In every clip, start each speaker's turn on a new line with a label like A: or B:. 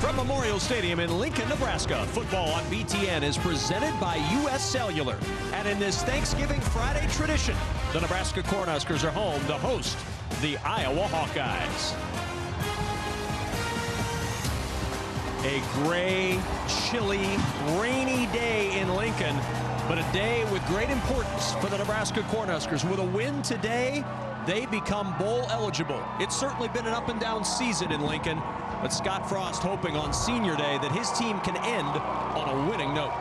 A: From Memorial Stadium in Lincoln, Nebraska, football on BTN is presented by U.S. Cellular. And in this Thanksgiving Friday tradition, the Nebraska Cornhuskers are home to host the Iowa Hawkeyes. A gray, chilly, rainy day in Lincoln, but a day with great importance for the Nebraska Cornhuskers. With a win today, they become bowl eligible. It's certainly been an up and down season in Lincoln, but Scott Frost hoping on senior day that his team can end on a winning note.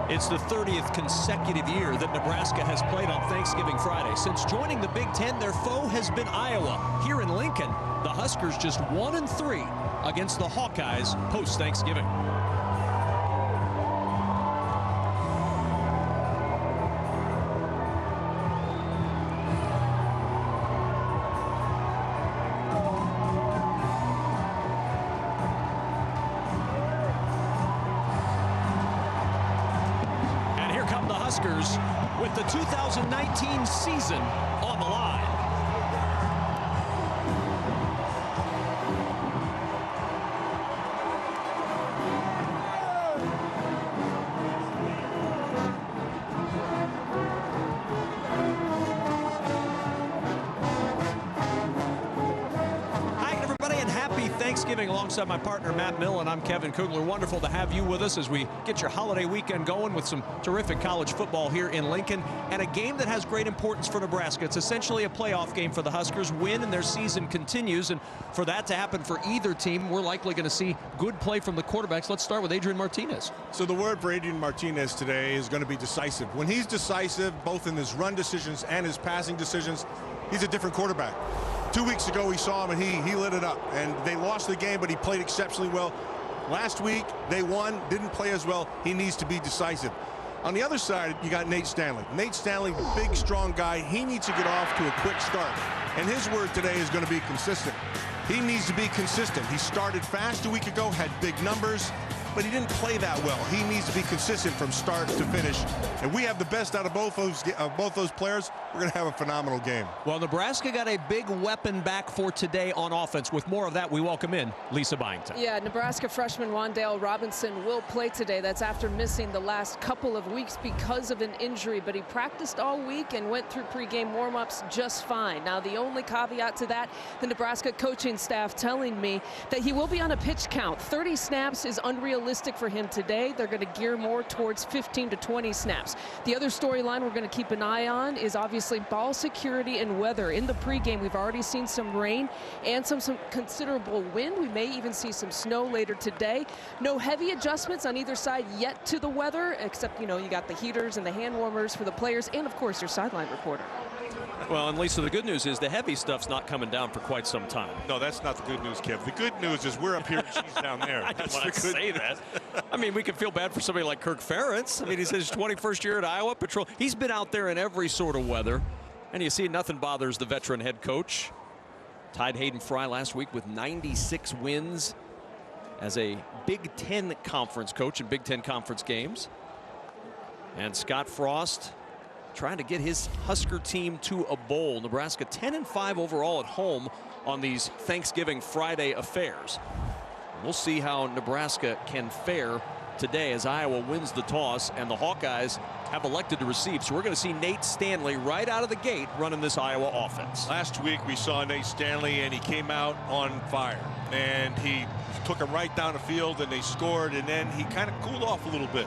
A: It's the 30th consecutive year that Nebraska has played on Thanksgiving Friday. Since joining the Big Ten, their foe has been Iowa. Here in Lincoln, the Huskers just 1-3 against the Hawkeyes post-Thanksgiving. Huskers with the 2019 season on the line. Thanksgiving alongside my partner Matt Mill, and I'm Kevin Kugler. Wonderful to have you with us as we get your holiday weekend going with some terrific college football here in Lincoln, and a game that has great importance for Nebraska. It's essentially a playoff game for the Huskers. Win and their season continues, and for that to happen for either team, we're likely going to see good play from the quarterbacks. Let's start with Adrian Martinez.
B: So the word for Adrian Martinez today is going to be decisive. When he's decisive, both in his run decisions and his passing decisions, he's a different quarterback. 2 weeks ago, we saw him, and he lit it up. And they lost the game, but he played exceptionally well. Last week, they won, didn't play as well. He needs to be decisive. On the other side, you got Nate Stanley. Nate Stanley, big, strong guy. He needs to get off to a quick start. And his word today is going to be consistent. He needs to be consistent. He started fast a week ago, had big numbers, but he didn't play that well. He needs to be consistent from start to finish. And we have the best out of both those players. We're going to have a phenomenal game.
A: Well, Nebraska got a big weapon back for today on offense. With more of that, we welcome in Lisa Byington.
C: Yeah, Nebraska freshman Wan'Dale Robinson will play today. That's after missing the last couple of weeks because of an injury, but he practiced all week and went through pregame warm-ups just fine. Now, the only caveat to that, the Nebraska coaching staff telling me that he will be on a pitch count. 30 snaps is unrealistic for him today. They're going to gear more towards 15 to 20 snaps. The other storyline we're going to keep an eye on is obviously ball security and weather. In the pregame, we've already seen some rain and some considerable wind. We may even see some snow later today. No heavy adjustments on either side yet to the weather, except, you know, you got the heaters and the hand warmers for the players and, of course, your sideline reporter.
A: Well, and Lisa, the good news is the heavy stuff's not coming down for quite some time.
B: No, that's not the good news, Kev. The good news is we're up here and she's down there.
A: I didn't want to say that. I mean, we can feel bad for somebody like Kirk Ferentz. I mean, he's his 21st year at Iowa Patrol. He's been out there in every sort of weather, and you see nothing bothers the veteran head coach. Tied Hayden Fry last week with 96 wins as a Big Ten conference coach in Big Ten conference games. And Scott Frost trying to get his Husker team to a bowl. Nebraska 10-5 overall at home on these Thanksgiving Friday affairs. We'll see how Nebraska can fare today as Iowa wins the toss and the Hawkeyes have elected to receive. So we're going to see Nate Stanley right out of the gate running this Iowa offense.
B: Last week we saw Nate Stanley and he came out on fire and he took him right down the field and they scored, and then he kind of cooled off a little bit.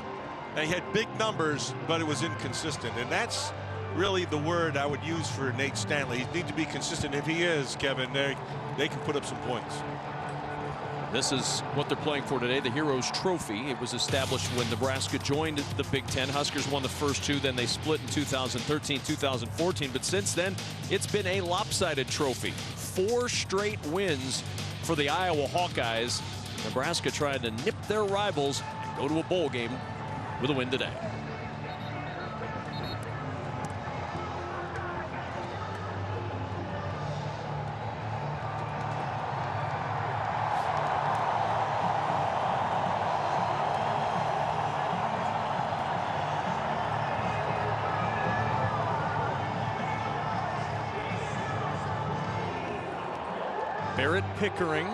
B: Now, he had big numbers, but it was inconsistent, and that's really the word I would use for Nate Stanley. He needs to be consistent. If he is, Kevin, they can put up some points.
A: This is what they're playing for today, the Heroes Trophy. It was established when Nebraska joined the Big Ten. Huskers won the first two, then they split in 2013, 2014. But since then, it's been a lopsided trophy. 4 straight wins for the Iowa Hawkeyes. Nebraska tried to nip their rivals and go to a bowl game with a win today. Barrett Pickering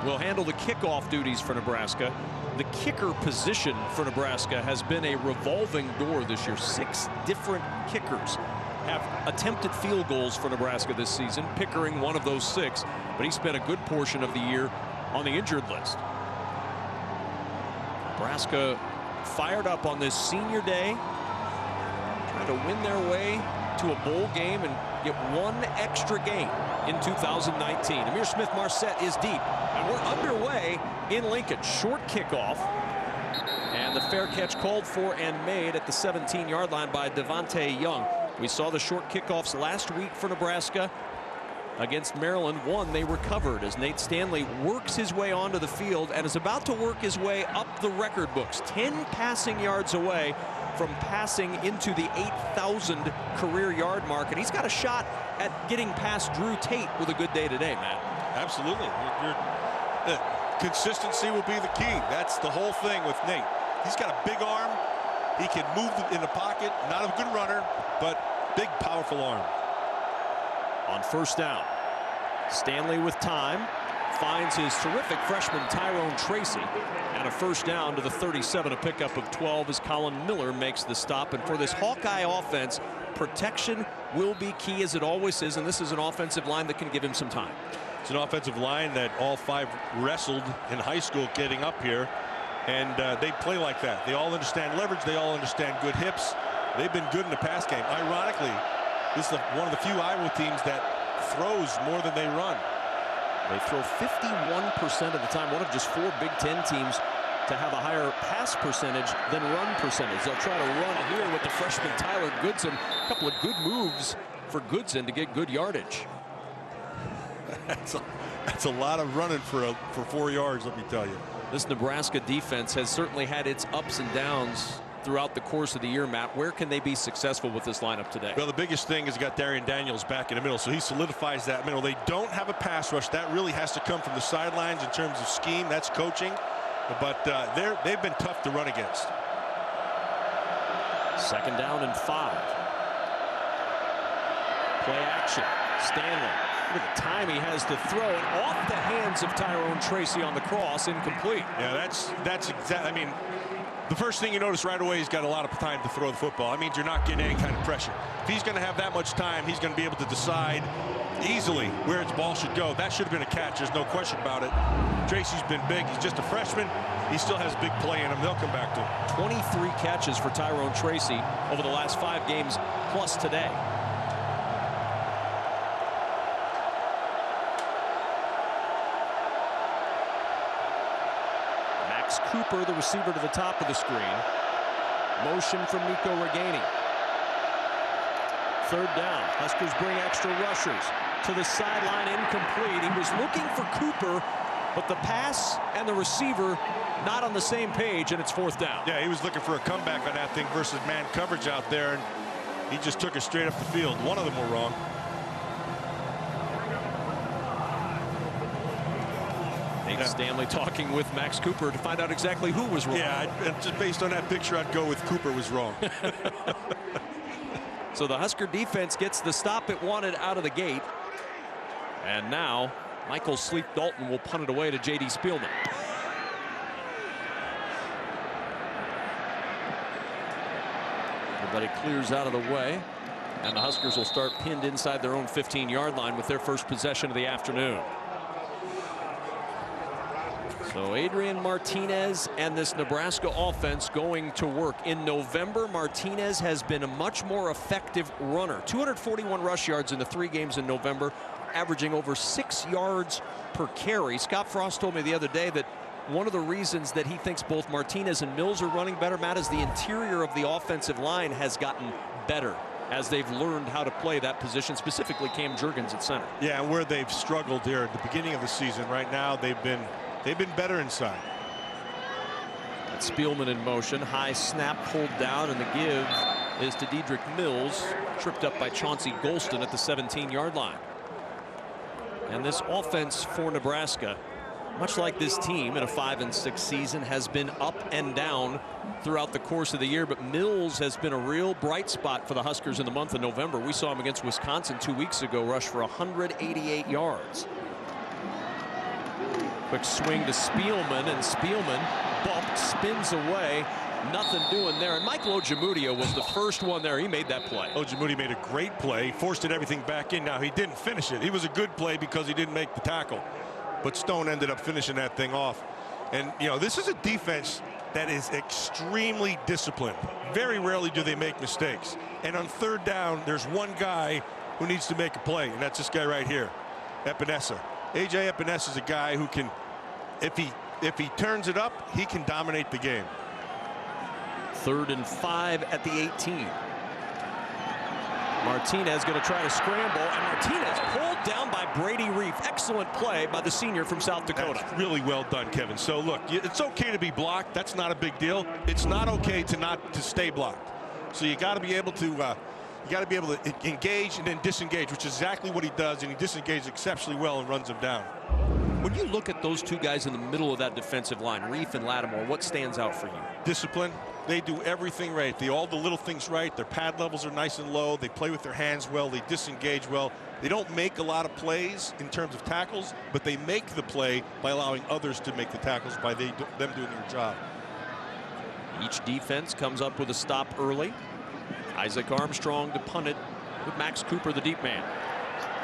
A: will handle the kickoff duties for Nebraska. The kicker position for Nebraska has been a revolving door this year. 6 different kickers have attempted field goals for Nebraska this season. Pickering one of those 6, but he spent a good portion of the year on the injured list. Nebraska fired up on this senior day, trying to win their way to a bowl game and get one extra game in 2019. Amir Smith-Marset is deep, and we're underway in Lincoln. Short kickoff, and the fair catch called for and made at the 17-yard line by Devontae Young. We saw the short kickoffs last week for Nebraska against Maryland. One they recovered as Nate Stanley works his way onto the field and is about to work his way up the record books. 10 passing yards away from passing into the 8,000 career yard mark, and he's got a shot at getting past Drew Tate with a good day today, Matt.
B: Absolutely. Consistency will be the key. That's the whole thing with Nate. He's got a big arm. He can move in the pocket. Not a good runner, but big, powerful arm.
A: On first down, Stanley with time finds his terrific freshman Tyrone Tracy, and a first down to the 37, a pickup of 12 as Colin Miller makes the stop. And for this Hawkeye offense, protection will be key, as it always is, and this is an offensive line that can give him some time.
B: It's an offensive line that all 5 wrestled in high school getting up here, and they play like that. They all understand leverage. They all understand good hips. They've been good in the pass game. Ironically, this is one of the few Iowa teams that throws more than they run.
A: They throw 51% of the time, one of just 4 Big Ten teams to have a higher pass percentage than run percentage. They'll try to run here with the freshman Tyler Goodson. A couple of good moves for Goodson to get good yardage.
B: That's a lot of running for 4 yards, let me tell you.
A: This Nebraska defense has certainly had its ups and downs throughout the course of the year, Matt. Where can they be successful with this lineup today?
B: Well, the biggest thing is got Darian Daniels back in the middle, so he solidifies that middle. They don't have a pass rush. That really has to come from the sidelines in terms of scheme. That's coaching, but they've been tough to run against.
A: Second down and 5. Play action. Stanley. Look at the time he has to throw it off the hands of Tyrone Tracy on the cross, incomplete.
B: Yeah, that's exactly. I mean, the first thing you notice right away, he's got a lot of time to throw the football. That means you're not getting any kind of pressure. If he's going to have that much time, he's going to be able to decide easily where his ball should go. That should have been a catch. There's no question about it. Tracy's been big. He's just a freshman. He still has big play in him. They'll come back to him. 23 catches for Tyrone Tracy over the last 5 games plus today. Cooper, the receiver, to the top of the screen. Motion from Nico Reganey. Third down. Huskers bring extra rushers to the sideline, incomplete. He was looking for Cooper, but the pass and the receiver not on the same page, and it's fourth down. Yeah, he was looking for a comeback on that thing versus man coverage out there, and he just took it straight up the field. One of them were wrong.
A: Stanley talking with Max Cooper to find out exactly who was wrong.
B: Yeah, just based on that picture, I'd go with Cooper was wrong.
A: So the Husker defense gets the stop it wanted out of the gate. And now Michael Sleep Dalton will punt it away to J.D. Spielman. Everybody clears out of the way. And the Huskers will start pinned inside their own 15-yard line with their first possession of the afternoon. So Adrian Martinez and this Nebraska offense going to work. In November, Martinez has been a much more effective runner. 241 rush yards in the 3 games in November, averaging over 6 yards per carry. Scott Frost told me the other day that one of the reasons that he thinks both Martinez and Mills are running better, Matt, is the interior of the offensive line has gotten better as they've learned how to play that position, specifically Cam Jurgens at center.
B: Yeah, and where they've struggled here at the beginning of the season, right now they've been better inside.
A: Spielman in motion. High snap pulled down, and the give is to Dedrick Mills, tripped up by Chauncey Golston at the 17-yard line. And this offense for Nebraska, much like this team in a 5-6 season, has been up and down throughout the course of the year. But Mills has been a real bright spot for the Huskers in the month of November. We saw him against Wisconsin 2 weeks ago, rush for 188 yards. Quick swing to Spielman, and Spielman bumped, spins away. Nothing doing there. And Michael Ojemudia was the first one there. He made that play.
B: Ojemudia made a great play, forced everything back in. Now, he didn't finish it. He was a good play because he didn't make the tackle. But Stone ended up finishing that thing off. And, you know, this is a defense that is extremely disciplined. Very rarely do they make mistakes. And on third down, there's one guy who needs to make a play, and that's this guy right here, Epinesa. A.J. Epinesa is a guy who can, if he turns it up, he can dominate the game.
A: 3rd and 5 at the 18. Martinez going to try to scramble, and Martinez pulled down by Brady Reef. Excellent play by the senior from South Dakota.
B: That's really well done, Kevin. So look, it's okay to be blocked. That's not a big deal. It's not okay to stay blocked. So you got to be able to engage and then disengage, which is exactly what he does, and he disengages exceptionally well and runs him down.
A: When you look at those two guys in the middle of that defensive line, Reef and Lattimore, what stands out for you?
B: Discipline. They do everything right. All the little things right. Their pad levels are nice and low. They play with their hands well. They disengage well. They don't make a lot of plays in terms of tackles, but they make the play by allowing others to make the tackles by them doing their job.
A: Each defense comes up with a stop early. Isaac Armstrong to punt it with Max Cooper, the deep man.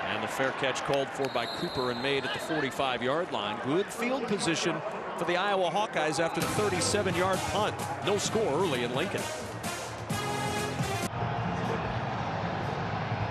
A: And the fair catch called for by Cooper and made at the 45-yard line. Good field position for the Iowa Hawkeyes after the 37-yard punt. No score early in Lincoln.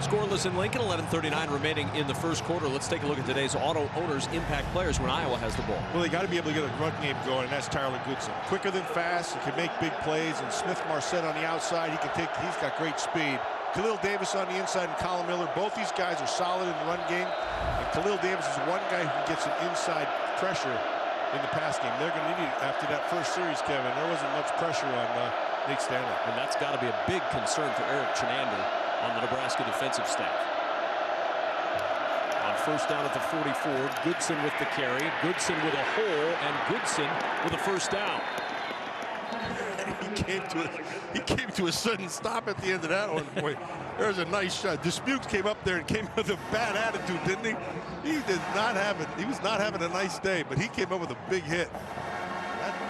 A: Scoreless in Lincoln, 11:39 remaining in the first quarter. Let's take a look at today's Auto Owners impact players when Iowa has the ball.
B: Well, they got to be able to get a run game going, and that's Tyler Goodson. Quicker than fast, he can make big plays, and Smith Marset on the outside, he's got great speed. Khalil Davis on the inside and Colin Miller, both these guys are solid in the run game. And Khalil Davis is one guy who can get some inside pressure in the pass game. They're going to need it after that first series, Kevin. There wasn't much pressure on Nate Stanley.
A: And that's got to be a big concern for Eric Chenander on the Nebraska defensive staff. On first down at the 44, Goodson with the carry, Goodson with a hole, and Goodson with a first down.
B: He came to a sudden stop at the end of that one. Boy, there's a nice shot. Dispute came up there and came with a bad attitude, didn't he? He was not having a nice day, but he came up with a big hit.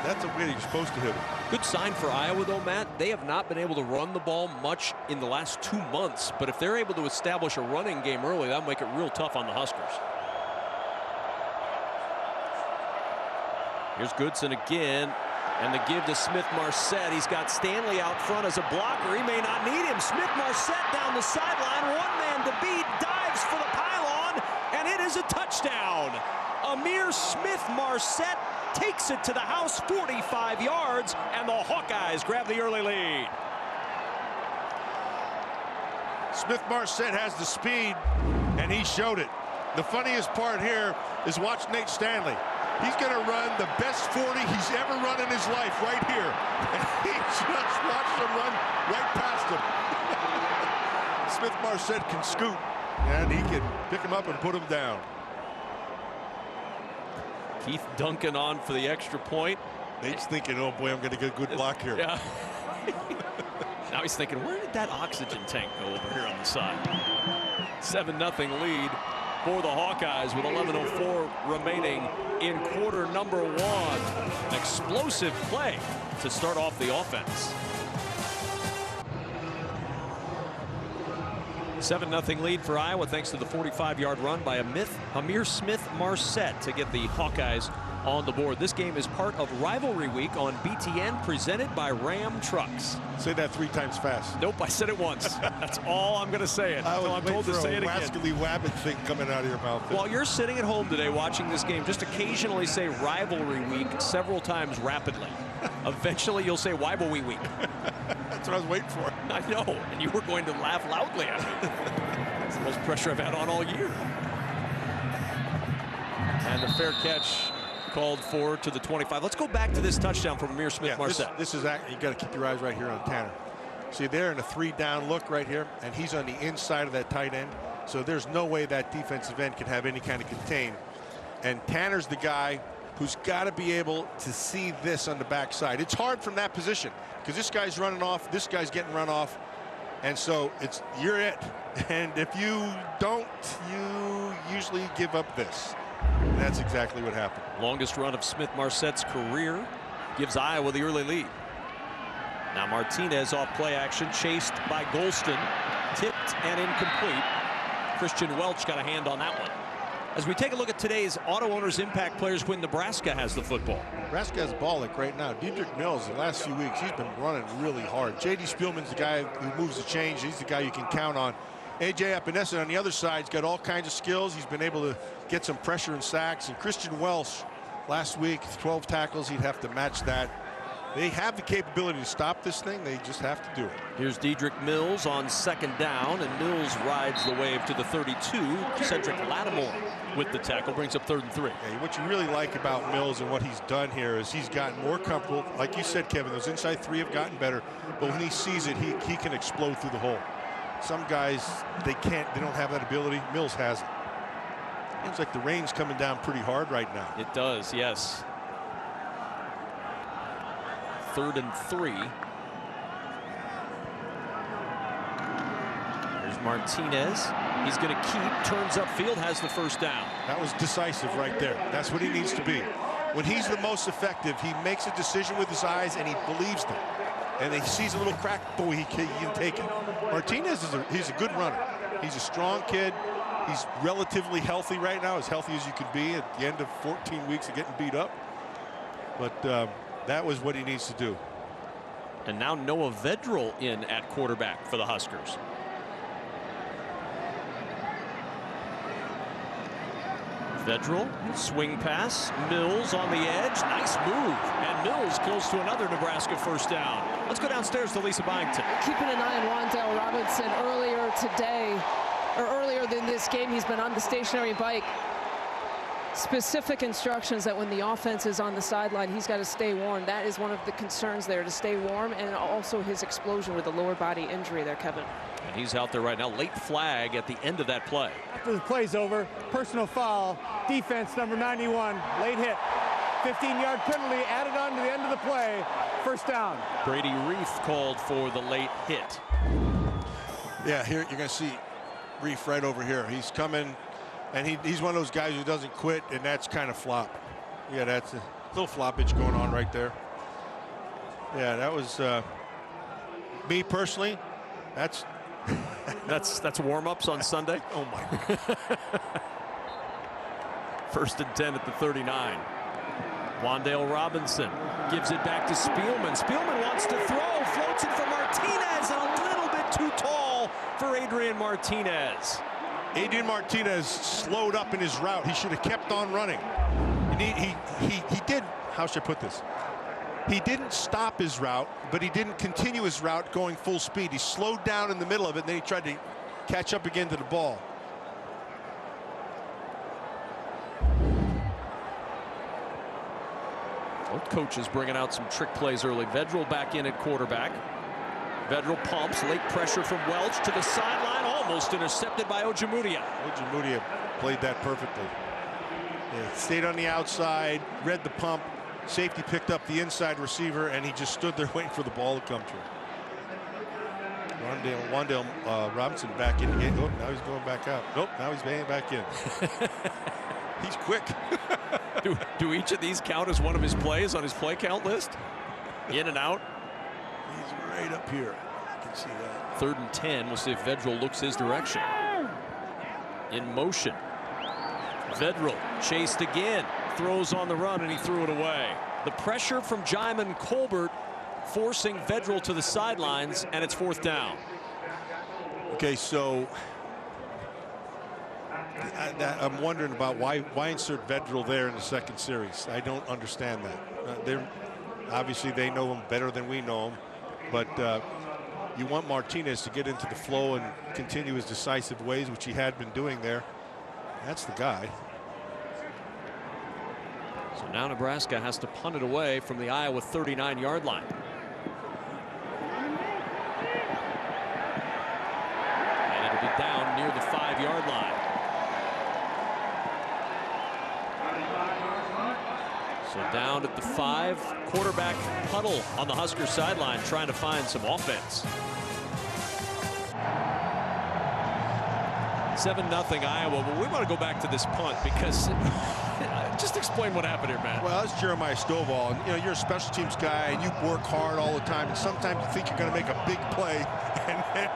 B: That's a way you're supposed to hit him.
A: Good sign for Iowa, though, Matt. They have not been able to run the ball much in the last 2 months, but if they're able to establish a running game early, that'll make it real tough on the Huskers. Here's Goodson again. And the give to Smith Marset. He's got Stanley out front as a blocker. He may not need him. Smith Marset down the sideline. One man to beat. Dives for the pylon. And it is a touchdown. Amir Smith Marset takes it to the house, 45 yards. And the Hawkeyes grab the early lead.
B: Smith Marset has the speed, and he showed it. The funniest part here is watch Nate Stanley. He's going to run the best 40 he's ever run in his life right here. And he just watched him run right past him. Smith Marset can scoot, and he can pick him up and put him down.
A: Keith Duncan on for the extra point.
B: Nate's thinking, oh boy, I'm going to get a good block here.
A: Yeah. Now he's thinking, where did that oxygen tank go over here on the side? 7-0 lead for the Hawkeyes with 11:04 remaining in quarter number 1. An explosive play to start off the offense. 7-0 lead for Iowa thanks to the 45-yard run by Amir Smith Marset to get the Hawkeyes on the board. This game is part of Rivalry Week on BTN, presented by Ram Trucks.
B: Say that 3 times fast.
A: Nope, I said it once. That's all I'm going to say it. I'm told to say it again.
B: Wascally Wabbit thing coming out of your mouth.
A: While you're sitting at home today watching this game, just occasionally say Rivalry Week several times rapidly. Eventually, you'll say Rivalry Week.
B: That's what I was waiting for.
A: I know, and you were going to laugh loudly at me. That's the most pressure I've had on all year. And the fair catch called for to the 25. Let's go back to this touchdown from Amir Smith Marset.
B: This is you got to keep your eyes right here on Tanner. See, they're in a 3-down look right here, and he's on the inside of that tight end. So there's no way that defensive end can have any kind of contain. And Tanner's the guy who's got to be able to see this on the backside. It's hard from that position because this guy's running off, this guy's getting run off, and so you're it. And if you don't, you usually give up this. And that's exactly what happened.
A: Longest run of Smith-Marsette's career gives Iowa the early lead. Now Martinez off play action, chased by Golston, tipped and incomplete. Christian Welch got a hand on that one. As we take a look at today's Auto Owners Impact players when Nebraska has the football.
B: Nebraska has the ball like right now. Dedrick Mills, the last few weeks, he's been running really hard. J.D. Spielman's the guy who moves the chains. He's the guy you can count on. A.J. Epinesa on the other side's got all kinds of skills. He's been able to get some pressure and sacks. And Christian Welch last week, 12 tackles. He'd have to match that. They have the capability to stop this thing. They just have to do it.
A: Here's Dedrick Mills on second down, and Mills rides the wave to the 32. Cedric Lattimore with the tackle, brings up 3rd and 3.
B: Hey, what you really like about Mills and what he's done here is he's gotten more comfortable. Like you said, Kevin, those inside three have gotten better, but when he sees it, he can explode through the hole. Some guys, they don't have that ability. Mills has it. Seems like the rain's coming down pretty hard right now.
A: It does, yes. 3rd and 3. There's Martinez. He's going to keep, turns upfield, has the first down.
B: That was decisive right there. That's what he needs to be. When he's the most effective, he makes a decision with his eyes and he believes them. And he sees a little crack, boy, he can take it. Martinez he's a good runner. He's a strong kid. He's relatively healthy right now, as healthy as you can be at the end of 14 weeks of getting beat up. But that was what he needs to do.
A: And now Noah Vedral in at quarterback for the Huskers. Vedral, swing pass, Mills on the edge, nice move, and Mills close to another Nebraska first down. Let's go downstairs to Lisa Byington.
C: Keeping an eye on Wan'Dale Robinson earlier today, or earlier than this game, he's been on the stationary bike. Specific instructions that when the offense is on the sideline, he's got to stay warm. That is one of the concerns there, to stay warm, and also his explosion with a lower body injury there, Kevin.
A: And he's out there right now. Late flag at the end of that play.
D: After the play's over, personal foul, defense number 91, late hit. 15-yard penalty added on to the end of the play, first down.
A: Brady Reef called for the late hit.
B: Yeah, here you're going to see Reef right over here. He's coming, and he's one of those guys who doesn't quit, and that's kind of flop. Yeah, that's a little floppage going on right there. Yeah, that was me personally.
A: That's warm-ups on Sunday.
B: Oh my God.
A: 1st and 10 at the 39. Wan'Dale Robinson gives it back to Spielman. Spielman wants to throw, floats it for Martinez, and a little bit too tall for Adrian Martinez.
B: Adrian Martinez slowed up in his route. He should have kept on running. And he did, how should I put this? He didn't stop his route, but he didn't continue his route going full speed. He slowed down in the middle of it, and then he tried to catch up again to the ball.
A: Both coaches bringing out some trick plays early. Vedral back in at quarterback. Vedral pumps, late pressure from Welch to the sideline, almost intercepted by Ojemudia.
B: Ojemudia played that perfectly. Yeah, stayed on the outside, read the pump. Safety picked up the inside receiver, and he just stood there waiting for the ball to come through. Wan'Dale Robinson back in again. Oh, now he's going back out. Nope, now he's banging back in. He's quick.
A: do each of these count as one of his plays on his play count list? In and out.
B: He's right up here. I can see that.
A: 3rd and 10. We'll see if Vedral looks his direction. In motion. Vedral chased again. Throws on the run, and he threw it away. The pressure from Jaimin Colbert forcing Vedral to the sidelines, and it's 4th down.
B: Okay, so I'm wondering about why insert Vedral there in the second series. I don't understand that. Obviously they know him better than we know him, but you want Martinez to get into the flow and continue his decisive ways, which he had been doing there. That's the guy.
A: So now Nebraska has to punt it away from the Iowa 39-yard line. And it'll be down near the 5-yard line. So down at the 5, quarterback Puddle on the Husker sideline trying to find some offense. 7-0 Iowa. But we want to go back to this punt because just explain what happened here, Matt.
B: Well, that's Jeremiah Stovall. And, you know, you're a special teams guy and you work hard all the time. And sometimes you think you're going to make a big play. And then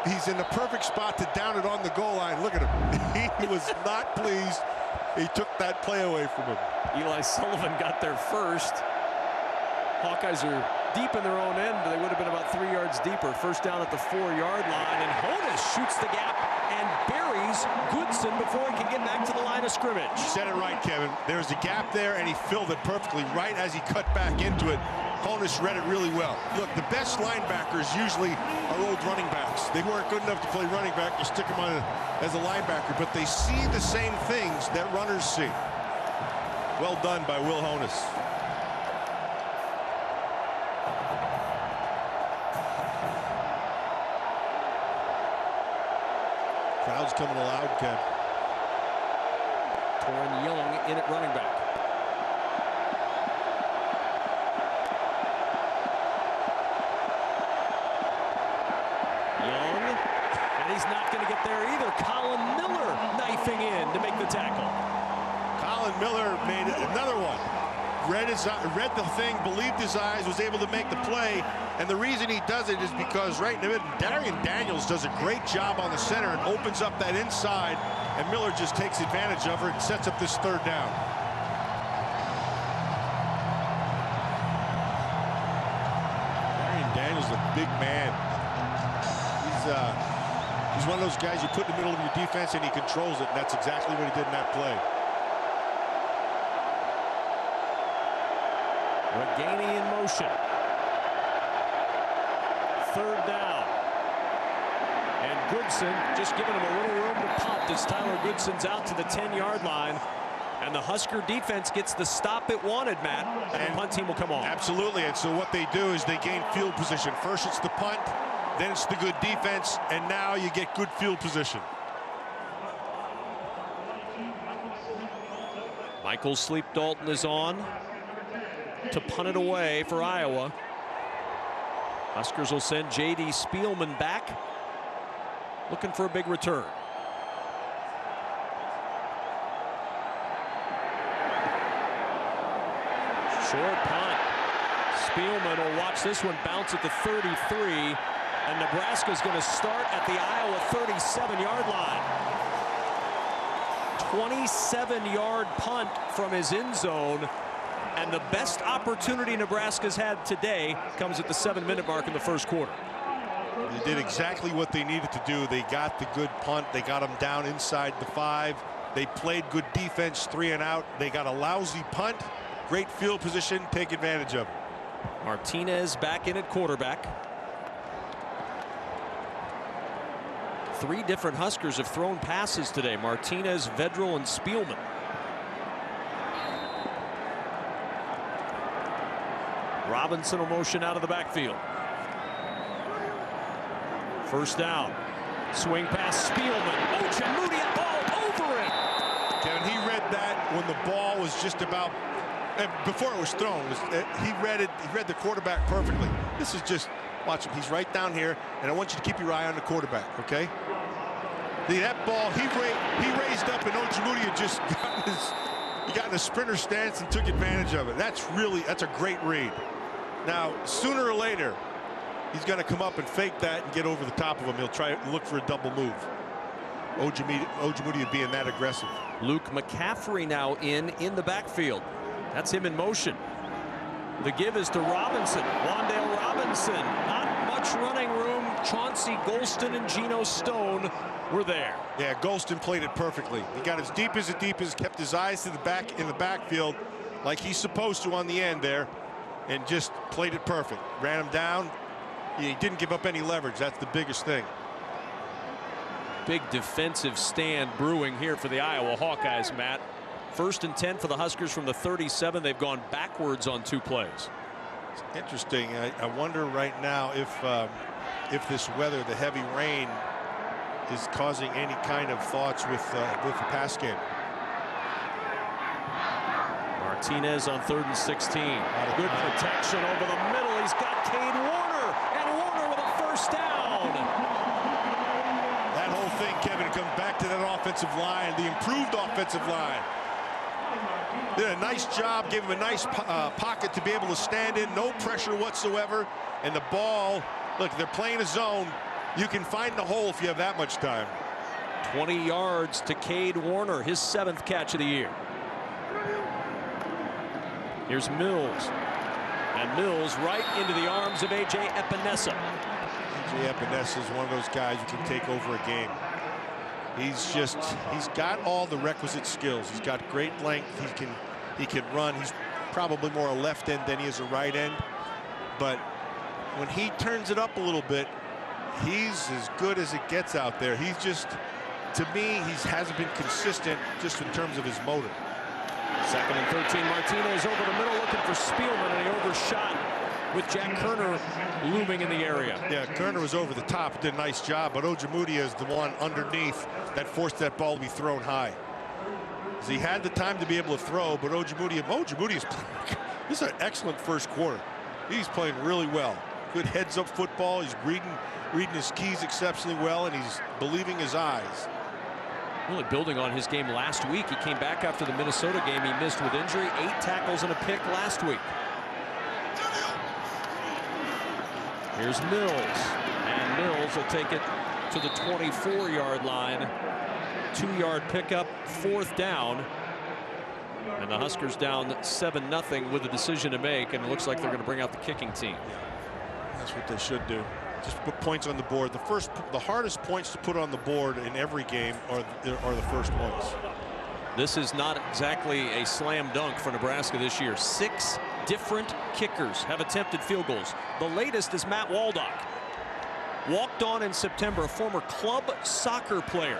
B: he's in the perfect spot to down it on the goal line. Look at him. He was not pleased. He took that play away from him.
A: Eli Sullivan got there first. Hawkeyes are deep in their own end. They would have been about 3 yards deeper. First down at the 4-yard line, and Honus shoots the gap and buries Goodson before he can get back to the line of scrimmage.
B: You said it right, Kevin. There's a gap there, and he filled it perfectly right as he cut back into it. Honus read it really well. Look, the best linebackers usually are old running backs. They weren't good enough to play running back. You stick them on as a linebacker, but they see the same things that runners see. Well done by Will Honus. Crowd's coming loud, Kev.
A: Torrin Young in at running back. Young, and he's not going to get there either. Colin Miller knifing in to make the tackle.
B: Colin Miller made another one. Read the thing, believed his eyes, was able to make the play. And the reason he does it is because right in the middle, Darian Daniels does a great job on the center and opens up that inside. And Miller just takes advantage of her and sets up this third down. Darian Daniels is a big man. He's one of those guys you put in the middle of your defense and he controls it. And that's exactly what he did in that play.
A: Reganey in motion. Third down. And Goodson just giving him a little room to punt as Tyler Goodson's out to the 10-yard line. And the Husker defense gets the stop it wanted, Matt. And the punt team will come on.
B: Absolutely. And so what they do is they gain field position. First it's the punt, then it's the good defense, and now you get good field position.
A: Michael Sleep Dalton is on to punt it away for Iowa. Huskers will send J.D. Spielman back, looking for a big return. Short punt. Spielman will watch this one bounce at the 33, and Nebraska's going to start at the Iowa 37-yard line. 27-yard punt from his end zone. And the best opportunity Nebraska's had today comes at the 7-minute mark in the first quarter.
B: They did exactly what they needed to do. They got the good punt. They got them down inside the 5. They played good defense, 3 and out. They got a lousy punt. Great field position. Take advantage of it.
A: Martinez back in at quarterback. 3 different Huskers have thrown passes today. Martinez, Vedral, and Spielman. Robinson will motion out of the backfield. First down. Swing pass, Spielman. Ojemudia all over it.
B: Kevin, he read that when the ball was just about, before it was thrown. He read it. He read the quarterback perfectly. This is just, watch him. He's right down here, and I want you to keep your eye on the quarterback, okay? That ball, he raised up, and Ojemudia just got in a sprinter stance and took advantage of it. That's a great read. Now, sooner or later, he's going to come up and fake that and get over the top of him. He'll try to look for a double move. Ojemudia being that aggressive.
A: Luke McCaffrey now in the backfield. That's him in motion. The give is to Robinson. Wan'Dale Robinson. Not much running room. Chauncey Golston and Geno Stone were there.
B: Yeah, Golston played it perfectly. He got as deep as kept his eyes to the back in the backfield like he's supposed to on the end there, and just played it perfect. Ran him down. He didn't give up any leverage. That's the biggest thing.
A: Big defensive stand brewing here for the Iowa Hawkeyes, Matt. 1st and 10 for the Huskers from the 37. They've gone backwards on 2 plays.
B: It's interesting. I wonder right now if this weather, the heavy rain, is causing any kind of thoughts with the pass game.
A: Martinez on 3rd and 16. Good protection over the middle. He's got Cade Warner, and Warner with a first down.
B: That whole thing, Kevin, comes back to that offensive line, the improved offensive line. Did a nice job, gave him a nice pocket to be able to stand in, no pressure whatsoever. And the ball, look, they're playing a zone. You can find the hole if you have that much time.
A: 20 yards to Cade Warner, his 7th catch of the year. Here's Mills. And Mills right into the arms of A.J. Epinesa.
B: A.J. Epinesa is one of those guys who can take over a game. He's got all the requisite skills. He's got great length. He can run. He's probably more a left end than he is a right end. But when he turns it up a little bit, he's as good as it gets out there. He's just, to me, he hasn't been consistent just in terms of his motor.
A: 2nd and 13. Martinez over the middle looking for Spielman, and he overshot with Jack Kerner looming in the area.
B: Yeah, Kerner was over the top, did a nice job, but Ojemudia is the one underneath that forced that ball to be thrown high. So he had the time to be able to throw, but Ojemudia is this is an excellent first quarter. He's playing really well. Good heads-up football. He's reading his keys exceptionally well, and he's believing his eyes.
A: Really building on his game last week. He came back after the Minnesota game he missed with injury. 8 tackles and a pick last week. Here's Mills, and Mills will take it to the 24-yard line. 2-yard pickup, 4th down. And the Huskers down 7-0 with a decision to make, and it looks like they're going to bring out the kicking team.
B: That's what they should do. Just put points on the board. The hardest points to put on the board in every game are the first ones.
A: This is not exactly a slam dunk for Nebraska this year. 6 different kickers have attempted field goals. The latest is Matt Waldock. Walked on in September, a former club soccer player.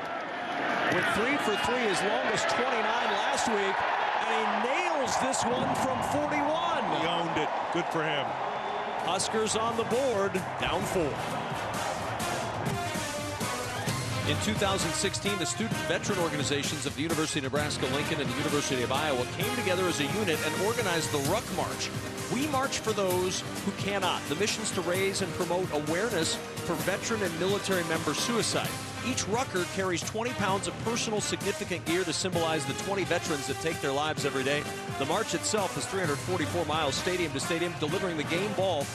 A: Went 3 for 3, his longest 29 last week, and he nails this one from 41.
B: He owned it. Good for him.
A: Huskers on the board, down 4. In 2016, the student veteran organizations of the University of Nebraska-Lincoln and the University of Iowa came together as a unit and organized the Ruck March. We march for those who cannot. The mission is to raise and promote awareness for veteran and military member suicide. Each rucker carries 20 pounds of personal significant gear to symbolize the 20 veterans that take their lives every day. The march itself is 344 miles stadium to stadium, delivering the game ball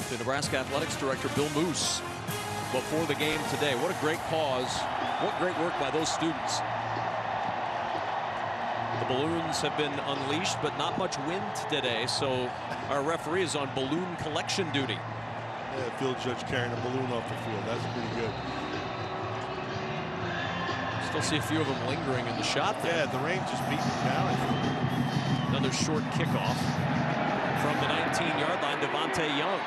A: to Nebraska Athletics Director Bill Moose before the game today. What a great cause. What great work by those students. The balloons have been unleashed, but not much wind today, so our referee is on balloon collection duty.
B: Yeah, field judge carrying a balloon off the field. That's pretty good.
A: Still see a few of them lingering in the shot there.
B: Yeah, the rain just beating them down.
A: Another short kickoff from the 19-yard line. Devontae Young.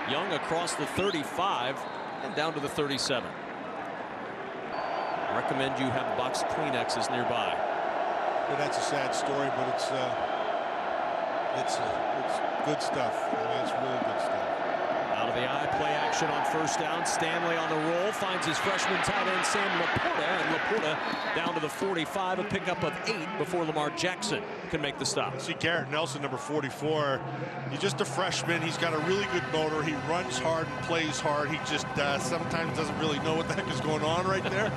A: Young across the 35 and down to the 37. I recommend you have boxed Kleenexes nearby.
B: Well, that's a sad story, but it's good stuff. I mean, it's really good stuff.
A: Out of the eye, play action on first down. Stanley on the roll, finds his freshman tight end Sam Laporta, and Laporta down to the 45, a pickup of 8 before Lamar Jackson can make the stop.
B: See Garrett Nelson, number 44. He's just a freshman. He's got a really good motor. He runs hard and plays hard. He just sometimes doesn't really know what the heck is going on right there.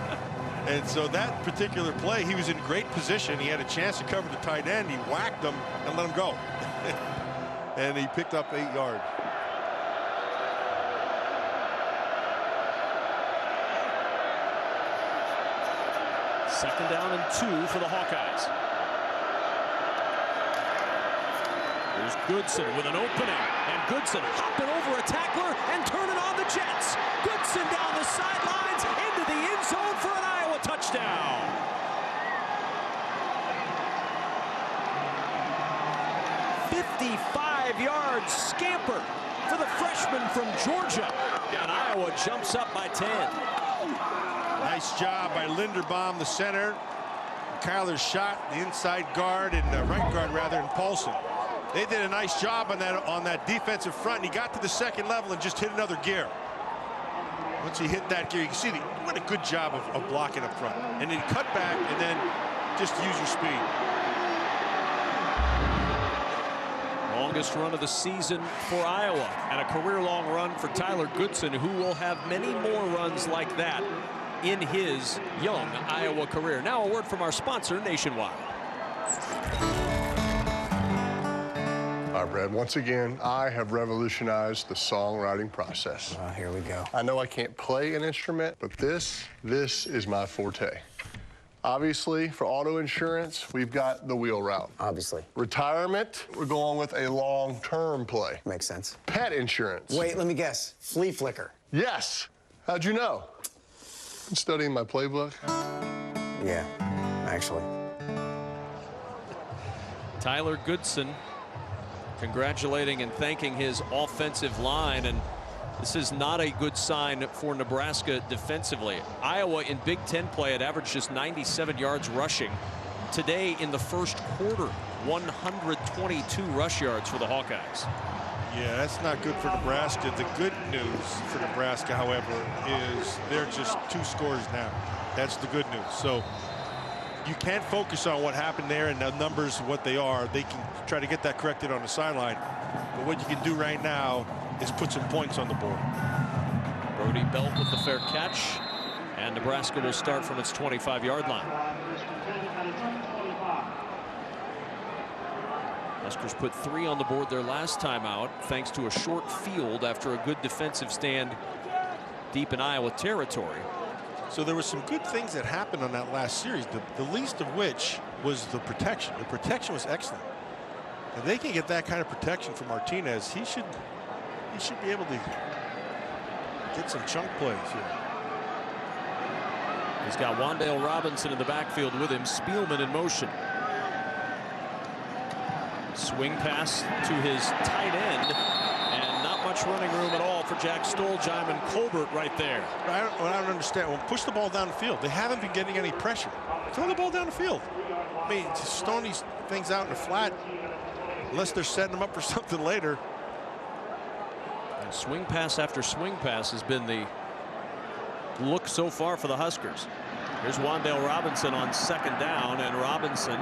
B: And so that particular play, he was in great position. He had a chance to cover the tight end. He whacked him and let him go. And he picked up 8 yards.
A: Second down and 2 for the Hawkeyes. Here's Goodson with an opening, and Goodson hopping over a tackler and turning on the Jets. Goodson down the sidelines into the end zone for an Iowa touchdown. "55-yard scamper for the freshman from Georgia, and Iowa jumps up by 10.
B: Nice job by Linderbaum, the center. Kyler's shot, the inside guard, and right guard rather, and Paulson. They did a nice job on that defensive front, and he got to the second level and just hit another gear. Once he hit that gear, you can see what a good job of blocking up front. And then cut back and then just use your speed.
A: Longest run of the season for Iowa, and a career-long run for Tyler Goodson, who will have many more runs like that in his young Iowa career. Now a word from our sponsor, Nationwide.
E: All right, Brad, once again, I have revolutionized the songwriting process.
F: Oh, here we go.
E: I know I can't play an instrument, but this is my forte. Obviously, for auto insurance, we've got the wheel route.
F: Obviously.
E: Retirement, we're going with a long-term play.
F: Makes sense.
E: Pet insurance.
F: Wait, let me guess. Flea flicker.
E: Yes. How'd you know? Been studying my playbook.
F: Yeah, actually.
A: Tyler Goodson congratulating and thanking his offensive line, and this is not a good sign for Nebraska defensively. Iowa in Big Ten play had averaged just 97 yards rushing. Today in the first quarter, 122 rush yards for the Hawkeyes.
B: Yeah, that's not good for Nebraska. The good news for Nebraska, however, is they're just 2 scores now. That's the good news. So you can't focus on what happened there and the numbers, what they are. They can try to get that corrected on the sideline. But what you can do right now is put some points on the board.
A: Brody Belt with the fair catch, and Nebraska will start from its 25-yard line. Huskers put 3 on the board their last time out, thanks to a short field after a good defensive stand deep in Iowa territory.
B: So there were some good things that happened on that last series, the least of which was the protection. The protection was excellent. If they can get that kind of protection from Martinez, he should be able to get some chunk plays here.
A: He's got Wan'Dale Robinson in the backfield with him. Spielman in motion. Swing pass to his tight end, and not much running room at all for Jack Stollheim and Colbert right there.
B: What I don't understand, well, push the ball down the field. They haven't been getting any pressure. Throw the ball down the field. I mean, just throwing these things out in the flat, unless they're setting them up for something later.
A: And swing pass after swing pass has been the look so far for the Huskers. Here's Wan'Dale Robinson on 2nd down, and Robinson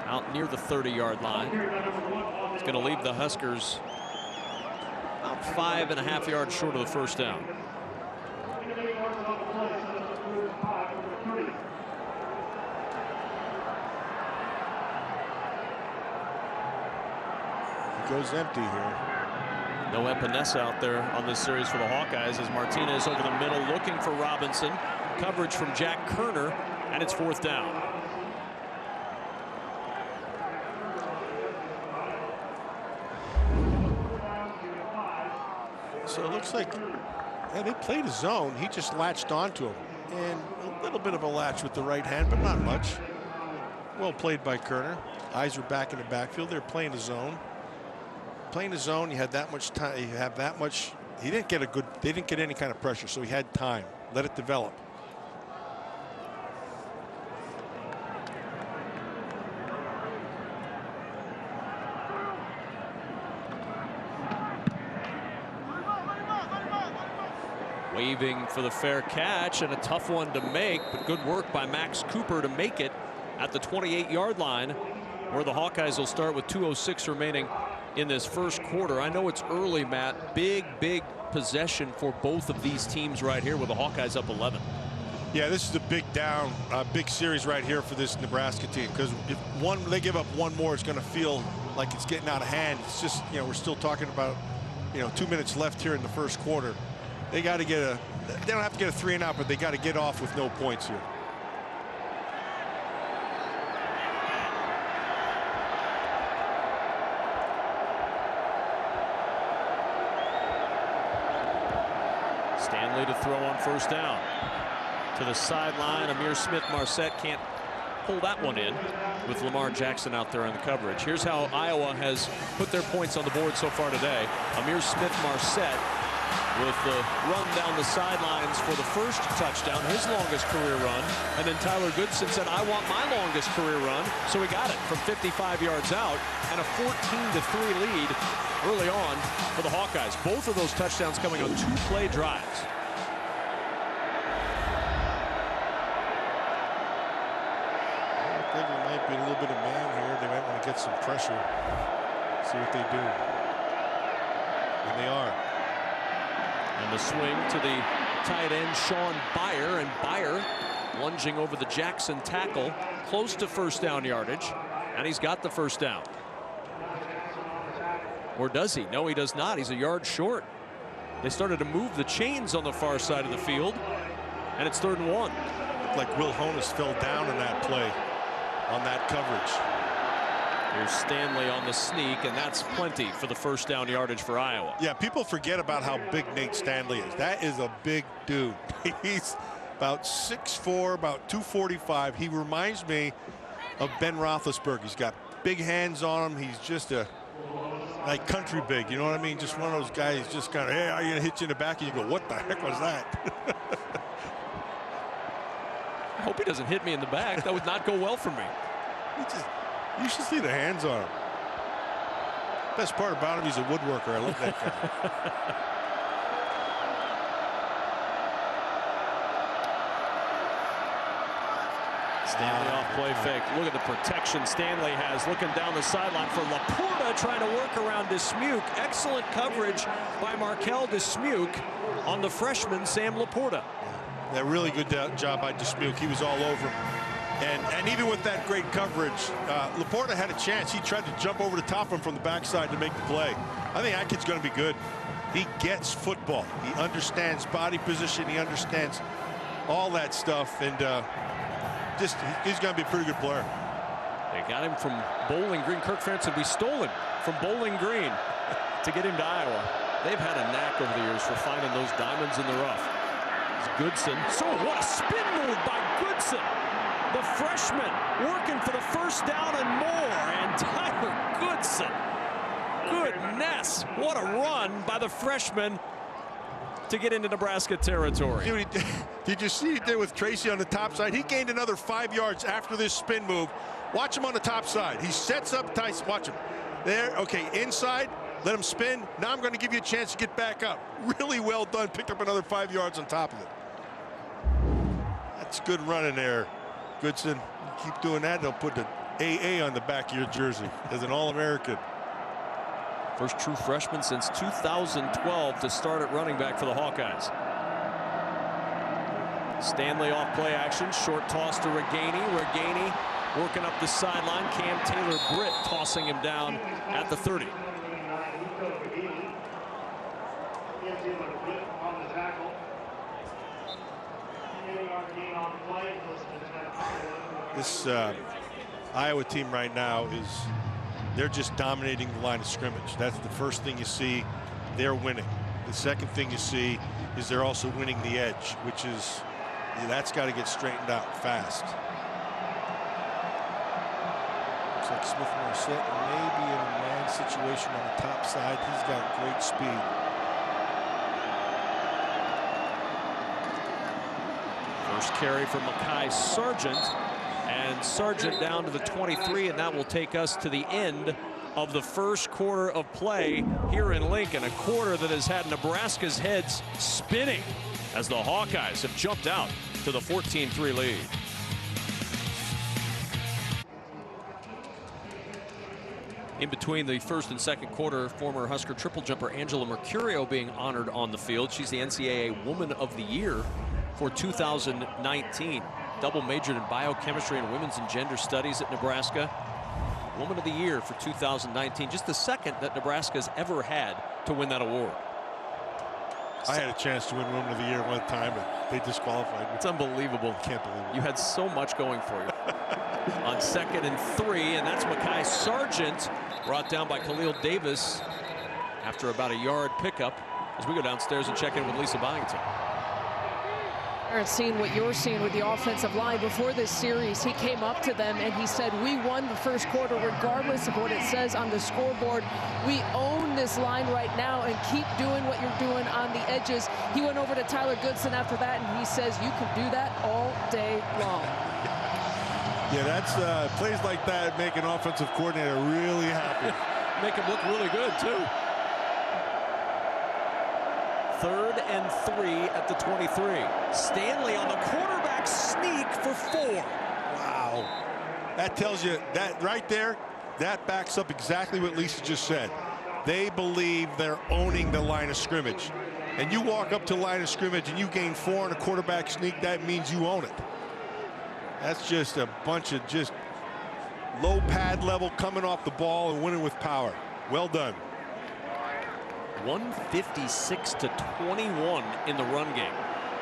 A: out near the 30-yard line. It's going to leave the Huskers about 5.5 yards short of the first down.
B: It goes empty here.
A: No Epinesa out there on this series for the Hawkeyes as Martinez over the middle looking for Robinson. Coverage from Jack Kerner, and it's 4th down.
B: So it looks like they played a zone. He just latched onto him. And a little bit of a latch with the right hand, but not much. Well played by Kerner. Eyes are back in the backfield. They're playing the zone. Playing the zone, you had that much time. You have that much. He didn't get they didn't get any kind of pressure, so he had time. Let it develop.
A: Waving for the fair catch, and a tough one to make, but good work by Max Cooper to make it at the 28-yard line, where the Hawkeyes will start with 2:06 remaining in this first quarter. I know it's early, Matt. Big possession for both of these teams right here with the Hawkeyes up 11.
B: Yeah, this is a big series right here for this Nebraska team, because if they give up one more, it's going to feel like it's getting out of hand. It's just, we're still talking about, 2 minutes left here in the first quarter. They got to get they don't have to get a 3 and out, but they got to get off with no points here.
A: Stanley to throw on 1st down. To the sideline, Amir Smith-Marset can't pull that one in with Lamar Jackson out there in the coverage. Here's how Iowa has put their points on the board so far today. Amir Smith-Marset with the run down the sidelines for the first touchdown, his longest career run. And then Tyler Goodson said, I want my longest career run. So he got it from 55 yards out, and a 14-3 lead early on for the Hawkeyes. Both of those touchdowns coming on 2-play drives.
B: I think there might be a little bit of man here. They might want to get some pressure. See what they do. And they are.
A: And the swing to the tight end Sean Byer, and Byer lunging over the Jackson tackle, close to first down yardage, and he's got the first down. Or does he? No, he does not. He's a yard short. They started to move the chains on the far side of the field, and it's 3rd and 1.
B: Looked like Will Honus fell down in that play on that coverage.
A: Here's Stanley on the sneak, and that's plenty for the first down yardage for Iowa.
B: Yeah, people forget about how big Nate Stanley is. That is a big dude. He's about 6'4", about 245. He reminds me of Ben Roethlisberger. He's got big hands on him. He's just like country big, you know what I mean? Just one of those guys, just kind of, hey, I'm gonna hit you in the back, and you go, what the heck was that?
A: I hope he doesn't hit me in the back. That would not go well for me.
B: You should see the hands on him. Best part about him, he's a woodworker. I love that guy.
A: Stanley off play fake. Look at the protection Stanley has looking down the sideline for Laporta, trying to work around Dismuke. Excellent coverage by Markel Dismuke on the freshman Sam Laporta.
B: That really good job by Dismuke. He was all over him. And even with that great coverage, Laporta had a chance. He tried to jump over the top of him from the backside to make the play. I think that kid's going to be good. He gets football. He understands body position. He understands all that stuff. And he's going to be a pretty good player.
A: They got him from Bowling Green. Kirk Ferentz said we stole him from Bowling Green to get him to Iowa. They've had a knack over the years for finding those diamonds in the rough. It's Goodson. So what a spin move by Goodson. The freshman working for the first down and more. And Tyler Goodson. Goodness. What a run by the freshman to get into Nebraska territory.
B: Did you see what he did with Tracy on the top side? He gained another 5 yards after this spin move. Watch him on the top side. He sets up Tyson. Watch him. There. Okay, inside. Let him spin. Now I'm going to give you a chance to get back up. Really well done. Picked up another 5 yards on top of it. That's good running there, Goodson. You keep doing that, they'll put the AA on the back of your jersey as an All-American.
A: First true freshman since 2012 to start at running back for the Hawkeyes. Stanley off play action. Short toss to Reganey. Reganey working up the sideline. Cam Taylor-Britt tossing him down at the 30.
B: This Iowa team right now they're just dominating the line of scrimmage. That's the first thing you see. They're winning. The second thing you see is they're also winning the edge, which is, that's got to get straightened out fast. Looks like Smith-Morset maybe in a man situation on the top side. He's got great speed.
A: First carry for Mekhi Sargent, and Sargent down to the 23, and that will take us to the end of the first quarter of play here in Lincoln, a quarter that has had Nebraska's heads spinning as the Hawkeyes have jumped out to the 14-3 lead. In between the first and second quarter, former Husker triple jumper Angela Mercurio being honored on the field. She's the NCAA Woman of the Year for 2019. Double majored in biochemistry and women's and gender studies at Nebraska. Woman of the Year for 2019. Just the second that Nebraska's ever had to win that award.
B: I had a chance to win Woman of the Year one time, but they disqualified me.
A: It's unbelievable.
B: Can't believe it.
A: You had so much going for you. On 2nd and 3, and that's Mekhi Sargent, brought down by Khalil Davis after about a yard pickup as we go downstairs and check in with Lisa Byington.
C: Seeing what you're seeing with the offensive line before this series, he came up to them and he said, we won the first quarter regardless of what it says on the scoreboard. We own this line right now and keep doing what you're doing on the edges. He went over to Tyler Goodson after that and he says, you can do that all day long.
B: Yeah, that's plays like that make an offensive coordinator really happy.
A: Make him look really good too. 3rd and 3 at the 23. Stanley on the quarterback sneak for 4.
B: Wow. That tells you, that right there, that backs up exactly what Lisa just said. They believe they're owning the line of scrimmage. and you walk up to the line of scrimmage and you gain 4 on a quarterback sneak, that means you own it. That's just a bunch of just low pad level coming off the ball and winning with power. Well done.
A: 156 to 21 in the run game.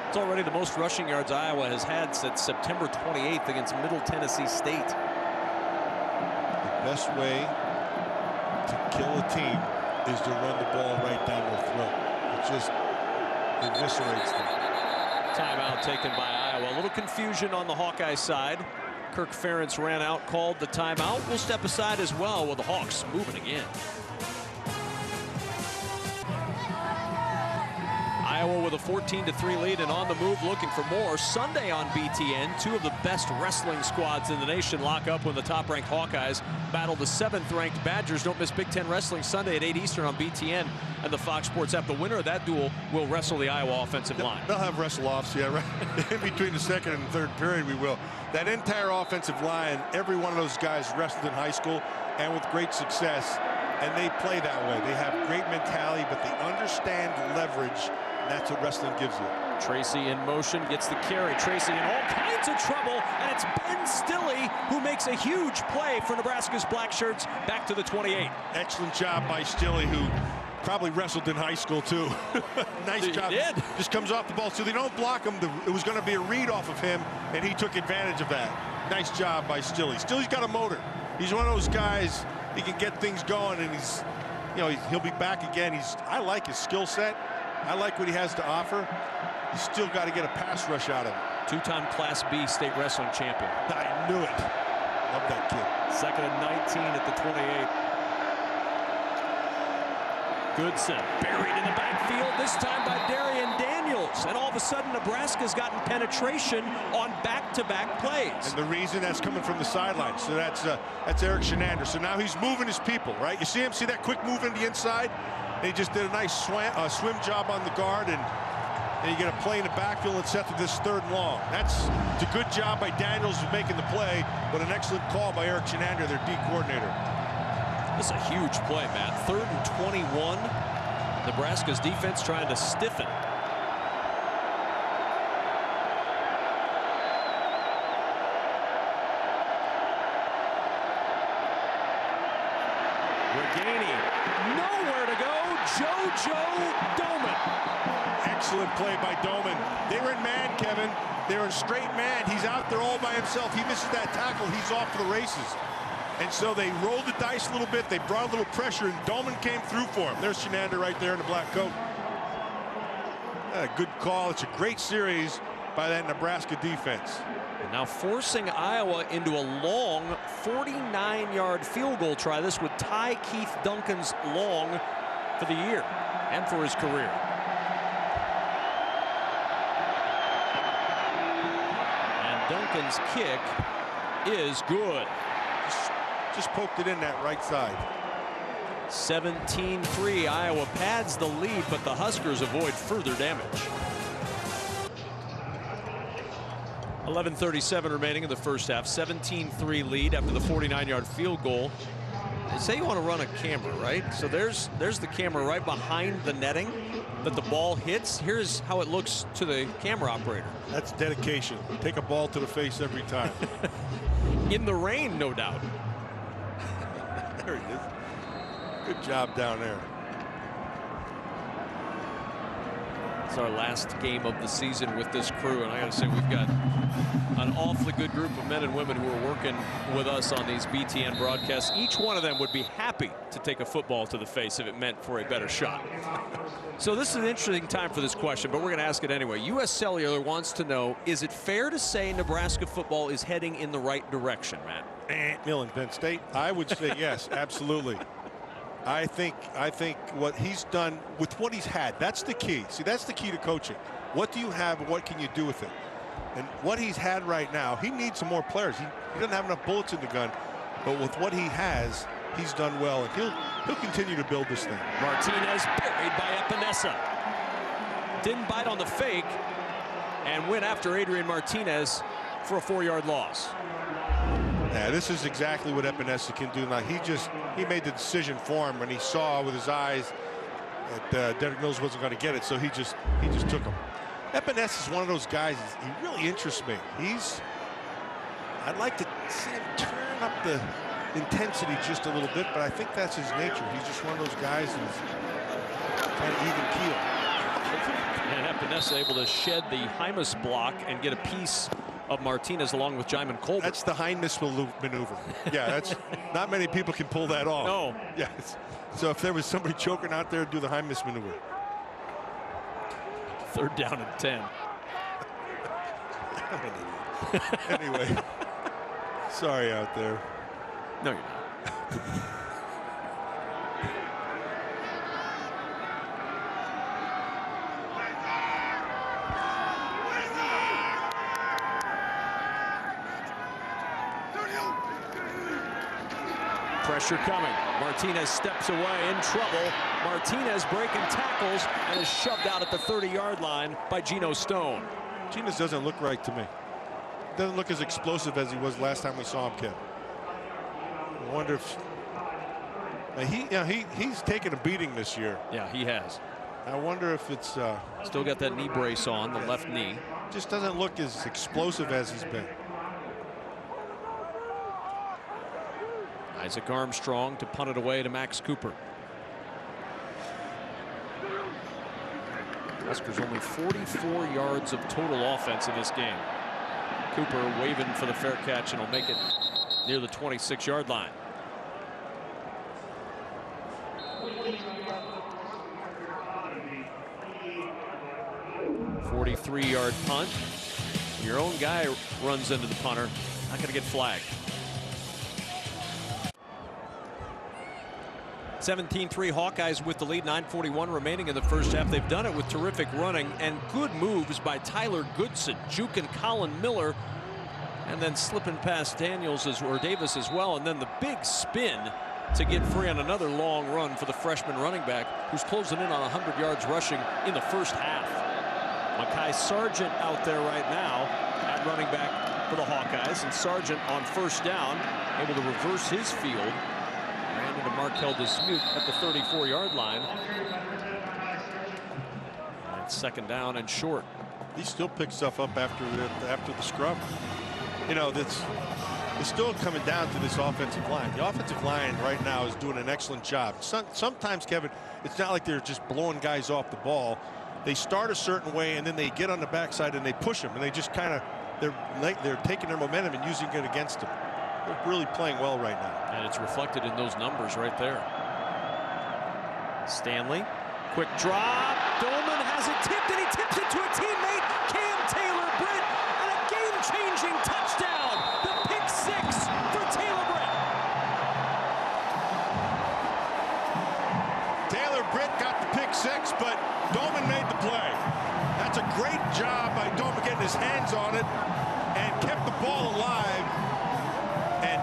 A: It's already the most rushing yards Iowa has had since September 28th against Middle Tennessee State.
B: The best way to kill a team is to run the ball right down their throat. It just eviscerates them.
A: Timeout taken by Iowa. A little confusion on the Hawkeye side. Kirk Ferentz ran out, called the timeout. We'll step aside as well with the Hawks moving again. Iowa with a 14-3 lead and on the move looking for more. Sunday on BTN, 2 of the best wrestling squads in the nation lock up when the top-ranked Hawkeyes battle the 7th-ranked Badgers. Don't miss Big Ten Wrestling Sunday at 8 Eastern on BTN and the Fox Sports app. The winner of that duel will wrestle the Iowa offensive line.
B: They'll have wrestle-offs, yeah, right? In between the second and third period, we will. That entire offensive line, every one of those guys wrestled in high school and with great success, and they play that way. They have great mentality, but they understand leverage. That's what wrestling gives you.
A: Tracy in motion, gets the carry. Tracy in all kinds of trouble, and it's Ben Stilley who makes a huge play for Nebraska's black shirts back to the 28.
B: Excellent job by Stilley, who probably wrestled in high school too. Nice job.
A: He did.
B: Just comes off the ball. So they don't block him. It was going to be a read off of him, and he took advantage of that. Nice job by Stilley. Stilley's got a motor. He's one of those guys, he can get things going, and he'll be back again. I like his skill set. I like what he has to offer. You still got to get a pass rush out of him.
A: 2-time Class B state wrestling champion.
B: I knew it. Love that kid.
A: 2nd and 19 at the 28. Goodson buried in the backfield, this time by Darian Daniels. And all of a sudden, Nebraska's gotten penetration on back-to-back plays.
B: And the reason that's coming from the sideline. So that's Eric Shenander. So now he's moving his people, right? You see him? See that quick move in the inside? He just did a nice swim job on the guard, and you get a play in the backfield and set to this 3rd and long. It's a good job by Daniels of making the play, but an excellent call by Eric Shenander, their D coordinator.
A: This is a huge play, Matt. 3rd and 21. Nebraska's defense trying to stiffen. Reganey, nowhere to go. JoJo Doman.
B: Excellent play by Doman. They were in man, Kevin. They were in straight man. He's out there all by himself. He misses that tackle. He's off to the races. And so they rolled the dice a little bit. They brought a little pressure, and Doman came through for him. There's Shenander right there in the black coat. A good call. It's a great series by that Nebraska defense.
A: And now forcing Iowa into a long 49-yard field goal try. This would tie Keith Duncan's long for the year and for his career. And Duncan's kick is good.
B: Just poked it in that right side.
A: 17-3. Iowa pads the lead, but the Huskers avoid further damage. 11:37 remaining in the first half. 17-3 lead after the 49-yard field goal. They say you want to run a camera, right? So there's the camera right behind the netting that the ball hits. Here's how it looks to the camera operator.
B: That's dedication. Take a ball to the face every time.
A: In the rain, no doubt.
B: There he is. Good job down there.
A: It's our last game of the season with this crew, and I gotta say we've got an awfully good group of men and women who are working with us on these BTN broadcasts. Each one of them would be happy to take a football to the face if it meant for a better shot. So this is an interesting time for this question, but we're going to ask it anyway. U.S. Cellular wants to know, is it fair to say Nebraska football is heading in the right direction, Matt?
B: Mill and Penn State? I would say yes, absolutely. I think what he's done with what he's had, that's the key. See, that's the key to coaching. What do you have and what can you do with it? And what he's had right now, he needs some more players. He doesn't have enough bullets in the gun, but with what he has, he's done well, and he'll continue to build this thing.
A: Martinez buried by Epinesa. Didn't bite on the fake and went after Adrian Martinez for a 4-yard loss.
B: Yeah, this is exactly what Epinesa can do now. He made the decision for him when he saw with his eyes And Derek Mills wasn't going to get it, so he just took him. Epenesa is one of those guys. He really interests me. I'd like to see him turn up the intensity just a little bit, but I think that's his nature. He's just one of those guys who's kind of even keel.
A: And Epenesa able to shed the Hymas block and get a piece of Martinez along with Jaimin Colbert.
B: That's the Hymas maneuver. Yeah, that's not many people can pull that off.
A: No.
B: Yeah. So if there was somebody choking out there, do the Hymas maneuver.
A: 3rd down and 10.
B: Anyway, sorry out there.
A: No, you're not. Pressure coming. Martinez steps away in trouble. Martinez breaking tackles and is shoved out at the 30-yard line by Geno Stone.
B: Martinez doesn't look right to me. Doesn't look as explosive as he was last time we saw him, Kevin. I wonder if he's taken a beating this year.
A: Yeah, he has.
B: I wonder if it's
A: still got that knee brace on, the left knee.
B: Just doesn't look as explosive as he's been.
A: Isaac Armstrong to punt it away to Max Cooper. Huskers only 44 yards of total offense in this game. Cooper waving for the fair catch, and will make it near the 26-yard line. "43-yard punt. Your own guy runs into the punter. Not going to get flagged. 17-3 Hawkeyes with the lead. 9:41 remaining in the first half. They've done it with terrific running and good moves by Tyler Goodson, juking Colin Miller, and then slipping past Davis as well, and then the big spin to get free on another long run for the freshman running back, who's closing in on 100 yards rushing in the first half. Mekhi Sargent out there right now at running back for the Hawkeyes, and Sargent on 1st down able to reverse his field. Ran into Markel Dismuke at the 34-yard line. And 2nd down and short.
B: He still picks stuff up after the scrum. You know, it's still coming down to this offensive line. The offensive line right now is doing an excellent job. Sometimes, Kevin, it's not like they're just blowing guys off the ball. They start a certain way, and then they get on the backside and they push them, and they just kind of they're taking their momentum and using it against them. They're really playing well right now.
A: And it's reflected in those numbers right there. Stanley, quick drop. Dolman has it tipped, and he tips it to a teammate, Cam Taylor-Britt, and a game-changing touchdown. The pick 6 for Taylor-Britt.
B: Taylor-Britt got the pick 6, but Dolman made the play. That's a great job by Dolman getting his hands on it and kept the ball alive. And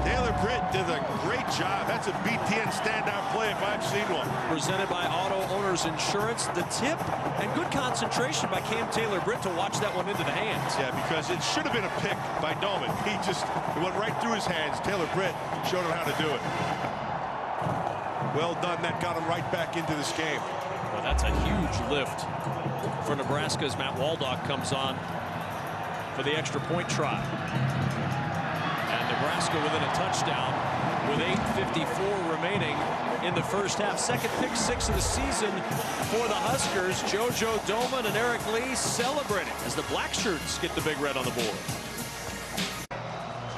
B: Taylor-Britt did a great job. That's a BTN standout play if I've seen one.
A: Presented by Auto Owners Insurance. The tip and good concentration by Cam Taylor-Britt to watch that one into the hands.
B: Yeah, because it should have been a pick by Dolman. It went right through his hands. Taylor-Britt showed him how to do it. Well done. That got him right back into this game.
A: Well, that's a huge lift for Nebraska as Matt Waldock comes on for the extra point try. And Nebraska within a touchdown with 8:54 remaining in the first half. 2nd pick 6 of the season for the Huskers. JoJo Domann and Eric Lee celebrating as the black shirts get the Big Red on the board.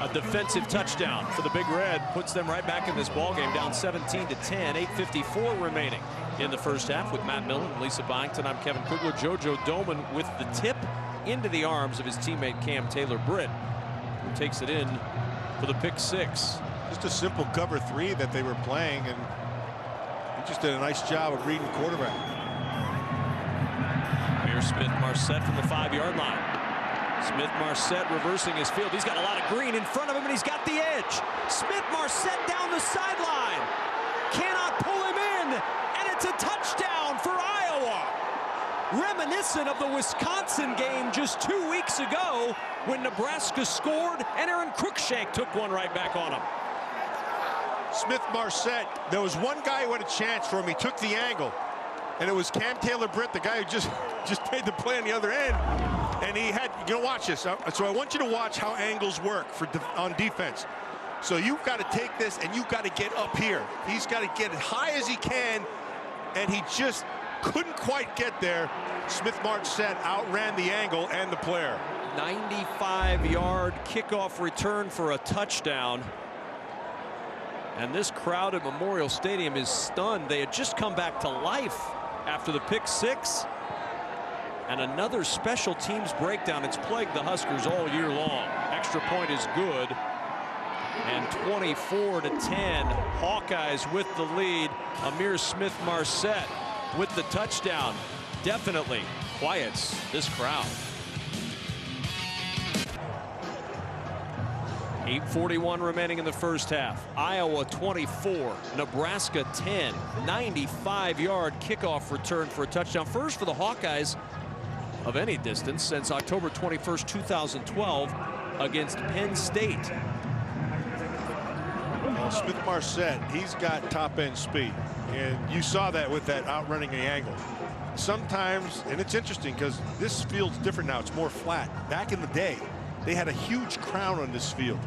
A: A defensive touchdown for the Big Red puts them right back in this ballgame, down 17-10. 8:54 remaining in the first half with Matt Millen and Lisa Byington. I'm Kevin Kugler. JoJo Domann with the tip into the arms of his teammate Cam Taylor-Britt, who takes it in for the pick 6.
B: Just a simple cover 3 that they were playing, and he just did a nice job of reading the quarterback.
A: Here's Smith-Marset from the 5-yard line. Smith-Marset reversing his field. He's got a lot of green in front of him, and he's got the edge. Smith-Marset down the sideline. Cannot pull him in, and it's a touchdown for Iowa. Reminiscent of the Wisconsin game just 2 weeks ago when Nebraska scored and Aaron Cruikshank took one right back on him.
B: Smith-Marset, there was one guy who had a chance for him. He took the angle, and it was Cam Taylor-Britt, the guy who just made the play on the other end. And he had, watch this. So I want you to watch how angles work on defense. So you've got to take this, and you've got to get up here. He's got to get as high as he can, and he just couldn't quite get there. Smith-Marset outran the angle and the player.
A: 95-yard kickoff return for a touchdown. And this crowd at Memorial Stadium is stunned. They had just come back to life after the pick six. And another special teams breakdown. It's plagued the Huskers all year long. Extra point is good. And 24-10, Hawkeyes with the lead. Amir Smith-Marset with the touchdown. Definitely quiets this crowd. 8:41 remaining in the first half. Iowa 24, Nebraska 10. 95-yard kickoff return for a touchdown. First for the Hawkeyes of any distance since October 21st, 2012 against Penn State.
B: Well, Smith-Marset, he's got top-end speed, and you saw that with that outrunning the angle. Sometimes, and it's interesting because this field's different now. It's more flat. Back in the day, they had a huge crown on this field.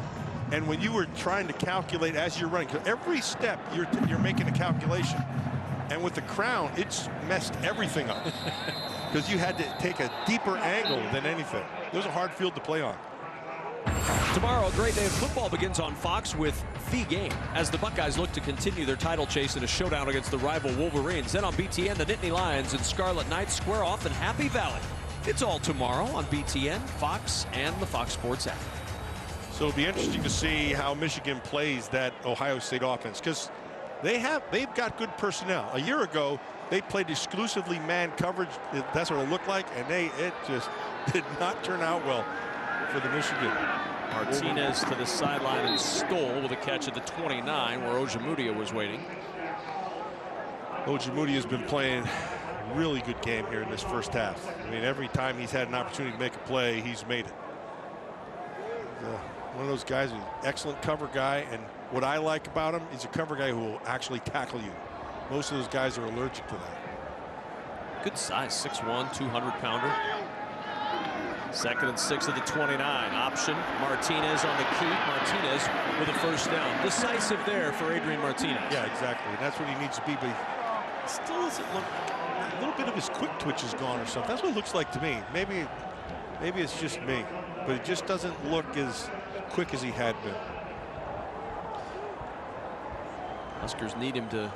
B: And when you were trying to calculate as you're running, every step you're making a calculation. And with the crown, it's messed everything up. Because you had to take a deeper angle than anything. It was a hard field to play on.
A: Tomorrow, a great day of football begins on Fox with the game as the Buckeyes look to continue their title chase in a showdown against the rival Wolverines. Then on BTN, the Nittany Lions and Scarlet Knights square off in Happy Valley. It's all tomorrow on BTN, Fox, and the Fox Sports app.
B: So it'll be interesting to see how Michigan plays that Ohio State offense, because they've got good personnel. A year ago, they played exclusively man coverage. That's what it looked like, and it just did not turn out well for the Michigan.
A: Martinez to the sideline and Stoll with a catch at the 29 where Ojemudia was waiting.
B: Ojemudia has been playing a really good game here in this first half. I mean, every time he's had an opportunity to make a play, he's made it. One of those guys, an excellent cover guy, and what I like about him is a cover guy who will actually tackle you. Most of those guys are allergic to that.
A: Good size, 6'1", 200-pounder. 2nd and 6 of the 29. Option, Martinez on the key. Martinez with a first down. Decisive there for Adrian Martinez.
B: Yeah, exactly. And that's what he needs to be, but he still doesn't look, a little bit of his quick twitch is gone or something. That's what it looks like to me. Maybe it's just me, but it just doesn't look as quick as he had been.
A: Huskers need him to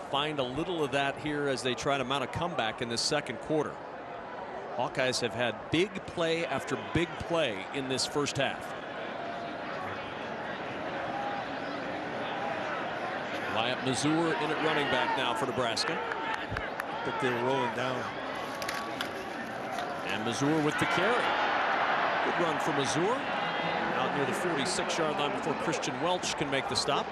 A: find a little of that here as they try to mount a comeback in this second quarter. Hawkeyes have had big play after big play in this first half. Wyatt Mazur in at running back now for Nebraska.
B: But they're rolling down.
A: And Mazur with the carry. Good run for Mazur. Out near the 46-yard line before Christian Welch can make the stop.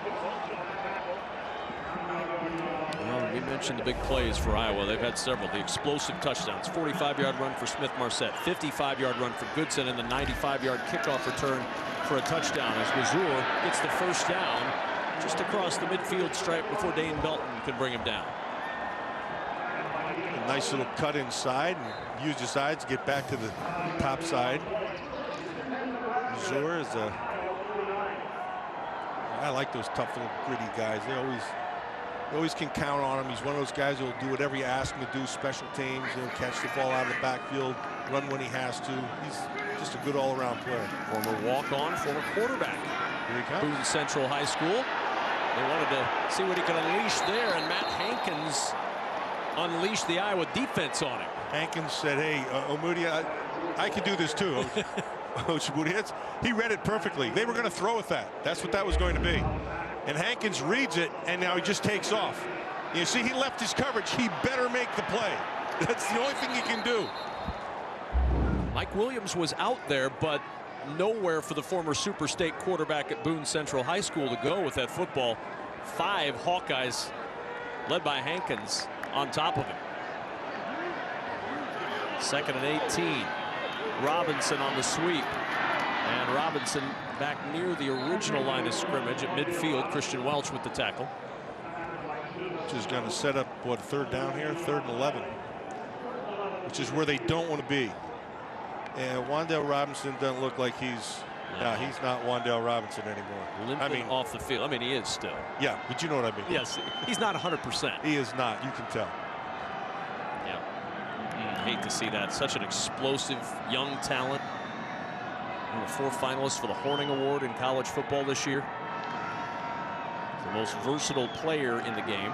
A: Well, we mentioned the big plays for Iowa. They've had several. The explosive touchdowns. 45-yard run for Smith-Marset. 55-yard run for Goodson. And the 95-yard kickoff return for a touchdown as Mazur gets the first down just across the midfield stripe before Dane Belton can bring him down.
B: A nice little cut inside and use the sides to get back to the top side. Mazur is I like those tough little gritty guys. They always can count on him. He's one of those guys who will do whatever you ask him to do. Special teams, he'll catch the ball out of the backfield, run when he has to. He's just a good all-around player.
A: Former walk-on, former quarterback.
B: Here he comes.
A: Boone Central High School. They wanted to see what he could unleash there, and Matt Hankins unleashed the Iowa defense on him.
B: Hankins said, hey, Ojemudia, I can do this too. Ojemudia, he read it perfectly. They were going to throw with that. That's what that was going to be. And Hankins reads it, and now he just takes off. You see, he left his coverage. He better make the play. That's the only thing he can do.
A: Mike Williams was out there, but nowhere for the former Super State quarterback at Boone Central High School to go with that football. 5 Hawkeyes led by Hankins on top of him. 2nd and 18. Robinson on the sweep. And Robinson back near the original line of scrimmage at midfield. Christian Welch with the tackle.
B: Which is going to set up, what, third down here? 3rd and 11. Which is where they don't want to be. And Wan'Dale Robinson doesn't look like he's not Wan'Dale Robinson anymore.
A: Limping off the field. I mean, he is still.
B: Yeah, but you know what I mean.
A: Yes, he's not 100%.
B: He is not. You can tell.
A: Yeah. Hate to see that. Such an explosive young talent. One of the 4 finalists for the Horning Award in college football this year. The most versatile player in the game.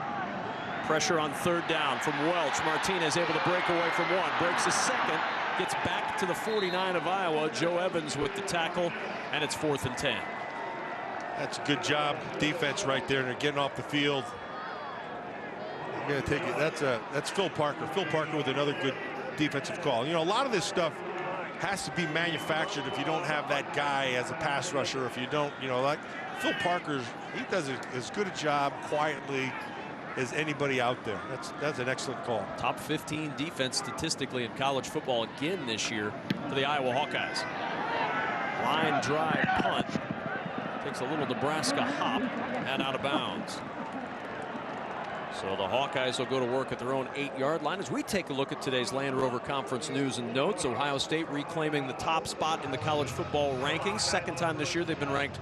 A: Pressure on 3rd down from Welch. Martinez able to break away from 1. Breaks a 2nd. Gets back to the 49 of Iowa. Joe Evans with the tackle. And it's 4th and 10.
B: That's a good job. Defense right there. They're getting off the field. I'm going to take it. That's Phil Parker. Phil Parker with another good defensive call. You know, a lot of this stuff has to be manufactured if you don't have that guy as a pass rusher. If you don't, you know, like Phil Parker's, he does as good a job quietly as anybody out there. That's an excellent call.
A: Top 15 defense statistically in college football again this year for the Iowa Hawkeyes. Line drive punt. Takes a little Nebraska hop and out of bounds. So the Hawkeyes will go to work at their own 8-yard line. As we take a look at today's Land Rover Conference news and notes, Ohio State reclaiming the top spot in the college football rankings. 2nd time this year they've been ranked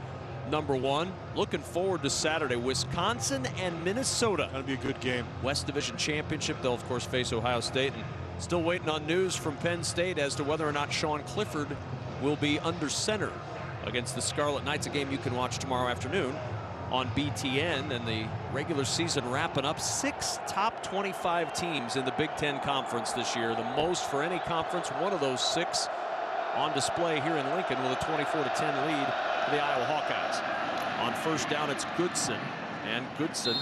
A: #1. Looking forward to Saturday. Wisconsin and Minnesota.
B: That'll be a good game.
A: West Division Championship. They'll of course face Ohio State. And still waiting on news from Penn State as to whether or not Sean Clifford will be under center against the Scarlet Knights. A game you can watch tomorrow afternoon on BTN. And the regular season wrapping up. 6 top 25 teams in the Big Ten Conference this year. The most for any conference. One of those 6 on display here in Lincoln with a 24-10 lead for the Iowa Hawkeyes. On 1st down, it's Goodson. And Goodson,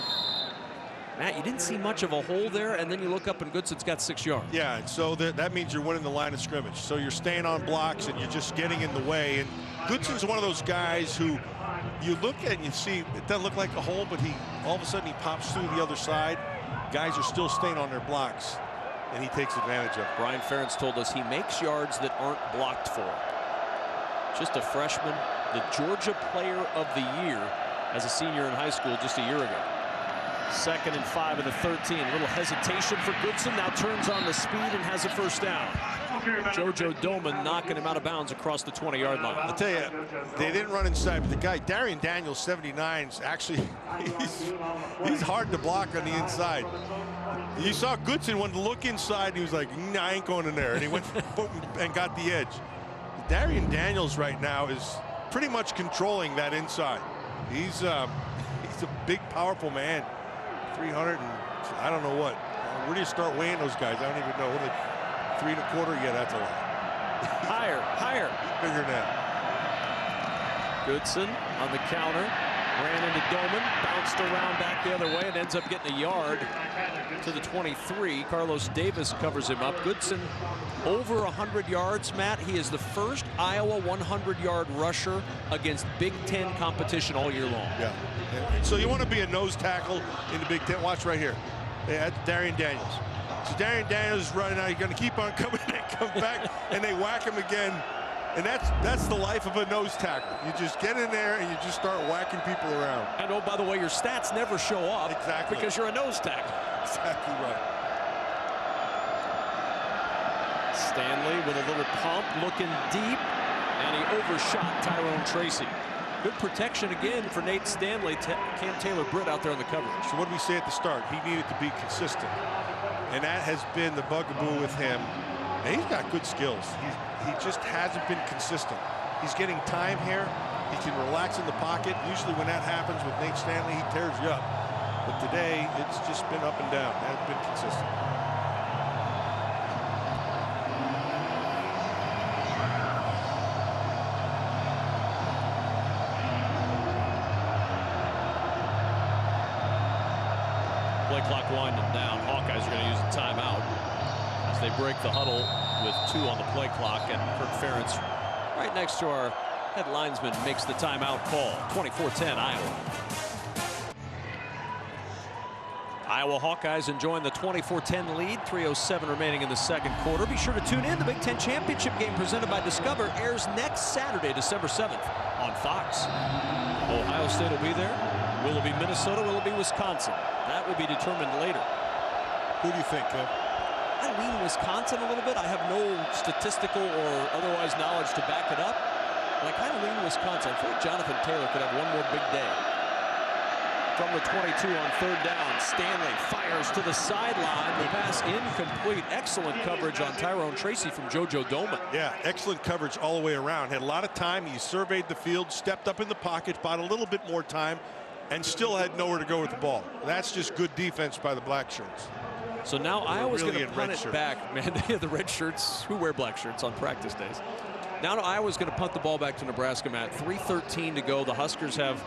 A: Matt, you didn't see much of a hole there, and then you look up and Goodson's got 6 yards.
B: Yeah, and so that means you're winning the line of scrimmage. So you're staying on blocks and you're just getting in the way. And Goodson's one of those guys who you look at and you see it doesn't look like a hole, but all of a sudden he pops through the other side. Guys are still staying on their blocks, and he takes advantage of it.
A: Brian Ferentz told us he makes yards that aren't blocked for. Just a freshman, the Georgia Player of the Year as a senior in high school just a year ago. 2nd and 5 of the 13. A little hesitation for Goodson. Now turns on the speed and has a 1st down. JoJo Doman knocking him out of bounds across the 20-yard line.
B: I'll tell you, they didn't run inside, but the guy, Darian Daniels, 79, is actually, he's hard to block on the inside. You saw Goodson wanted to look inside, and he was like, nah, I ain't going in there. And he went and got the edge. Darian Daniels right now is pretty much controlling that inside. He's a big, powerful man. 300 and I don't know what. Where do you start weighing those guys? I don't even know. 3 1/4? Yeah, that's a lot.
A: Higher.
B: Bigger than that.
A: Goodson on the counter. Ran into Doman, bounced around back the other way, and ends up getting a yard to the 23. Carlos Davis covers him up. Goodson over 100 yards, Matt. He is the first Iowa 100-yard rusher against Big Ten competition all year long.
B: Yeah. So you want to be a nose tackle in the Big Ten. Watch right here. Yeah, that's Darian Daniels. So Darian Daniels is running out. He's going to keep on coming and come back, and they whack him again. And that's the life of a nose tackle. You just get in there and you just start whacking people around.
A: And oh, by the way, your stats never show up.
B: Exactly.
A: Because you're a nose tackle.
B: Exactly right.
A: Stanley with a little pump, looking deep, and he overshot Tyrone Tracy. Good protection again for Nate Stanley. Cam Taylor-Britt out there on the coverage.
B: So what did we say at the start? He needed to be consistent. And that has been the bugaboo with him. And he's got good skills. He just hasn't been consistent. He's getting time here. He can relax in the pocket. Usually when that happens with Nate Stanley, he tears you up. But today, it's just been up and down. Hasn't been consistent.
A: Play clock winding down. Hawkeyes are going to use a timeout as they break the huddle with 2 on the play clock, and Kirk Ferentz right next to our head linesman makes the timeout call. 24-10 Iowa. Iowa Hawkeyes enjoying the 24-10 lead, 3:07 remaining in the second quarter. Be sure to tune in. The Big Ten Championship game presented by Discover airs next Saturday, December 7th on Fox. Ohio State will be there. Will it be Minnesota? Will it be Wisconsin? That will be determined later.
B: Who do you think, Kev?
A: I lean Wisconsin a little bit. I have no statistical or otherwise knowledge to back it up. But I kind of lean Wisconsin. I feel like Jonathan Taylor could have one more big day. From the 22 on third down, Stanley fires to the sideline. The pass incomplete. Excellent coverage on Tyrone Tracy from JoJo Doman.
B: Yeah, excellent coverage all the way around. Had a lot of time. He surveyed the field, stepped up in the pocket, bought a little bit more time, and still had nowhere to go with the ball. That's just good defense by the black shirts.
A: So now Iowa's
B: really
A: going to punt it back. Man, they have the red shirts. Who wear black shirts on practice days? Now Iowa's going to punt the ball back to Nebraska, Matt. 3:13 to go. The Huskers have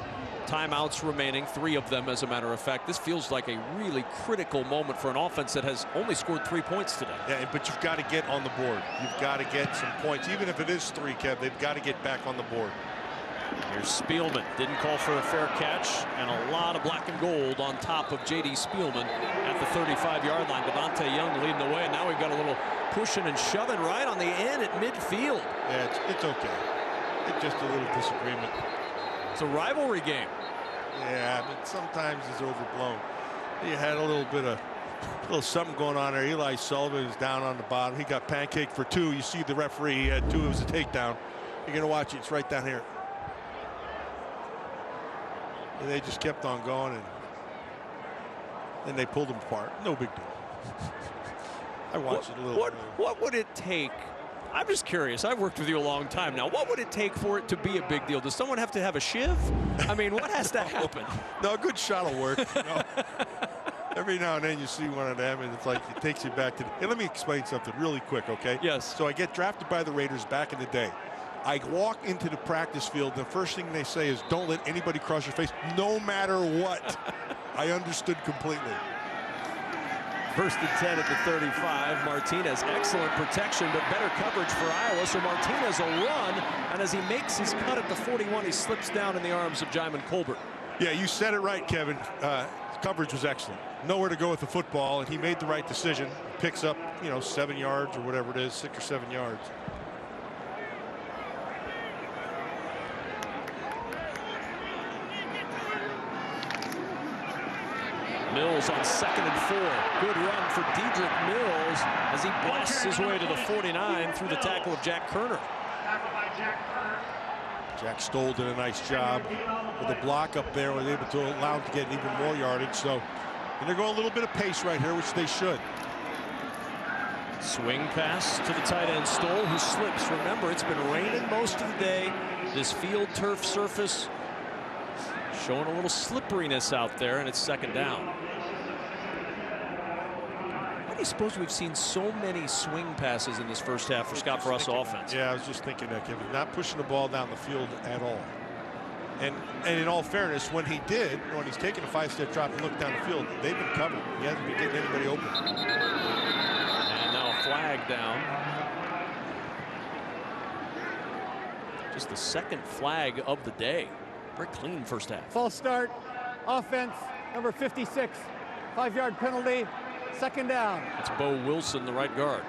A: timeouts remaining, 3 of them, as a matter of fact. This feels like a really critical moment for an offense that has only scored 3 points today.
B: Yeah, but you've got to get on the board. You've got to get some points. Even if it is 3, Kev, they've got to get back on the board.
A: Here's Spielman. Didn't call for a fair catch, and a lot of black and gold on top of J.D. Spielman at the 35-yard line. Devontae Young leading the way, and now we've got a little pushing and shoving right on the end at midfield.
B: Yeah, it's okay. It's just a little disagreement.
A: It's a rivalry game.
B: Yeah, but sometimes it's overblown. You had a little something going on there. Eli Sullivan is down on the bottom. He got pancaked for 2. You see the referee, he had 2. It was a takedown. You're going to watch it. It's right down here. And they just kept on going, and then they pulled them apart. No big deal. I watched it a little.
A: What would it take? I'm just curious. I've worked with you a long time now. What would it take for it to be a big deal? Does someone have to have a shiv? I mean, what has to happen?
B: No, a good shot will work. You know? Every now and then you see one of them, and it's like it takes you back to. Hey, let me explain something really quick, okay?
A: Yes.
B: So I get drafted by the Raiders back in the day. I walk into the practice field, and the first thing they say is, don't let anybody cross your face, no matter what. I understood completely.
A: 1st and 10 at the 35. Martinez, excellent protection, but better coverage for Iowa. So Martinez will run, and as he makes his cut at the 41, he slips down in the arms of Jaimin Colbert.
B: Yeah, you said it right, Kevin. Coverage was excellent. Nowhere to go with the football, and he made the right decision. Picks up, 7 yards or whatever it is, 6 or 7 yards.
A: Mills on 2nd and 4. Good run for Dedrick Mills as he blasts his way to the 49 through the tackle of Jack Kerner.
B: Jack Stoll did a nice job with the block up there, was able to allow him to get even more yardage. So, and they're going a little bit of pace right here, which they should.
A: Swing pass to the tight end Stoll, who slips. Remember, it's been raining most of the day. This field turf surface showing a little slipperiness out there, and it's 2nd down. Why do you suppose we've seen so many swing passes in this first half for Scott Frost's offense?
B: Yeah, I was just thinking that, Kevin. Not pushing the ball down the field at all. And in all fairness, when he's taking a 5-step drop and looked down the field, they've been covered. He hasn't been getting anybody open.
A: And now a flag down. Just the 2nd flag of the day. Very clean first half.
D: False start. Offense, number 56. 5-yard penalty. 2nd down.
A: It's Bo Wilson, the right guard.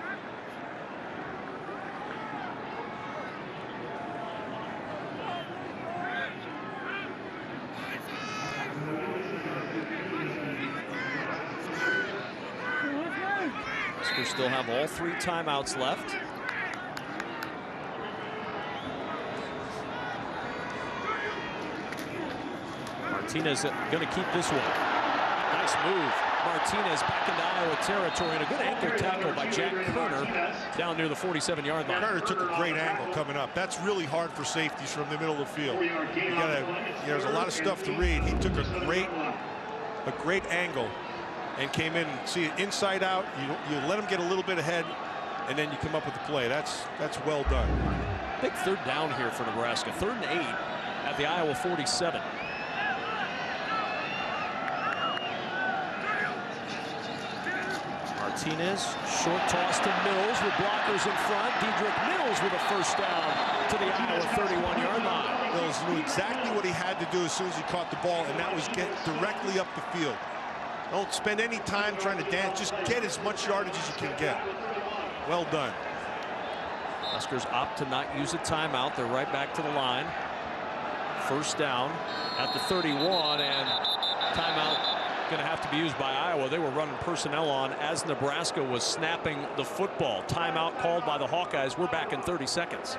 A: Huskers still have all 3 timeouts left. Martinez going to keep this one. Nice move. Martinez back into Iowa territory, and a good ankle tackle by Jack Kerner down near the 47-yard line.
B: Kerner took a great angle coming up. That's really hard for safeties from the middle of the field. There's a lot of stuff to read. He took a great angle and came in and see it inside out. You let him get a little bit ahead, and then you come up with the play. That's well done.
A: Big 3rd down here for Nebraska. 3rd and 8 at the Iowa 47. Martinez, short toss to Mills with blockers in front. Dedrick Mills with a 1st down to the Iowa 31-yard line.
B: Mills knew exactly what he had to do as soon as he caught the ball, and that was get directly up the field. Don't spend any time trying to dance. Just get as much yardage as you can get. Well done.
A: Huskers opt to not use a timeout. They're right back to the line. First down at the 31, and timeout going to have to be used by Iowa. They were running personnel on as Nebraska was snapping the football. Timeout called by the Hawkeyes. We're back in 30 seconds.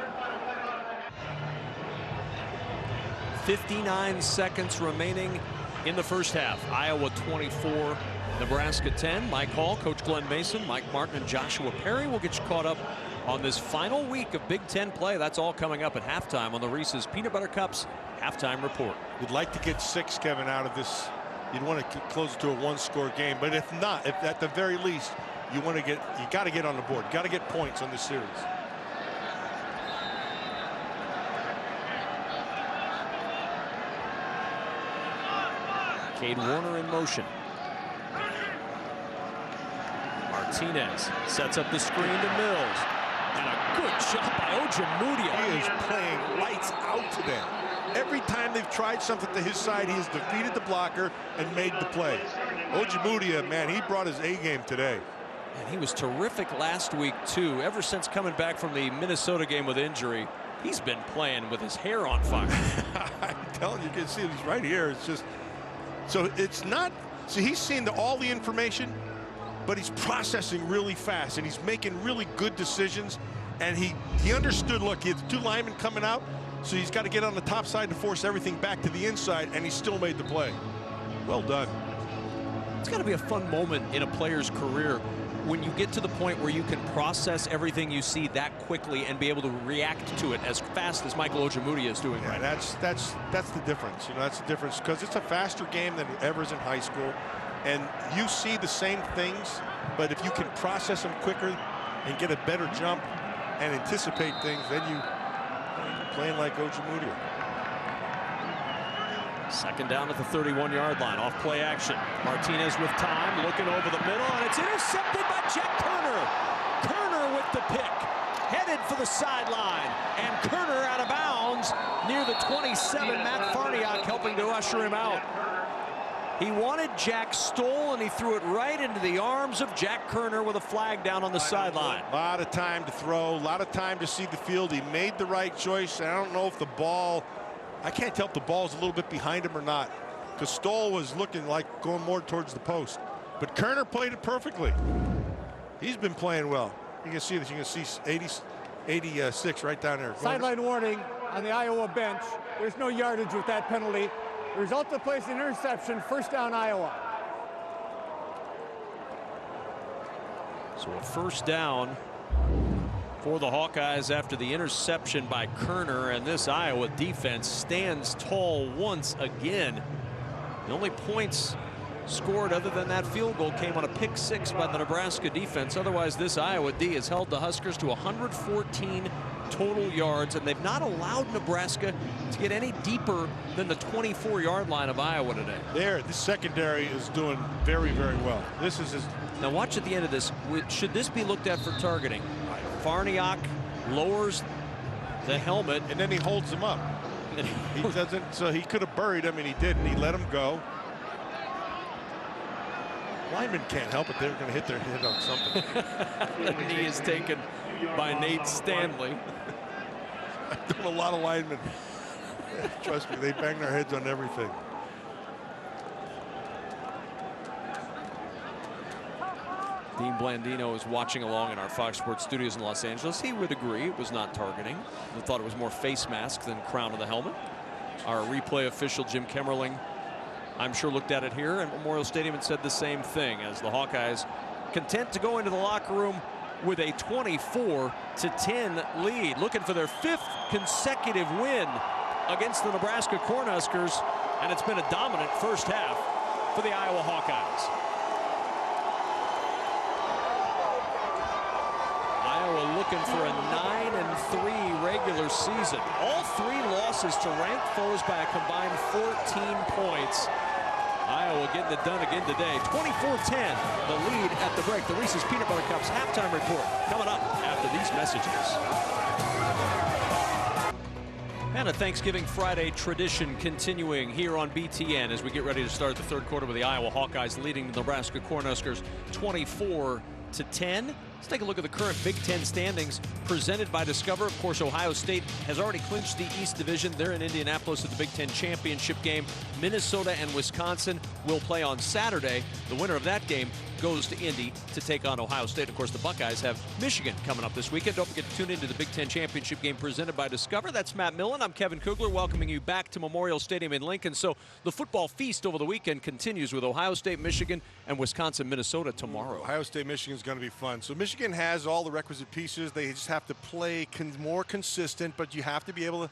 A: 59 seconds remaining in the first half. Iowa 24, Nebraska 10. Mike Hall, Coach Glenn Mason, Mike Martin, and Joshua Perry will get you caught up on this final week of Big Ten play. That's all coming up at halftime on the Reese's Peanut Butter Cups halftime report.
B: You'd like to get 6, Kevin, out of this. You'd want to close it to a 1-score game, but if not, if at the very least you got to get on the board. You got to get points on this series.
A: Cade Warner in motion. Martinez sets up the screen to Mills. And a good shot by Ojemudia.
B: He is playing lights out today. Every time they've tried something to his side, he has defeated the blocker and made the play. Ojemudia, man, he brought his A game today.
A: And he was terrific last week, too. Ever since coming back from the Minnesota game with injury, he's been playing with his hair on fire.
B: I'm telling you, you can see it. He's right here. It's just, so it's not, so he's seen all the information, but he's processing really fast, and he's making really good decisions. And he understood, look, he had 2 linemen coming out, so he's got to get on the top side to force everything back to the inside, and he still made the play. Well done.
A: It's got to be a fun moment in a player's career when you get to the point where you can process everything you see that quickly and be able to react to it as fast as Michael Ojemudia is doing right now.
B: That's the difference. You know, that's the difference, because it's a faster game than it ever is in high school. And you see the same things, but if you can process them quicker and get a better jump and anticipate things, then you're playing like Ojemudia.
A: Second down at the 31-yard line, off play action. Martinez with time, looking over the middle, and it's intercepted by Jack Kerner. Kerner with the pick, headed for the sideline, and Kerner out of bounds near the 27. Matt Farniok helping to usher him out. He wanted Jack Stoll, and he threw it right into the arms of Jack Kerner with a flag down on the sideline.
B: A lot of time to throw, a lot of time to see the field. He made the right choice. I don't know if the ball, I can't tell if the ball's a little bit behind him or not, because Stoll was looking like going more towards the post. But Kerner played it perfectly. He's been playing well. You can see this. You can see 86 right down there.
D: Sideline warning on the Iowa bench. There's no yardage with that penalty. The result of the play is an interception. First down, Iowa.
A: So a first down for the Hawkeyes after the interception by Kerner, and this Iowa defense stands tall once again. The only points scored other than that field goal came on a pick 6 by the Nebraska defense. Otherwise, this Iowa D has held the Huskers to 114 total yards, and they've not allowed Nebraska to get any deeper than the 24-yard line of Iowa today.
B: The secondary is doing very, very well. This is his.
A: Now watch at the end of this. Should this be looked at for targeting? Farniok lowers the helmet,
B: and then he holds him up. He doesn't, so he could have buried him, and he didn't. He let him go. Linemen can't help it. They're going to hit their head on something.
A: The knee is taken by Nate Stanley.
B: I've done a lot of linemen. Trust me, they bang their heads on everything.
A: Dean Blandino is watching along in our Fox Sports studios in Los Angeles. He would agree it was not targeting. He thought it was more face mask than crown of the helmet. Our replay official, Jim Kemmerling, I'm sure looked at it here at Memorial Stadium and said the same thing, as the Hawkeyes content to go into the locker room with a 24-10 lead, looking for their 5th consecutive win against the Nebraska Cornhuskers, and it's been a dominant first half for the Iowa Hawkeyes. Iowa looking for a 9-3 regular season. All 3 losses to ranked foes by a combined 14 points. Iowa getting it done again today. 24-10, the lead at the break. The Reese's Peanut Butter Cups halftime report coming up after these messages. And a Thanksgiving Friday tradition continuing here on BTN as we get ready to start the third quarter with the Iowa Hawkeyes leading the Nebraska Cornhuskers 24-10. Let's take a look at the current Big Ten standings presented by Discover. Of course, Ohio State has already clinched the East Division. They're in Indianapolis at the Big Ten championship game. Minnesota and Wisconsin will play on Saturday. The winner of that game goes to Indy to take on Ohio State. Of course, the Buckeyes have Michigan coming up this weekend. Don't forget to tune into the Big Ten championship game presented by Discover. That's Matt Millen. I'm Kevin Kugler, welcoming you back to Memorial Stadium in Lincoln. So the football feast over the weekend continues with Ohio State, Michigan, and Wisconsin, Minnesota tomorrow.
B: Ohio State, Michigan is going to be fun. So Michigan has all the requisite pieces. They just have to play more consistent, but you have to be able to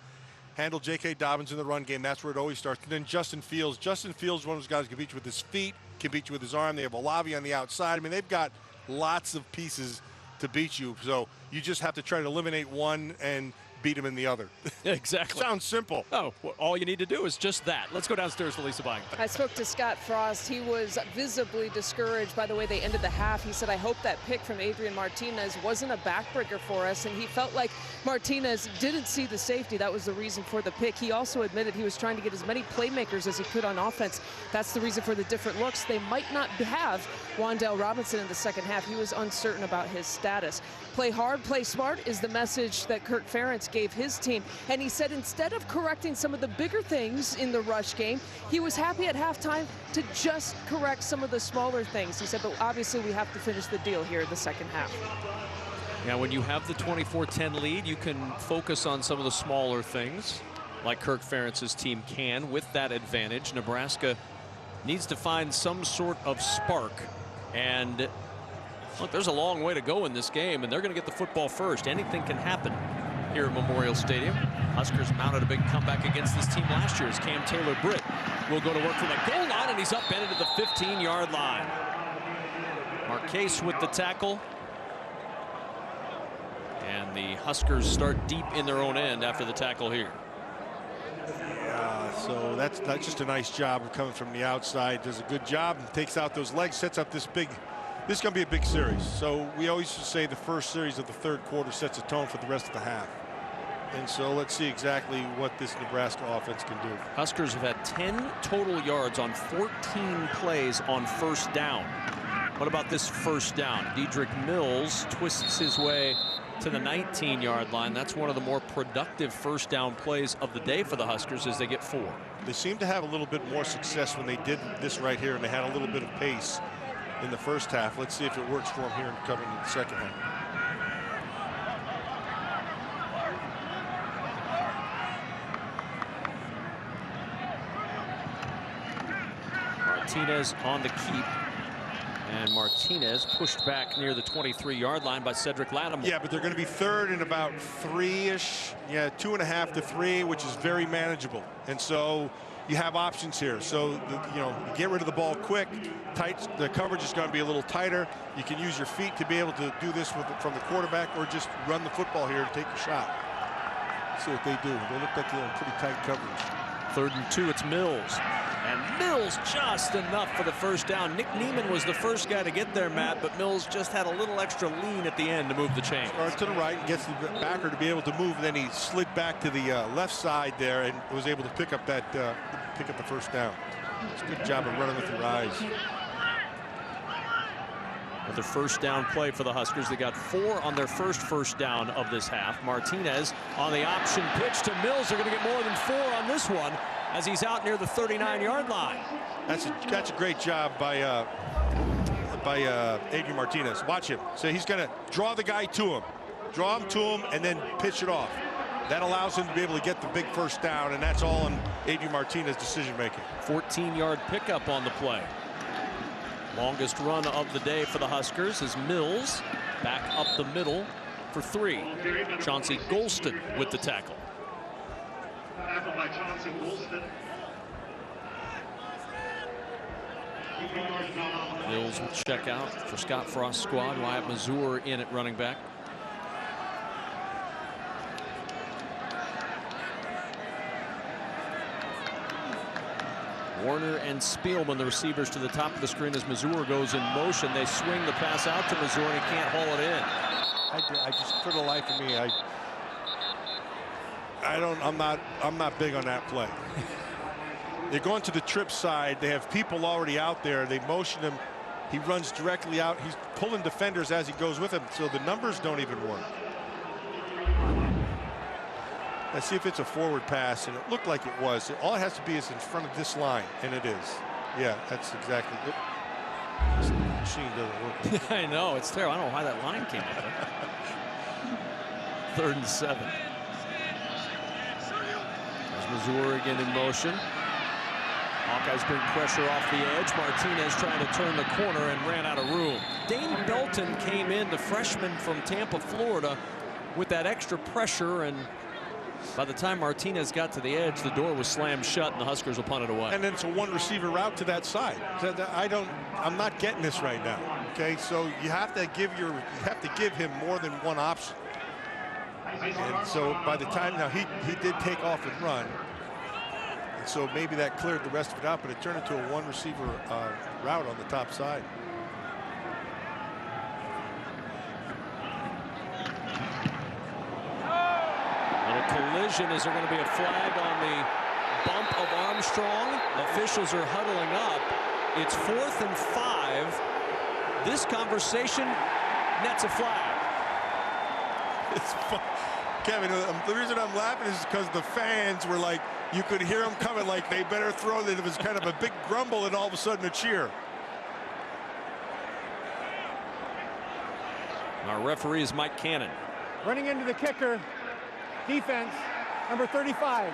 B: handle J.K. Dobbins in the run game. That's where it always starts. And then Justin Fields. Justin Fields is one of those guys who can beat you with his feet, can beat you with his arm. They have Olave on the outside. I mean, they've got lots of pieces to beat you. So you just have to try to eliminate one and beat him in the other.
A: Exactly.
B: Sounds simple.
A: Oh, well, all you need to do is just that. Let's go downstairs to Lisa Bying.
C: I spoke to Scott Frost. He was visibly discouraged by the way they ended the half. He said, I hope that pick from Adrian Martinez wasn't a backbreaker for us. And he felt like Martinez didn't see the safety. That was the reason for the pick. He also admitted he was trying to get as many playmakers as he could on offense. That's the reason for the different looks. They might not have Wan'Dale Robinson in the second half. He was uncertain about his status. Play hard, play smart is the message that Kirk Ferentz gave his team. And he said instead of correcting some of the bigger things in the rush game, he was happy at halftime to just correct some of the smaller things. He said, but obviously we have to finish the deal here in the second half.
A: Now, when you have the 24-10 lead, you can focus on some of the smaller things like Kirk Ferentz's team can with that advantage. Nebraska needs to find some sort of spark. And look, there's a long way to go in this game, and they're going to get the football first. Anything can happen here at Memorial Stadium. Huskers mounted a big comeback against this team last year as Cam Taylor-Britt will go to work from the goal line, and he's upended at the 15-yard line. Marquez with the tackle. And the Huskers start deep in their own end after the tackle here.
B: Yeah, so that's just a nice job of coming from the outside. Does a good job, takes out those legs, sets up this big. This is going to be a big series. So we always say the first series of the third quarter sets a tone for the rest of the half. And so let's see exactly what this Nebraska offense can do.
A: Huskers have had 10 total yards on 14 plays on first down. What about this first down? Dedrick Mills twists his way to the 19-yard line. That's one of the more productive first down plays of the day for the Huskers as they get 4.
B: They seem to have a little bit more success when they did this right here, and they had a little bit of pace in the first half. Let's see if it works for them here coming in the second half.
A: Martinez on the keep. And Martinez pushed back near the 23-yard line by Cedric Lattimore.
B: Yeah, but they're going to be third and about 3-ish. Yeah, 2.5 to 3, which is very manageable. And so you have options here. So, get rid of the ball quick. Tight. The coverage is going to be a little tighter. You can use your feet to be able to do this from the quarterback, or just run the football here and take a shot. Let's see what they do. They look like they're in pretty tight coverage.
A: 3rd and 2, it's Mills. And Mills just enough for the first down. Nick Neiman was the first guy to get there, Matt, but Mills just had a little extra lean at the end to move the chain.
B: Starts to the right, gets the backer to be able to move, and then he slid back to the left side there and was able to pick up the first down. It's a good job of running with your eyes.
A: With the first down play for the Huskers, they got 4 on their first down of this half. Martinez on the option pitch to Mills. They're going to get more than 4 on this one as he's out near the 39-yard line.
B: That's a great job by Adrian Martinez. Watch him. So he's going to draw the guy to him, and then pitch it off. That allows him to be able to get the big first down, and that's all in Adrian Martinez's decision making. 14-yard
A: pickup on the play. Longest run of the day for the Huskers is Mills back up the middle for 3. Chauncey Golston with the tackle. Mills will check out for Scott Frost's squad. Wyatt Mazur in at running back. Warner and Spielman, the receivers, to the top of the screen as Mazur goes in motion. They swing the pass out to Mazur, and he can't haul it in.
B: I just, for the life of me, I'm not big on that play. They're going to the trip side. They have people already out there. They motion him. He runs directly out. He's pulling defenders as he goes with him, so the numbers don't even work. Let's see if it's a forward pass, and it looked like it was. All it has to be is in front of this line, and it is. Yeah, that's exactly it. This machine doesn't work.
A: I know, it's terrible. I don't know why that line came up there. 3rd and 7. There's Missouri again in motion. Hawkeyes bring pressure off the edge. Martinez trying to turn the corner and ran out of room. Dane Belton came in, the freshman from Tampa, Florida, with that extra pressure, and by the time Martinez got to the edge, the door was slammed shut, and the Huskers will punt it away.
B: And then it's a one receiver route to that side. I'm not getting this right now. Okay, so you have to give him more than one option. And so by the time now he did take off and run. And so maybe that cleared the rest of it out, but it turned into a one receiver route on the top side.
A: Collision. Is there going to be a flag on the bump of Armstrong? Officials are huddling up. It's 4th and 5. This conversation nets a flag.
B: It's fun. Kevin, the reason I'm laughing is because the fans were like, you could hear them coming like they better throw it. It was kind of a big grumble and all of a sudden a cheer.
A: Our referee is Mike Cannon.
D: Running into the kicker. Defense, number 35.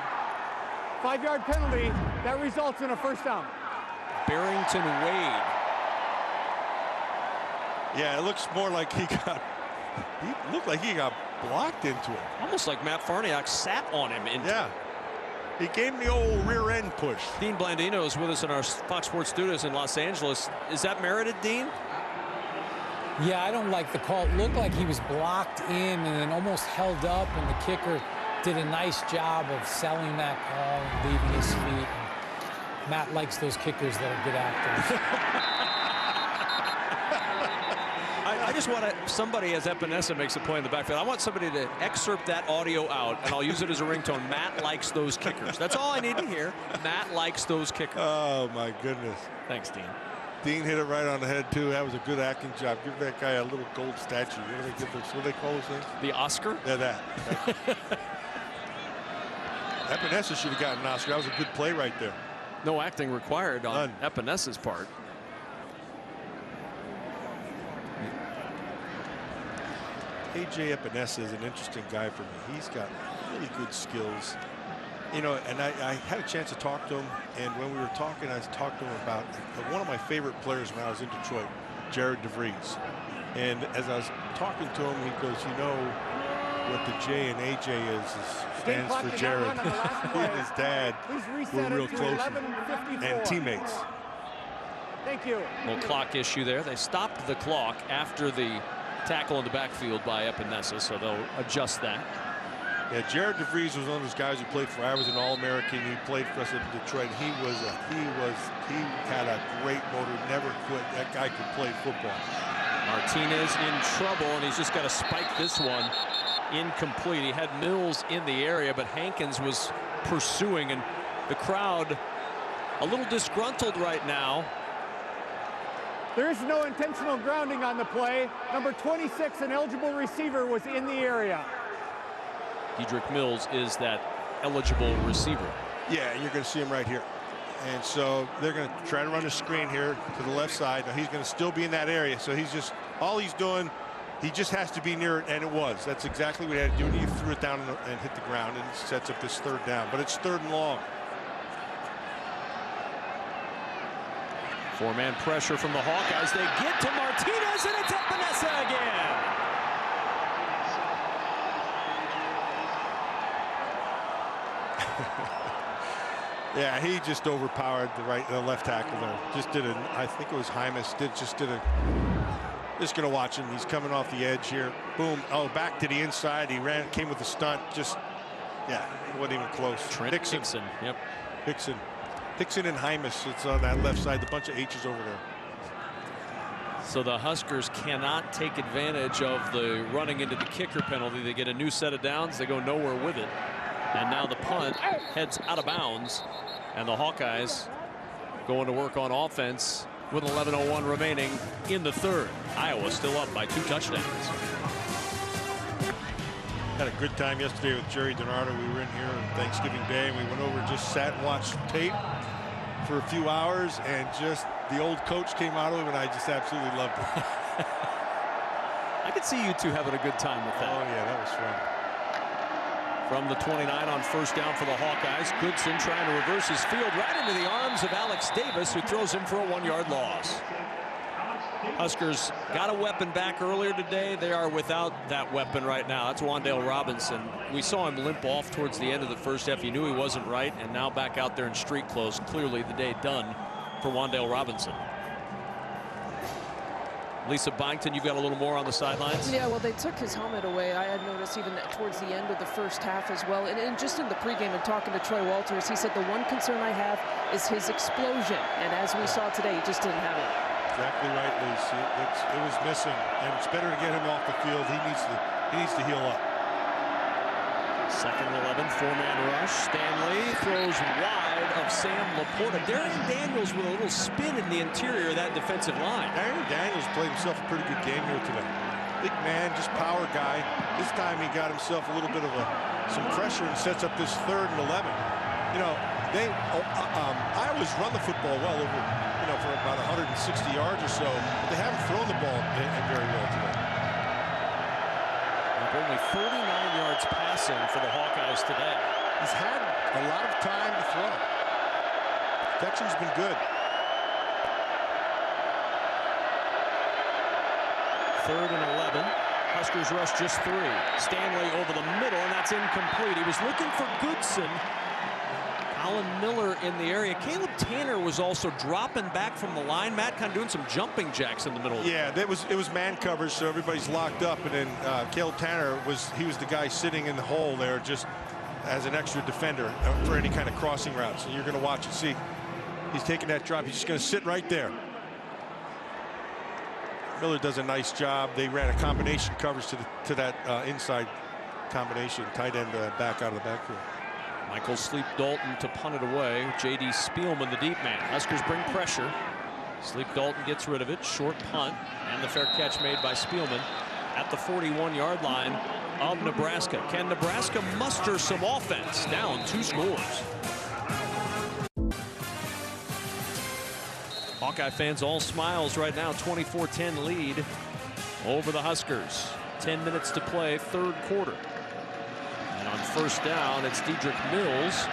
D: 5-yard penalty. That results in a first down.
A: Barrington Wade.
B: Yeah, it looks more like he looked like he got blocked into it.
A: Almost like Matt Farniok sat on him.
B: Yeah. He gave him the old rear end push.
A: Dean Blandino is with us in our Fox Sports studios in Los Angeles. Is that merited, Dean?
G: Yeah, I don't like the call. It looked like he was blocked in and then almost held up, and the kicker did a nice job of selling that call and leaving his feet. And Matt likes those kickers that are good actors.
A: I just want somebody, as Epinesa makes a play in the backfield, I want somebody to excerpt that audio out, and I'll use it as a ringtone. Matt likes those kickers. That's all I need to hear. Matt likes those kickers.
B: Oh, my goodness.
A: Thanks, Dean.
B: Dean hit it right on the head, too. That was a good acting job. Give that guy a little gold statue. What do they call those things?
A: The Oscar?
B: Yeah, that. Epinesa should have gotten an Oscar. That was a good play right there.
A: No acting required on Epinesa's part.
B: A.J. Epinesa is an interesting guy for me. He's got really good skills. You know, and I had a chance to talk to him, and when we were talking, I talked to him about one of my favorite players when I was in Detroit, Jared DeVries. And as I was talking to him, he goes, you know, what the J and AJ stands for Jared. He and his dad were real close and teammates.
D: Thank you.
A: Well, clock issue there. They stopped the clock after the tackle in the backfield by Epinesa, so they'll adjust that.
B: Yeah, Jared DeVries was one of those guys who played for. I was an All-American. He played for us in Detroit. He had a great motor, never quit. That guy could play football.
A: Martinez in trouble, and he's just got to spike this one. Incomplete. He had Mills in the area, but Hankins was pursuing, and the crowd a little disgruntled right now.
D: There is no intentional grounding on the play. Number 26, an eligible receiver, was in the area.
A: Dedrick Mills is that eligible receiver.
B: Yeah, you're going to see him right here. And so they're going to try to run a screen here to the left side. Now he's going to still be in that area. So he's just, all he's doing, he just has to be near it, and it was. That's exactly what he had to do. And he threw it down and hit the ground, and sets up this 3rd down. But it's 3rd and long.
A: 4-man pressure from the Hawkeyes. They get to Martinez, and it's Epinesa again.
B: Yeah, he just overpowered the left tackle there. Just did a, I think it was Hymas, just going to watch him. He's coming off the edge here. Boom. Oh, back to the inside. He came with a stunt. Just, yeah, wasn't even close.
A: Trent Hickson. Yep.
B: Hickson and Hymas. It's on that left side. The bunch of H's over there.
A: So the Huskers cannot take advantage of the running into the kicker penalty. They get a new set of downs. They go nowhere with it. And now the punt heads out of bounds. And the Hawkeyes going to work on offense with 11:01 remaining in the third. Iowa still up by 2 touchdowns.
B: Had a good time yesterday with Jerry Donardo. We were in here on Thanksgiving Day, and we went over and just sat and watched tape for a few hours, and just the old coach came out of it, and I just absolutely loved it.
A: I could see you two having a good time with that.
B: Oh, yeah, that was fun.
A: From the 29 on first down for the Hawkeyes. Goodson trying to reverse his field right into the arms of Alex Davis, who throws him for a 1-yard loss. Huskers got a weapon back earlier today. They are without that weapon right now. That's Wan'Dale Robinson. We saw him limp off towards the end of the first half. He knew he wasn't right, and now back out there in street clothes. Clearly the day done for Wan'Dale Robinson. Lisa Byington, you've got a little more on the sidelines.
C: Yeah, well, they took his helmet away. I had noticed even towards the end of the first half as well. And just in the pregame and talking to Troy Walters, he said the one concern I have is his explosion. And as we saw today, he just didn't have it.
B: Exactly right, Lisa. It was missing, and it's better to get him off the field. He needs to heal up.
A: Second and 11, 4-man rush. Stanley throws wide of Sam Laporta. Darian Daniels with a little spin in the interior of that defensive line.
B: Darian Daniels played himself a pretty good game here today. Big man, just power guy. This time he got himself a little bit of some pressure and sets up this 3rd and 11. You know, Iowa's run the football well over, for about 160 yards or so, but they haven't thrown the ball very well today.
A: Only 39 yards passing for the Hawkeyes today.
B: He's had a lot of time to throw. Protection's been good.
A: 3rd and 11. Huskers rush just 3. Stanley over the middle, and that's incomplete. He was looking for Goodson. Colin Miller in the area. Caleb Tanner was also dropping back from the line. Matt kind of doing some jumping jacks in the middle.
B: Yeah, it was man coverage, so everybody's locked up, and then Caleb Tanner was the guy sitting in the hole there just as an extra defender for any kind of crossing route. So you're going to watch and see. He's taking that drop. He's just going to sit right there. Miller does a nice job. They ran a combination coverage to that inside combination, tight end back out of the backfield.
A: Michael Sleep Dalton to punt it away. J.D. Spielman, the deep man. Huskers bring pressure. Sleep Dalton gets rid of it. Short punt, and the fair catch made by Spielman at the 41-yard line of Nebraska. Can Nebraska muster some offense? Down 2 scores. Hawkeye fans all smiles right now. 24-10 lead over the Huskers. 10 minutes to play, 3rd quarter. And on first down, it's Dedrick Mills.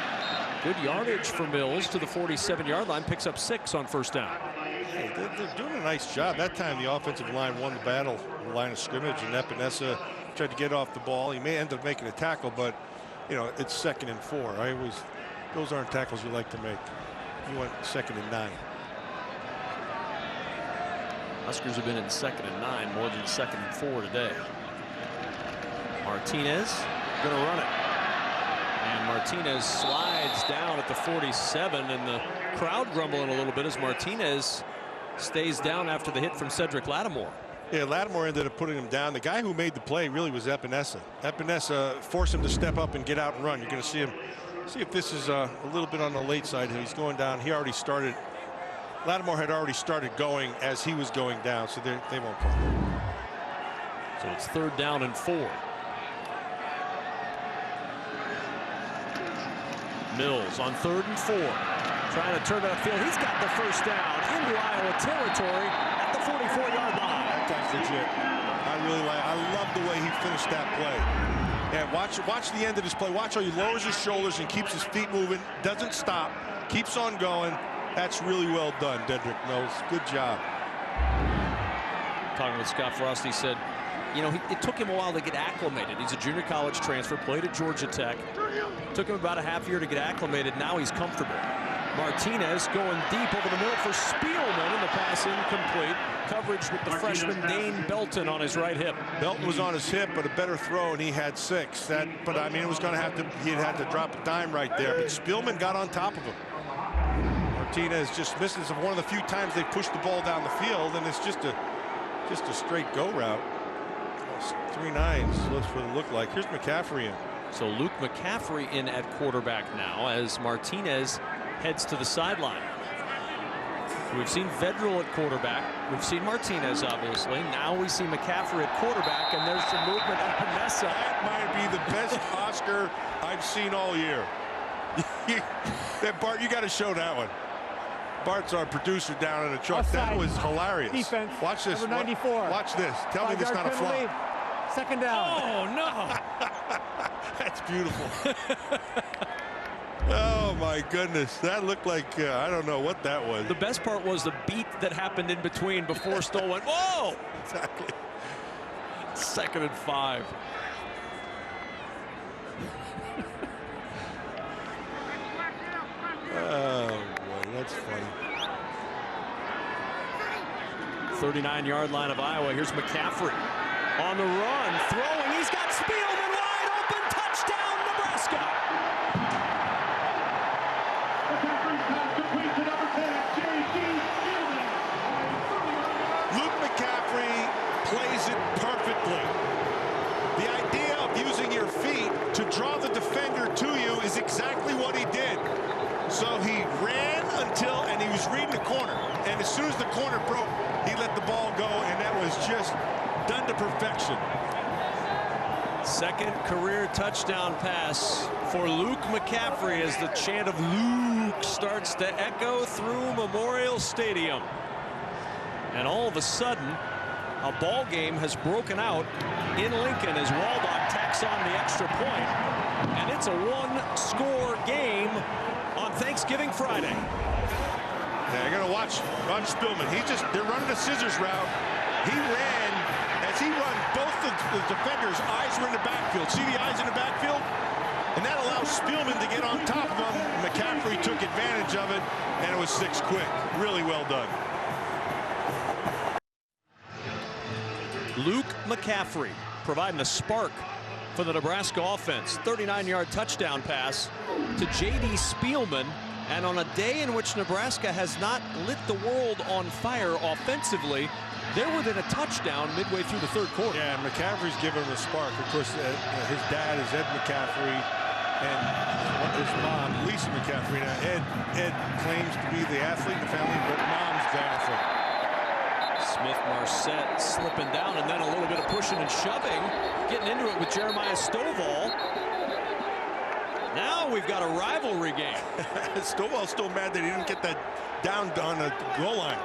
A: Good yardage for Mills to the 47-yard line. Picks up 6 on first down.
B: Hey, they're doing a nice job. That time the offensive line won the battle, the line of scrimmage, and Epinesa tried to get off the ball. He may end up making a tackle, but it's 2nd and 4. Those aren't tackles you like to make. You want 2nd and 9.
A: Huskers have been in 2nd and 9 more than 2nd and 4 today. Martinez going to run it. And Martinez slides down at the 47, and the crowd grumbling a little bit as Martinez stays down after the hit from Cedric Lattimore.
B: Yeah, Lattimore ended up putting him down. The guy who made the play really was Epinesa. Epinesa forced him to step up and get out and run. You're going to see him. See if this is a little bit on the late side. He's going down. He already started. Lattimore had already started going as he was going down, so they won't come.
A: So it's 3rd down and 4. Mills on 3rd and 4. Trying to turn upfield. He's got the first down into Iowa territory at the 44-yard line.
B: That guy's legit. I love the way he finished that play. And watch the end of this play. Watch how he lowers his shoulders and keeps his feet moving. Doesn't stop. Keeps on going. That's really well done, Dedrick Mills. Good job.
A: Talking with Scott Frost, he said, it took him a while to get acclimated. He's a junior college transfer, played at Georgia Tech. Took him about a half year to get acclimated. Now he's comfortable. Martinez going deep over the middle for Spielman, and the pass incomplete. Coverage with the freshman Dane Belton on his right hip.
B: Belton was on his hip, but a better throw, and he had 6. But I mean, it was going to have to. He'd had to drop a dime right there. But Spielman got on top of him. Martinez just misses one of the few times they pushed the ball down the field, and it's just a straight go route. 3 9s. That's what it looked like. Here's McCaffrey in.
A: So Luke McCaffrey in at quarterback now as Martinez heads to the sideline. We've seen Vedral at quarterback. We've seen Martinez, obviously. Now we see McCaffrey at quarterback, and there's some movement on Panessa.
B: That might be the best Oscar I've seen all year. Bart, you got to show that one. Bart's our producer down in the truck.
D: Offside.
B: That was hilarious.
D: Defense.
B: Watch this.
D: Number 94.
B: Watch this. Tell me this is not a flop.
D: Second down.
A: Oh, no.
B: That's beautiful. Oh, my goodness. That looked like, I don't know what that was.
A: The best part was the beat that happened in between before Stoll went, whoa!
B: Exactly.
A: 2nd and 5.
B: Oh, boy, that's funny.
A: 39-yard line of Iowa. Here's McCaffrey on the run, throwing. He's got Spielman wide open. Touchdown, Nebraska.
B: Luke McCaffrey plays it perfectly. The idea of using your feet to draw the defender to you is exactly what he did. So he ran and he was reading the corner. And as soon as the corner broke, he let the ball go, and that was just done to perfection.
A: 2nd career touchdown pass for Luke McCaffrey as the chant of Luke starts to echo through Memorial Stadium. And all of a sudden, a ball game has broken out in Lincoln as Waldock tacks on the extra point. And it's a 1-score game on Thanksgiving Friday.
B: Yeah, you're gonna watch Spielman. They're running a scissors route. He ran, as he run, both the defenders' eyes were in the backfield. See the eyes in the backfield? And that allows Spielman to get on top of him. McCaffrey took advantage of it, and it was 6 quick. Really well done.
A: Luke McCaffrey providing a spark for the Nebraska offense. 39-yard touchdown pass to J.D. Spielman. And on a day in which Nebraska has not lit the world on fire offensively, they're within a touchdown midway through the 3rd quarter.
B: Yeah, McCaffrey's giving him a spark. Of course, his dad is Ed McCaffrey, and his mom, Lisa McCaffrey. Now, Ed claims to be the athlete in the family, but mom's the athlete.
A: Smith-Marset slipping down, and then a little bit of pushing and shoving, getting into it with Jeremiah Stovall. Now we've got a rivalry game.
B: Stovall's still mad that he didn't get that down on the goal line.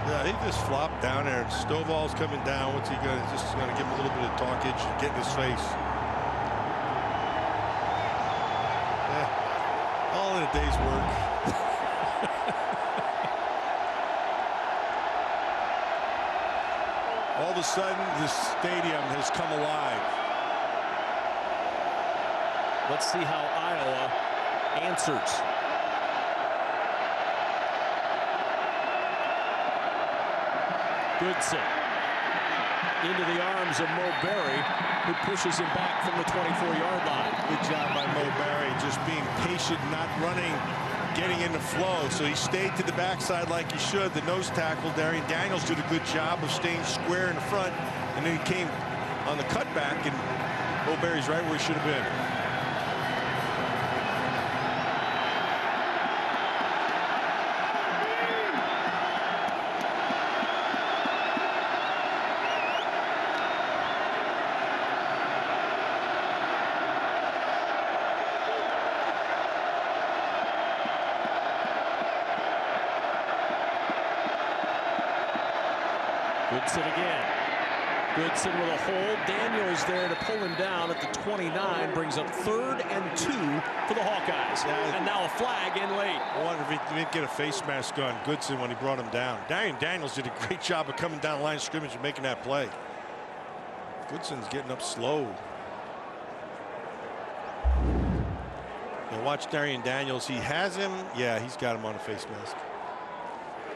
B: Yeah, he just flopped down there. Stovall's coming down. What's he going to? Just going to give him a little bit of talkage and get in his face. Yeah, all in a day's work. All of a sudden, the stadium has come alive.
A: Let's see how Iowa answers. Goodson into the arms of Mo Berry, who pushes him back from the 24-yard line.
B: Good job by Mo Berry, just being patient, not running, getting in the flow. So he stayed to the backside like he should. The nose tackle, Darian Daniels, did a good job of staying square in the front. And then he came on the cutback, and Mo Berry's right where he should have been.
A: Goodson again. Goodson with a hold. Daniels there to pull him down at the 29. Brings up 3rd and 2 for the Hawkeyes.
B: Yeah.
A: And now a flag in late.
B: I wonder if he didn't get a face mask on Goodson when he brought him down. Darian Daniels did a great job of coming down the line of scrimmage and making that play. Goodson's getting up slow. And watch Darian Daniels. He has him. Yeah, he's got him on a face mask.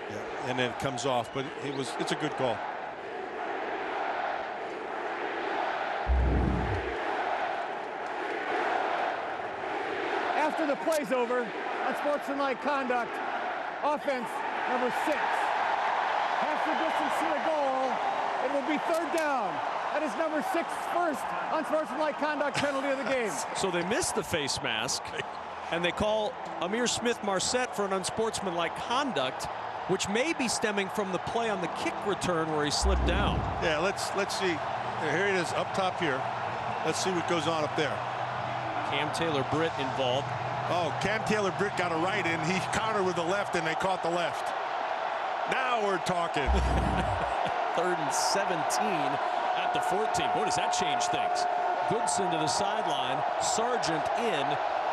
B: Yeah, and then it comes off, but it's a good call.
D: After the play's over, unsportsmanlike conduct, offense number 6. Half the distance to the goal It will be third down. That is number 6's first unsportsmanlike conduct penalty of the game.
A: So they missed the face mask, and they call Amir Smith-Marset for an unsportsmanlike conduct, which may be stemming from the play on the kick return where he slipped down.
B: Yeah, let's see. Here it is up top here. Let's see what goes on up there.
A: Cam Taylor-Britt involved.
B: Oh, Cam Taylor-Britt got a right in. He countered with the left, and they caught the left. Now we're talking.
A: 3rd and 17 at the 14. Boy, does that change things. Goodson to the sideline. Sargent in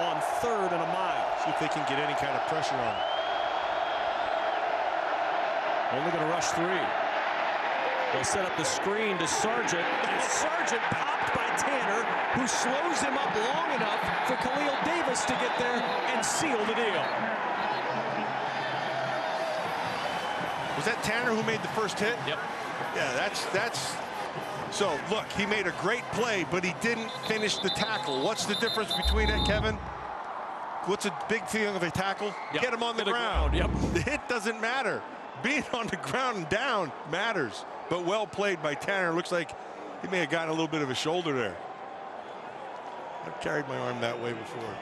A: on 3rd and a mile.
B: See if they can get any kind of pressure on him.
A: Only going to rush 3. They'll set up the screen to Sargent, and Sargent popped by Tanner, who slows him up long enough for Khalil Davis to get there and seal the deal.
B: Was that Tanner who made the first hit?
A: Yep.
B: Yeah, that's. So look, he made a great play, but he didn't finish the tackle. What's the difference between it, Kevin? What's a big feeling of a tackle?
A: Yep.
B: Get him on the ground.
A: Yep.
B: The hit doesn't matter. Being on the ground and down matters. But well played by Tanner. Looks like he may have gotten a little bit of a shoulder there. I've carried my arm that way before.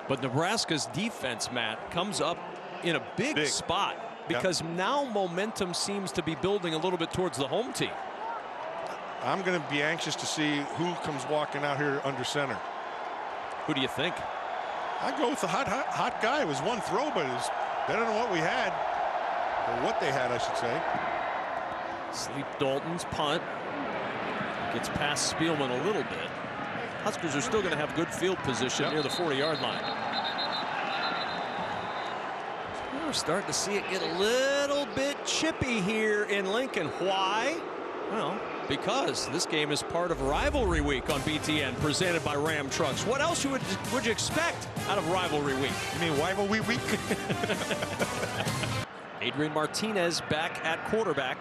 A: But Nebraska's defense, Matt, comes up in a big spot because now momentum seems to be building a little bit towards the home team.
B: I'm going to be anxious to see who comes walking out here under center.
A: Who do you think?
B: I go with the hot guy. It was one throw, but it's better than what we had, or what they had, I should say.
A: Sleep Dalton's punt gets past Spielman a little bit. Huskers are still going to have good field position near the 40-yard line. We're starting to see it get a little bit chippy here in Lincoln. Why? Well, because this game is part of Rivalry Week on BTN, presented by Ram Trucks. What else would you expect out of Rivalry Week?
B: You mean Rivalry Week?
A: Adrian Martinez back at quarterback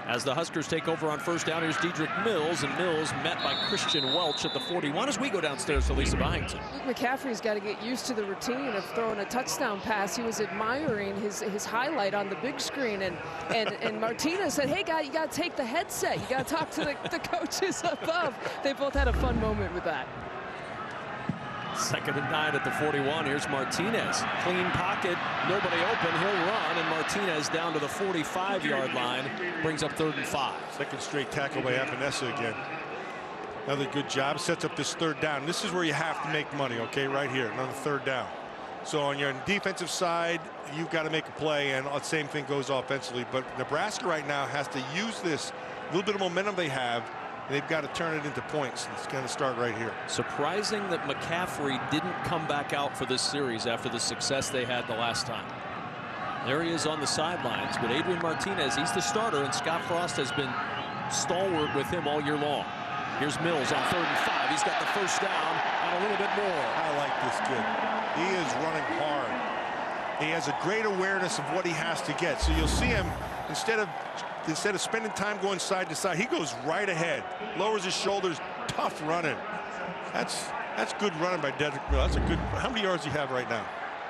A: as the Huskers take over on first down. Here's Dedrick Mills, and Mills met by Christian Welch at the 41 as we go downstairs to Lisa Byington.
C: Luke McCaffrey's got to get used to the routine of throwing a touchdown pass. He was admiring his highlight on the big screen, and Martinez said, hey, guy, you got to take the headset. You got to talk to the coaches above. They both had a fun moment with that.
A: 2nd and 9 at the 41. Here's Martinez. Clean pocket. Nobody open. He'll run. And Martinez down to the 45-yard line. Brings up 3rd and 5.
B: Second straight tackle by Epinesa again. Another good job. Sets up this 3rd down. This is where you have to make money, okay, right here. Another 3rd down. So on your defensive side, you've got to make a play, and the same thing goes offensively. But Nebraska right now has to use this little bit of momentum they have. They've got to turn it into points. It's going to start right here.
A: Surprising that McCaffrey didn't come back out for this series after the success they had the last time. There he is on the sidelines, but Adrian Martinez, he's the starter, and Scott Frost has been stalwart with him all year long. Here's Mills on 3rd and 5. He's got the first down and a little bit more.
B: I like this kid. He is running hard. He has a great awareness of what he has to get. So you'll see him, instead of spending time going side to side, he goes right ahead, lowers his shoulders, tough running. That's good running by Dedrick Mills. That's a good. How many yards do you have right now?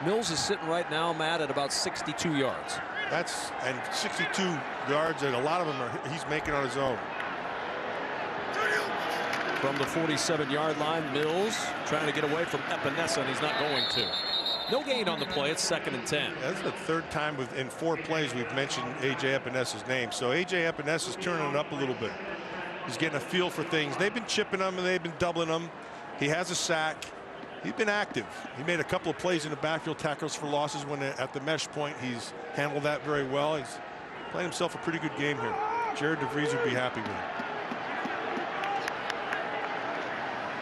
A: Mills is sitting right now, Matt, at about 62 yards.
B: And 62 yards, and a lot of them he's making on his own.
A: From the 47-yard line, Mills trying to get away from Epinesa, and he's not going to. No gain on the play. It's 2nd and 10.
B: Yeah, that's the 3rd time in 4 plays we've mentioned A.J. Epinesa's name. So A.J. Epinesa's turning it up a little bit. He's getting a feel for things. They've been chipping him, and they've been doubling him. He has a sack. He's been active. He made a couple of plays in the backfield, tackles for losses when at the mesh point. He's handled that very well. He's playing himself a pretty good game here. Jared DeVries would be happy with him.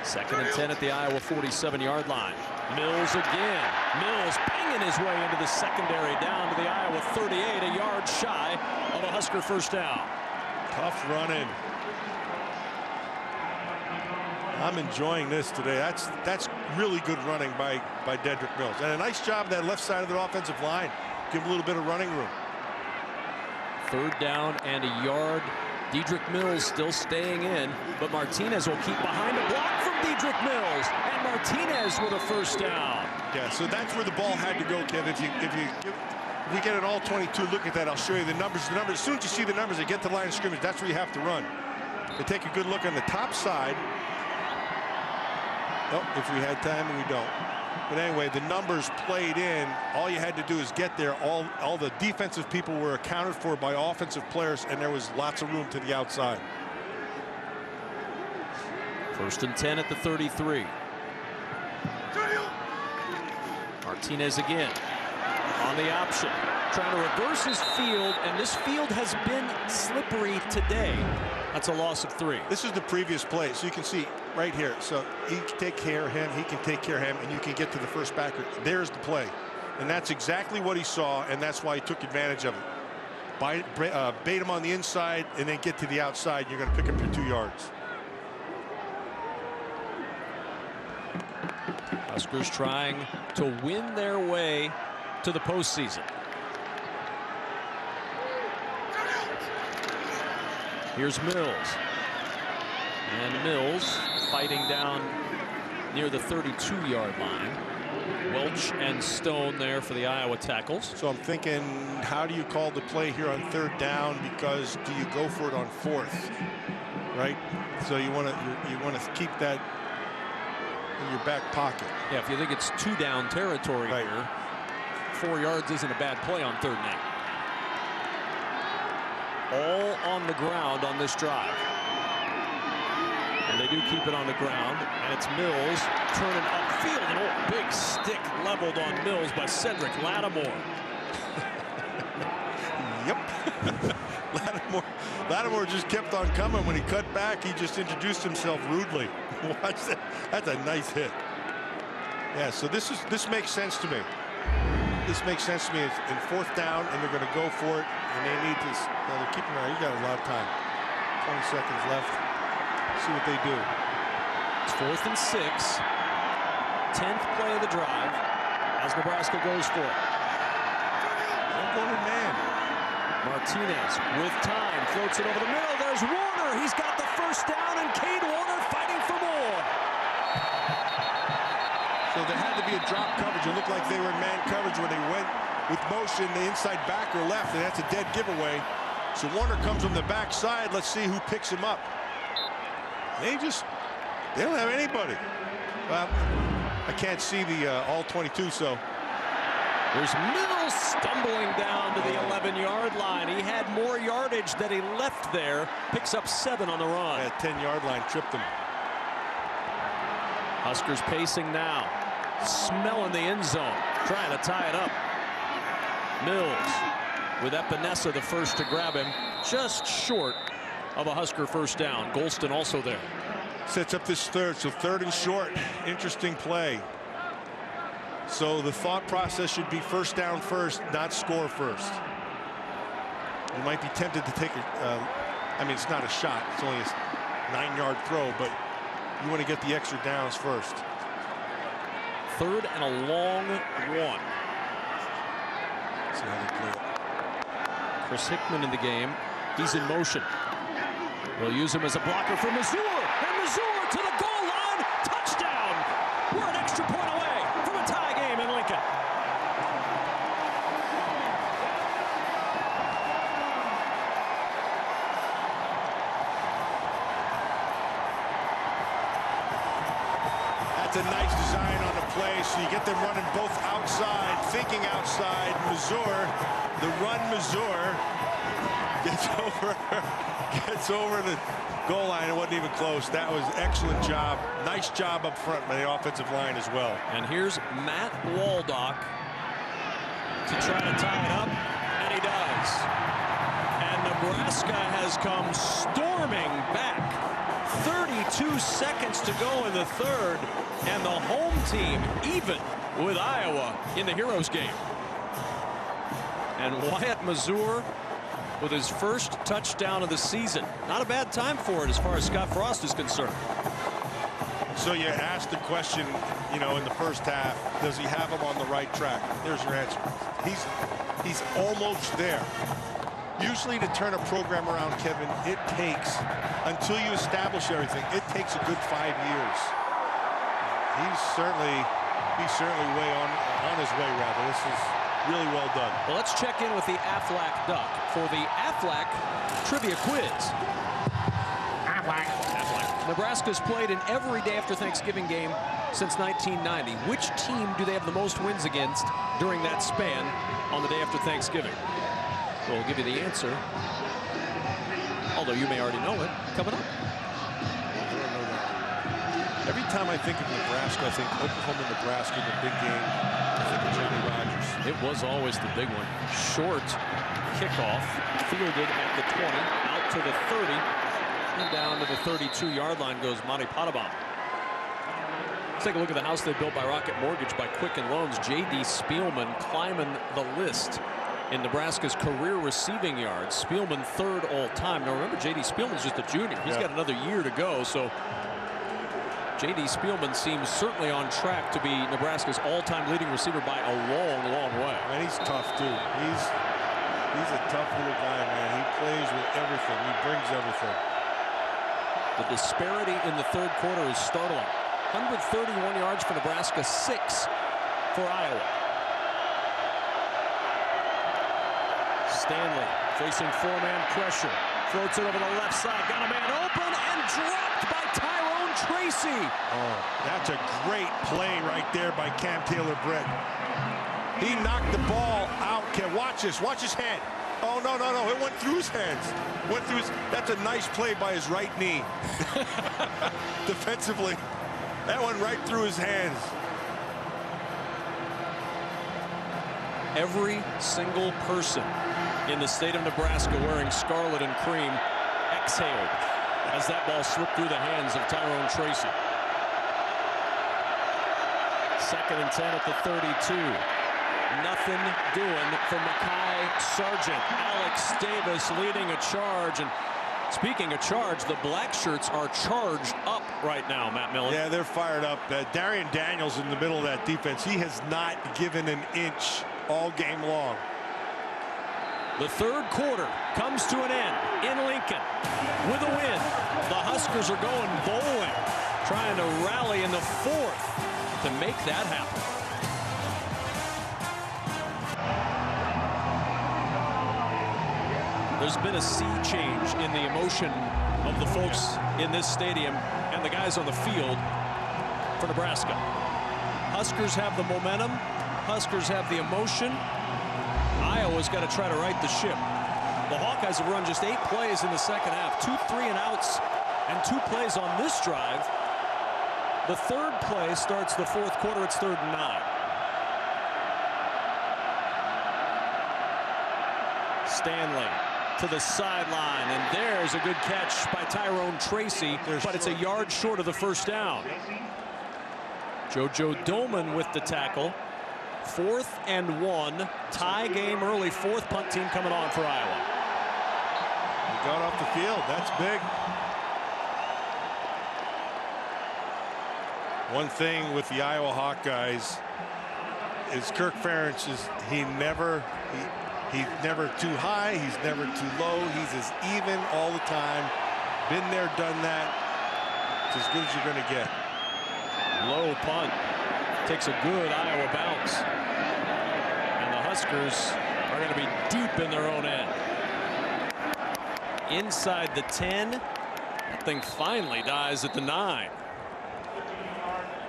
A: 2nd and 10 at the Iowa 47-yard line. Mills again. Mills banging his way into the secondary down to the Iowa 38, a yard shy of a Husker first down.
B: Tough running. I'm enjoying this today. That's really good running by Dedrick Mills, and a nice job that left side of the offensive line. Give him a little bit of running room.
A: 3rd down and a yard. Dedrick Mills still staying in, but Martinez will keep behind a block from Dedrick Mills, and Martinez with a first down.
B: Yeah, so that's where the ball had to go, Kev. If If you get an all 22 look at that, I'll show you the numbers. As soon as you see the numbers, they get to the line of scrimmage. That's where you have to run. You take a good look on the top side. Oh, if we had time, and we don't. But anyway, the numbers played in. All you had to do is get there. All the defensive people were accounted for by offensive players, and there was lots of room to the outside.
A: 1st and 10 at the 33. Martinez again on the option, trying to reverse his field, and this field has been slippery today. That's a loss of 3.
B: This is the previous play, so you can see right here. So he can take care of him, he can take care of him, and you can get to the first backer. There's the play, and that's exactly what he saw, and that's why he took advantage of it. Bait him on the inside, and then get to the outside. You're going to pick up your 2 yards.
A: Huskers trying to win their way to the postseason. Here's Mills. And Mills fighting down near the 32-yard line. Welch and Stone there for the Iowa tackles.
B: So I'm thinking, how do you call the play here on 3rd down? Because do you go for it on 4th? Right? So you want to keep that in your back pocket.
A: Yeah, if you think it's 2 down territory here, 4 yards isn't a bad play on 3rd and 8. All on the ground on this drive. And they do keep it on the ground, and it's Mills turning upfield. And big stick leveled on Mills by Cedric Lattimore.
B: Yep. Lattimore just kept on coming. When he cut back, he just introduced himself rudely. Watch that. That's a nice hit. Yeah, so this makes sense to me. This makes sense to me. It's in 4th down, and they're going to go for it, and they need to. They're keeping around. You got a lot of time. 20 seconds left. See what they do.
A: It's 4th and 6. 10th play of the drive as Nebraska goes for it.
B: Don't go to man.
A: Martinez with time floats it over the middle. There's Warner. He's got the 1st down, and Cade Warner fighting for more.
B: So there had to be a drop coverage. It looked like they were in man coverage when they went with motion. The inside backer left, and that's a dead giveaway. So Warner comes from the backside. Let's see who picks him up. They don't have anybody. Well, I can't see the all 22, so.
A: There's Mills stumbling down to the 11-yard line. He had more yardage that he left there. Picks up 7 on the run.
B: That 10-yard line tripped him.
A: Huskers pacing now. Smelling the end zone. Trying to tie it up. Mills with Epinesa the first to grab him. Just short of a Husker 1st down. Golston also there.
B: Sets up this 3rd, so 3rd and short. Interesting play. So the thought process should be 1st down first, not score first. You might be tempted to take I mean, it's not a shot. It's only a 9-yard throw, but you want to get the extra downs first.
A: 3rd and a long 1.
B: See how they play it.
A: Chris Hickman in the game. He's in motion. We'll use him as a blocker for Missouri. And Missouri to the goal line. Touchdown. We're an extra point away from a tie game in Lincoln.
B: That's a nice design on the play, so you get them running both outside, thinking outside. Missouri, the run Missouri gets over the goal line. It wasn't even close. That was excellent job. Nice job up front by the offensive line as well.
A: And here's Matt Waldock to try to tie it up, and he does. And Nebraska has come storming back. 32 seconds to go in the 3rd, and the home team even with Iowa in the Heroes game. And Wyatt Mazur with his 1st touchdown of the season. Not a bad time for it as far as Scott Frost is concerned.
B: So you asked the question, you know, in the 1st half, does he have him on the right track? There's your answer. He's almost there. Usually to turn a program around, Kevin, it takes, until you establish everything, it takes a good 5 years. He's certainly way on his way, rather. Really well done.
A: Well, let's check in with the Aflac Duck for the Aflac Trivia Quiz. Aflac. Nebraska's played in every day after Thanksgiving game since 1990. Which team do they have the most wins against during that span on the day after Thanksgiving? So we'll give you the answer, although you may already know it, coming up.
B: Every time I think of Nebraska, I think Oklahoma, Nebraska, the big game. I think of Johnny Rogers.
A: It was always the big one. Short kickoff, fielded at the 20, out to the 30, and down to the 32-yard line goes Monty Potabom. Let's take a look at the house they built by Rocket Mortgage by Quicken Loans. J.D. Spielman climbing the list in Nebraska's career receiving yards. Spielman third all-time. Now remember, J.D. Spielman's just a junior. He's got another year to go, so J.D. Spielman seems certainly on track to be Nebraska's all-time leading receiver by a long, long way.
B: And he's tough, too. He's a tough little guy, man. He plays with everything. He brings everything.
A: The disparity in the third quarter is startling. 131 yards for Nebraska, 6 for Iowa. Stanley facing four-man pressure. Floats it over the left side. Got a man open and dropped by Tyrone Tracy.
B: Oh, that's a great play right there by Cam Taylor-Britt. He knocked the ball out. Watch this. Watch his head. Oh, no, no, no. It went through his hands. Went through his. That's a nice play by his right knee. Defensively. That went right through his hands.
A: Every single person in the state of Nebraska wearing scarlet and cream exhaled as that ball slipped through the hands of Tyrone Tracy. 2nd and 10 at the 32. Nothing doing for Mekhi Sargent. Alex Davis leading a charge. And speaking of charge, the black shirts are charged up right now, Matt Millen.
B: Yeah, they're fired up. Darian Daniels in the middle of that defense. He has not given an inch all game long.
A: The third quarter comes to an end in Lincoln with a win. The Huskers are going bowling, trying to rally in the fourth to make that happen. There's been a sea change in the emotion of the folks in this stadium and the guys on the field for Nebraska. Huskers have the momentum. Huskers have the emotion. Iowa's got to try to right the ship. The Hawkeyes have run just 8 plays in the second half. 2 3-and-outs and 2 plays on this drive. The third play starts the fourth quarter. It's 3rd and 9. Stanley to the sideline, and there's a good catch by Tyrone Tracy, but it's a yard short of the first down. JoJo Doman with the tackle. 4th and 1, tie game early. 4th punt team coming on for Iowa.
B: He got off the field. That's big. One thing with the Iowa Hawkeyes is Kirk Ferentz he's never too high. He's never too low. He's as even all the time. Been there, done that. It's as good as you're going to get.
A: Low punt. Takes a good Iowa bounce. And the Huskers are going to be deep in their own end. Inside the 10. That thing finally dies at the 9.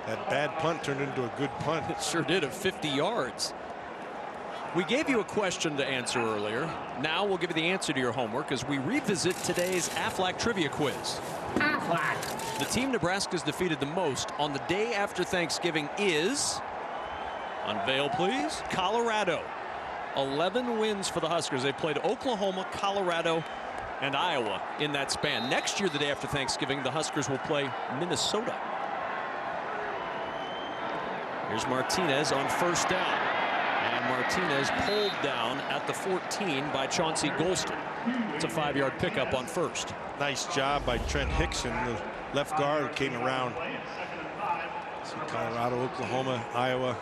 B: That bad punt turned into a good punt.
A: It sure did, at 50 yards. We gave you a question to answer earlier. Now we'll give you the answer to your homework as we revisit today's Aflac Trivia Quiz. Aflac. The team Nebraska's defeated the most on the day after Thanksgiving is, unveil please, Colorado. 11 wins for the Huskers. They played Oklahoma, Colorado, and Iowa in that span. Next year, the day after Thanksgiving, the Huskers will play Minnesota. Here's Martinez on 1st down. And Martinez pulled down at the 14 by Chauncey Golston. It's a 5-yard pickup on 1st.
B: Nice job by Trent Hickson, the left guard, came around. See Colorado, Oklahoma, Iowa.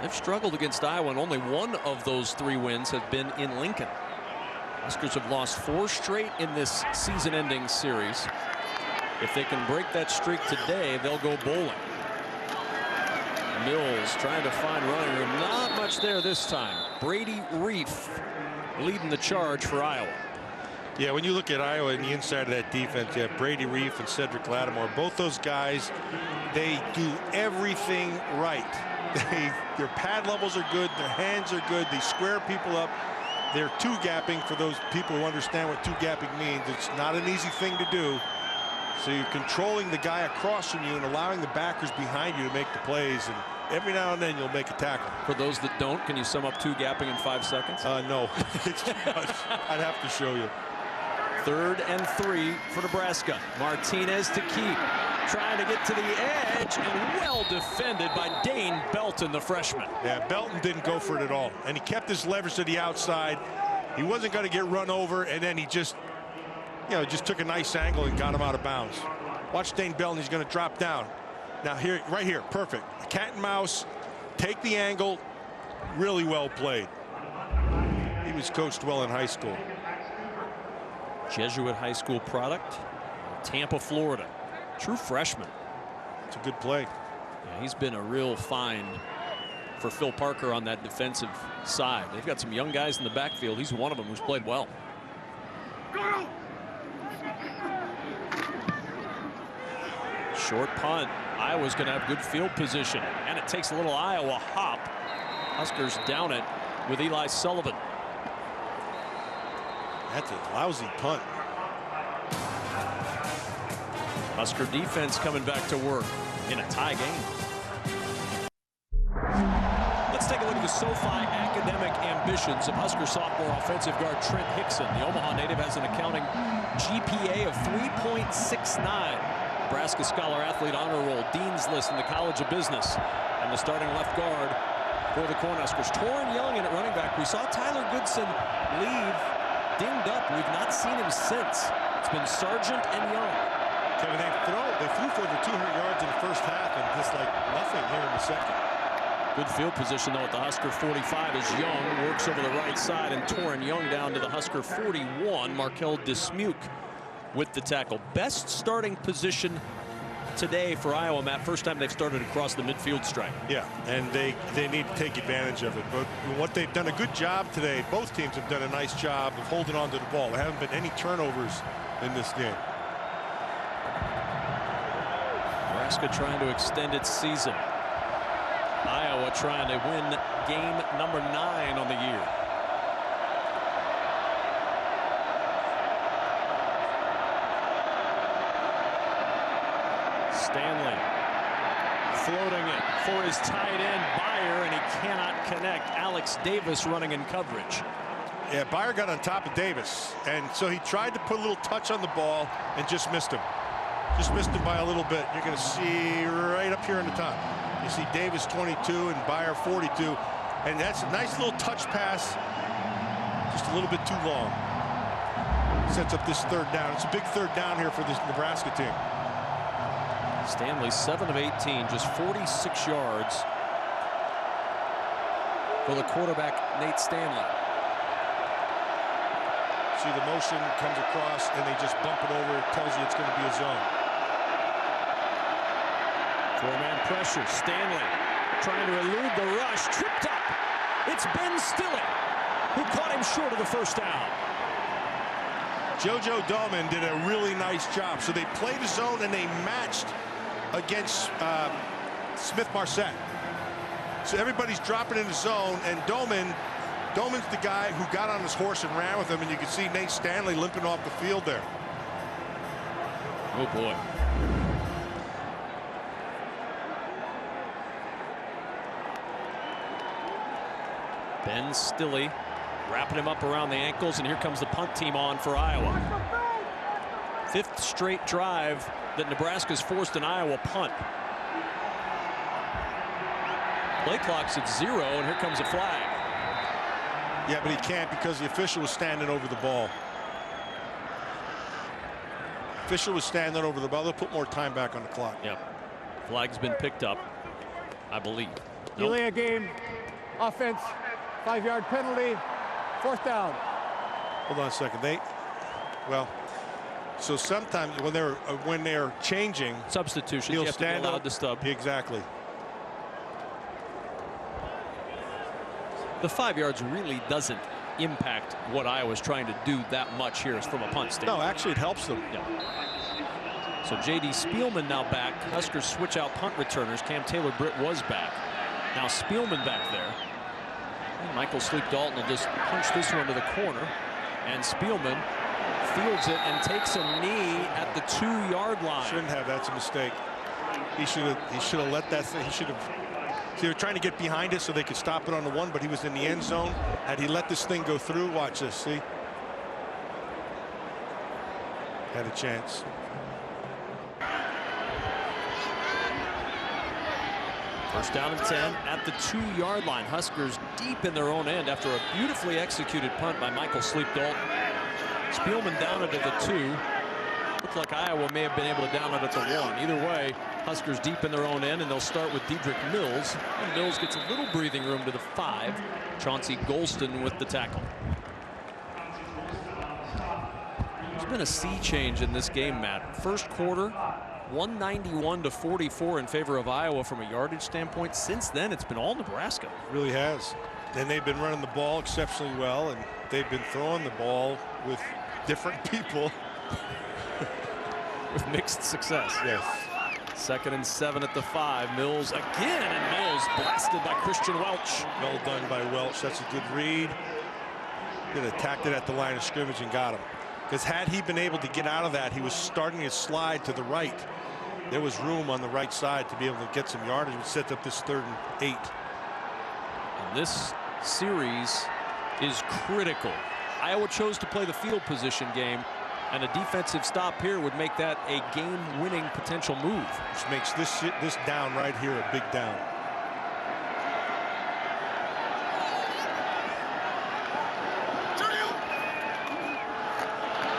A: They've struggled against Iowa, and only one of those 3 wins have been in Lincoln. Huskers have lost 4 straight in this season-ending series. If they can break that streak today, they'll go bowling. Mills trying to find running room. Not much there this time. Brady Reef leading the charge for Iowa.
H: Yeah, when you look at Iowa and the inside of that defense, you have Brady Reef and Cedric Lattimore. Both those guys, they do everything right. Their pad levels are good. Their hands are good. They square people up. They're two-gapping for those people who understand what two-gapping means. It's not an easy thing to do. So you're controlling the guy across from you and allowing the backers behind you to make the plays. And every now and then you'll make a tackle.
A: For those that don't, can you sum up two-gapping in 5 seconds?
H: No, it's too much. I'd have to show you.
A: 3rd and 3 for Nebraska. Martinez to keep. Trying to get to the edge and well defended by Dane Belton, the freshman.
H: Yeah, Belton didn't go for it at all. And he kept his leverage to the outside. He wasn't going to get run over, and then he just took a nice angle and got him out of bounds. Watch Dane Belton. He's going to drop down. Now here, right here, perfect. Cat and mouse, take the angle. Really well played. He was coached well in high school.
A: Jesuit high school product, Tampa, Florida. True freshman.
H: It's a good play.
A: Yeah, he's been a real find for Phil Parker on that defensive side. They've got some young guys in the backfield. He's one of them who's played well. Short punt. Iowa's going to have good field position, and it takes a little Iowa hop. Huskers down it with Eli Sullivan.
H: That's a lousy punt.
A: Husker defense coming back to work in a tie game. Let's take a look at the SoFi academic ambitions of Husker sophomore offensive guard Trent Hickson. The Omaha native has an accounting GPA of 3.69. Nebraska Scholar Athlete Honor Roll, Dean's List in the College of Business, and the starting left guard for the Cornhuskers. Torin Young in at running back. We saw Tyler Goodson leave dinged up. We've not seen him since. It's been Sargent and Young.
H: Kevin, they flew for over 200 yards in the first half and just like nothing here in the second.
A: Good field position though at the Husker 45 as Young works over the right side, and Torin Young down to the Husker 41. Markel Dismuke with the tackle. Best starting position today for Iowa, Matt. First time they've started across the midfield stripe.
H: Yeah, and they need to take advantage of it. But what they've done a good job today, both teams have done a nice job of holding on to the ball. There haven't been any turnovers in this game.
A: Nebraska trying to extend its season. Iowa trying to win game number 9 on the year. Stanley floating it for his tight end Byer, and he cannot connect. Alex Davis running in coverage.
H: Yeah, Byer got on top of Davis, and so he tried to put a little touch on the ball and just missed him. Just missed him by a little bit. You're going to see right up here in the top. You see Davis 22 and Byer 42. And that's a nice little touch pass. Just a little bit too long. Sets up this third down. It's a big third down here for this Nebraska team.
A: Stanley 7 of 18, just 46 yards for the quarterback, Nate Stanley.
H: See the motion comes across and they just bump it over. It tells you it's going to be a zone.
A: 4-man pressure. Stanley trying to elude the rush. Tripped up. It's Ben Stille who caught him short of the first down.
H: JoJo Doman did a really nice job. So they played a zone and they matched against Smith-Marset. So everybody's dropping in the zone, and Doman's the guy who got on his horse and ran with him, and you can see Nate Stanley limping off the field there.
A: Oh boy. Ben Stille wrapping him up around the ankles, and here comes the punt team on for Iowa. 5th straight drive that Nebraska's forced an Iowa punt. Play clock's at 0, and here comes a flag.
H: Yeah, but he can't because the official was standing over the ball. Official was standing over the ball. They'll put more time back on the clock.
A: Yep. Flag's been picked up, I believe.
D: Delay a game. Offense. 5-yard penalty. 4th down.
H: Hold on a second. So sometimes when they're changing,
A: substitutions,
H: he'll
A: you have
H: stand
A: to be allowed
H: up
A: to stub.
H: Exactly.
A: The 5 yards really doesn't impact what Iowa's trying to do that much here from a punt standpoint.
H: No, actually it helps them.
A: Yeah. So J.D. Spielman now back. Huskers switch out punt returners. Cam Taylor-Britt was back. Now Spielman back there. And Michael Sleep-Dalton will just punch this one to the corner. And Spielman fields it and takes a knee at the 2-yard line.
H: Shouldn't have. That's a mistake. He should have let that thing. He should have. See, they were trying to get behind it so they could stop it on the 1, but he was in the end zone. Had he let this thing go through, watch this. See, had a chance.
A: First down and 10 at the 2-yard line. Huskers deep in their own end after a beautifully executed punt by Michael Sleep-Dalton. Spielman down it at the 2. Looked like Iowa may have been able to down it at the 1. Either way, Huskers deep in their own end, and they'll start with Dedrick Mills. And Mills gets a little breathing room to the 5. Chauncey Golston with the tackle. There's been a sea change in this game, Matt. First quarter, 191-44 in favor of Iowa from a yardage standpoint. Since then, it's been all Nebraska.
H: It really has. And they've been running the ball exceptionally well, and they've been throwing the ball with different people.
A: With mixed success.
H: Yes.
A: 2nd and 7 at the 5. Mills again, and Mills blasted by Christian Welch.
H: Well done by Welch. That's a good read. He attacked it at the line of scrimmage and got him. Because had he been able to get out of that, he was starting his slide to the right. There was room on the right side to be able to get some yardage and set up this 3rd and 8.
A: And this series is critical. Iowa chose to play the field position game, and a defensive stop here would make that a game-winning potential move.
H: Which makes this down right here a big down.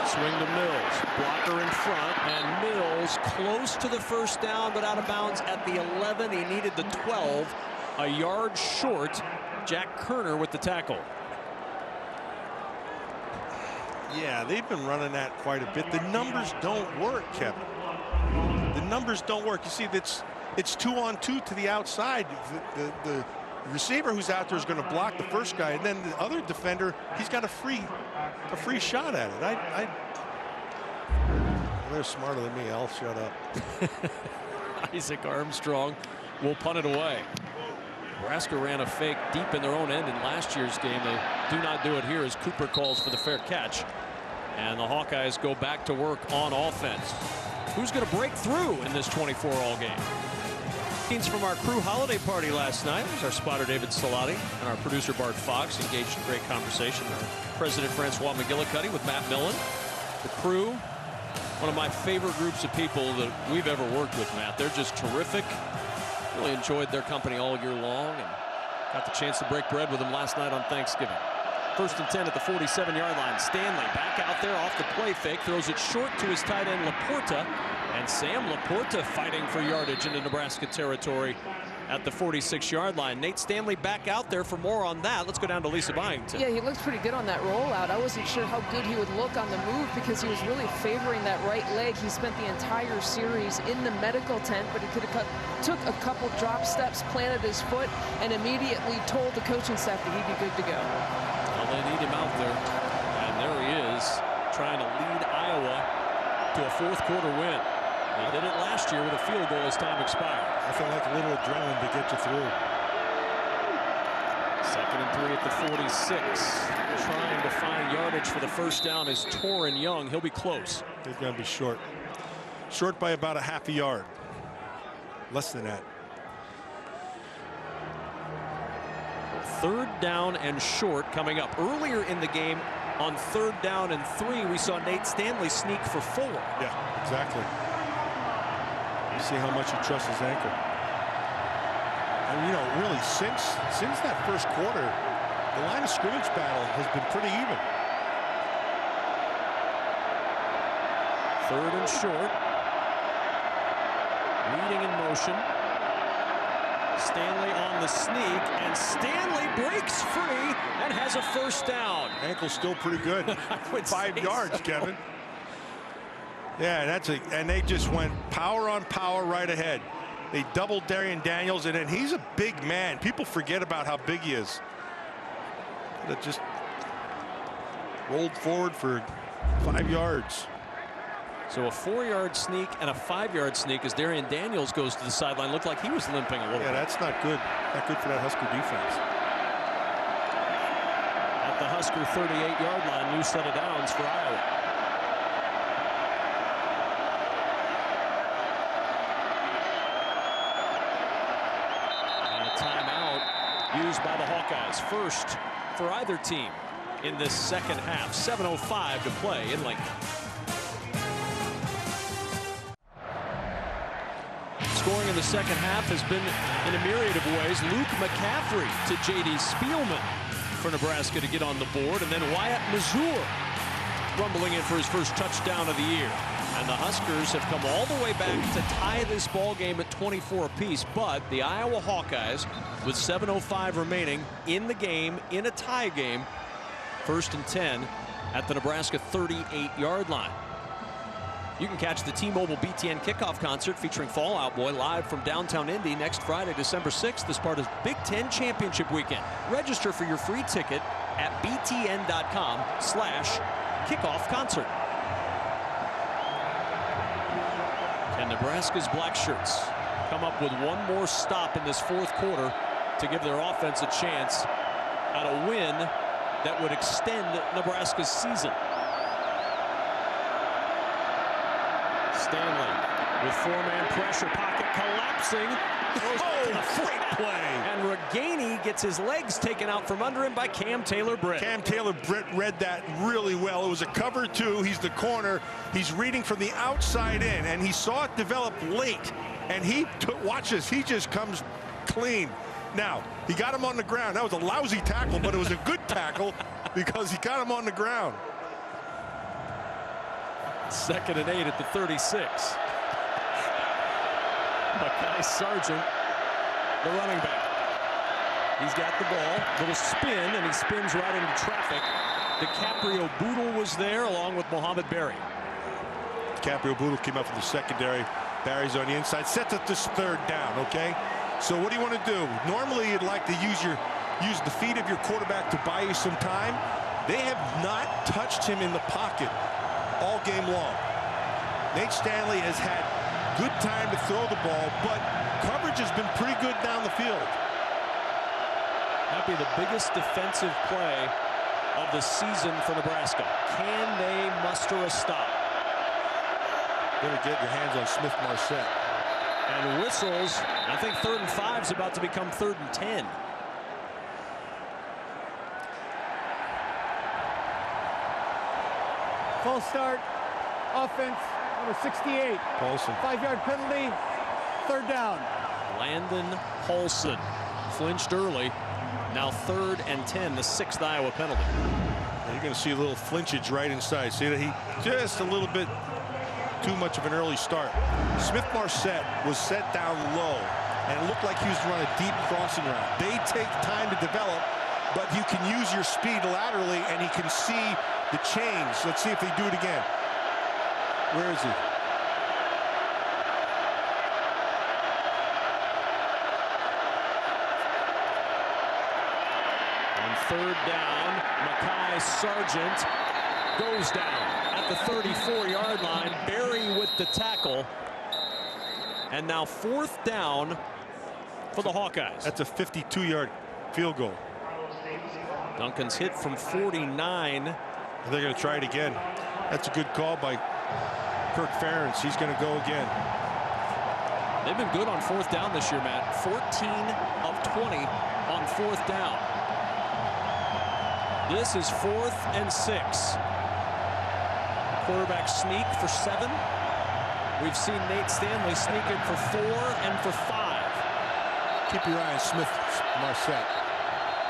A: Swing to Mills. Blocker in front, and Mills close to the first down, but out of bounds at the 11. He needed the 12. A yard short. Jack Kerner with the tackle.
H: Yeah, they've been running that quite a bit. The numbers don't work, Kevin. The numbers don't work. You see, it's 2-on-2 to the outside. The receiver who's out there is going to block the first guy, and then the other defender, he's got a free shot at it. They're smarter than me. I'll shut up.
A: Isaac Armstrong will punt it away. Nebraska ran a fake deep in their own end in last year's game. They do not do it here as Cooper calls for the fair catch. And the Hawkeyes go back to work on offense. Who's going to break through in this 24-all game? Scenes from our crew holiday party last night. It was our spotter David Salati and our producer Bart Fox engaged in great conversation. Our president Francois McGillicuddy with Matt Millen. The crew, one of my favorite groups of people that we've ever worked with, Matt. They're just terrific. Really enjoyed their company all year long and got the chance to break bread with them last night on Thanksgiving. 1st and 10 at the 47-yard line. Stanley back out there off the play fake, throws it short to his tight end Laporta, and Sam Laporta fighting for yardage into Nebraska territory at the 46-yard line. Nate Stanley back out there for more on that. Let's go down to Lisa Byington.
C: Yeah, he looked pretty good on that rollout. I wasn't sure how good he would look on the move because he was really favoring that right leg. He spent the entire series in the medical tent, but he could have took a couple drop steps, planted his foot, and immediately told the coaching staff that he'd be good to go.
A: Well, they need him out there. And there he is, trying to lead Iowa to a 4th quarter win. They did it last year with a field goal as time expired.
H: Nothing like a little adrenaline to get you through.
A: 2nd and 3 at the 46. Trying to find yardage for the first down is Torrin Young. He'll be close.
H: He's going to be short. Short by about a half a yard. Less than that.
A: 3rd down and short coming up. Earlier in the game on 3rd down and 3, we saw Nate Stanley sneak for 4.
H: Yeah, exactly. You see how much he trusts his ankle. And you know, really, since that first quarter, the line of scrimmage battle has been pretty even.
A: 3rd and short. Leading in motion. Stanley on the sneak, and Stanley breaks free and has a first down.
H: Ankle's still pretty good. 5 yards, so. Kevin. Yeah, and they just went power on power right ahead. They doubled Darian Daniels, and then he's a big man. People forget about how big he is. That just rolled forward for 5 yards.
A: So a 4-yard sneak and a 5-yard sneak as Darian Daniels goes to the sideline. Looked like he was limping a little bit.
H: Yeah, that's not good. Not good for that Husker defense.
A: At the Husker 38-yard line, new set of downs for Iowa. And a timeout used by the Hawkeyes. First for either team in this second half. 7:05 to play in Lincoln. Scoring in the second half has been in a myriad of ways. Luke McCaffrey to J.D. Spielman for Nebraska to get on the board, and then Wyatt Mazur rumbling in for his first touchdown of the year. And the Huskers have come all the way back to tie this ball game at 24 apiece, but the Iowa Hawkeyes, with 7:05 remaining in the game, in a tie game, 1st and 10 at the Nebraska 38-yard line. You can catch the T-Mobile BTN kickoff concert featuring Fall Out Boy live from downtown Indy next Friday, December 6th, as part of Big Ten Championship Weekend. Register for your free ticket at btn.com/kickoff-concert. And Nebraska's black shirts come up with one more stop in this fourth quarter to give their offense a chance at a win that would extend Nebraska's season. Stanley with 4-man pressure, pocket collapsing. Great play. And Reganey gets his legs taken out from under him by Cam Taylor-Britt.
H: Cam Taylor-Britt read that really well. It was a cover 2. He's the corner. He's reading from the outside in, and he saw it develop late. And watch this, he just comes clean. Now, he got him on the ground. That was a lousy tackle, but it was a good tackle because he got him on the ground.
A: 2nd and 8 at the 36. Makai Sargent, the running back. He's got the ball, little spin, and he spins right into traffic. DiCaprio Boodle was there along with Mohamed Barry.
H: DiCaprio Boodle came up from the secondary. Barry's on the inside, sets up this 3rd down, okay? So what do you want to do? Normally you'd like to use the feet of your quarterback to buy you some time. They have not touched him in the pocket all game long. Nate Stanley has had good time to throw the ball, but coverage has been pretty good down the field.
A: That'd be the biggest defensive play of the season for Nebraska. Can they muster a stop?
H: Better get your hands on Smith Marset.
A: And whistles. I think 3rd and 5 is about to become 3rd and 10.
D: Full start, offense, number 68.
H: Paulson.
D: 5-yard penalty, 3rd down.
A: Landon Paulson flinched early. Now 3rd and 10, the 6th Iowa penalty.
H: Now you're going to see a little flinchage right inside. See that he just a little bit too much of an early start. Smith Marset was set down low, and it looked like he was running a deep crossing route. They take time to develop, but you can use your speed laterally, and he can see the change. Let's see if they do it again. Where is he?
A: On 3rd down, Makai Sargent goes down at the 34-yard line. Barry with the tackle. And now 4th down for the Hawkeyes.
H: That's a 52-yard field goal.
A: Duncan's hit from 49.
H: They're going to try it again. That's a good call by Kirk Ferentz. He's going to go again.
A: They've been good on 4th down this year, Matt. 14 of 20 on 4th down. This is 4th and 6. Quarterback sneak for 7. We've seen Nate Stanley sneaking for 4 and for 5.
H: Keep your eye on Smith Marset.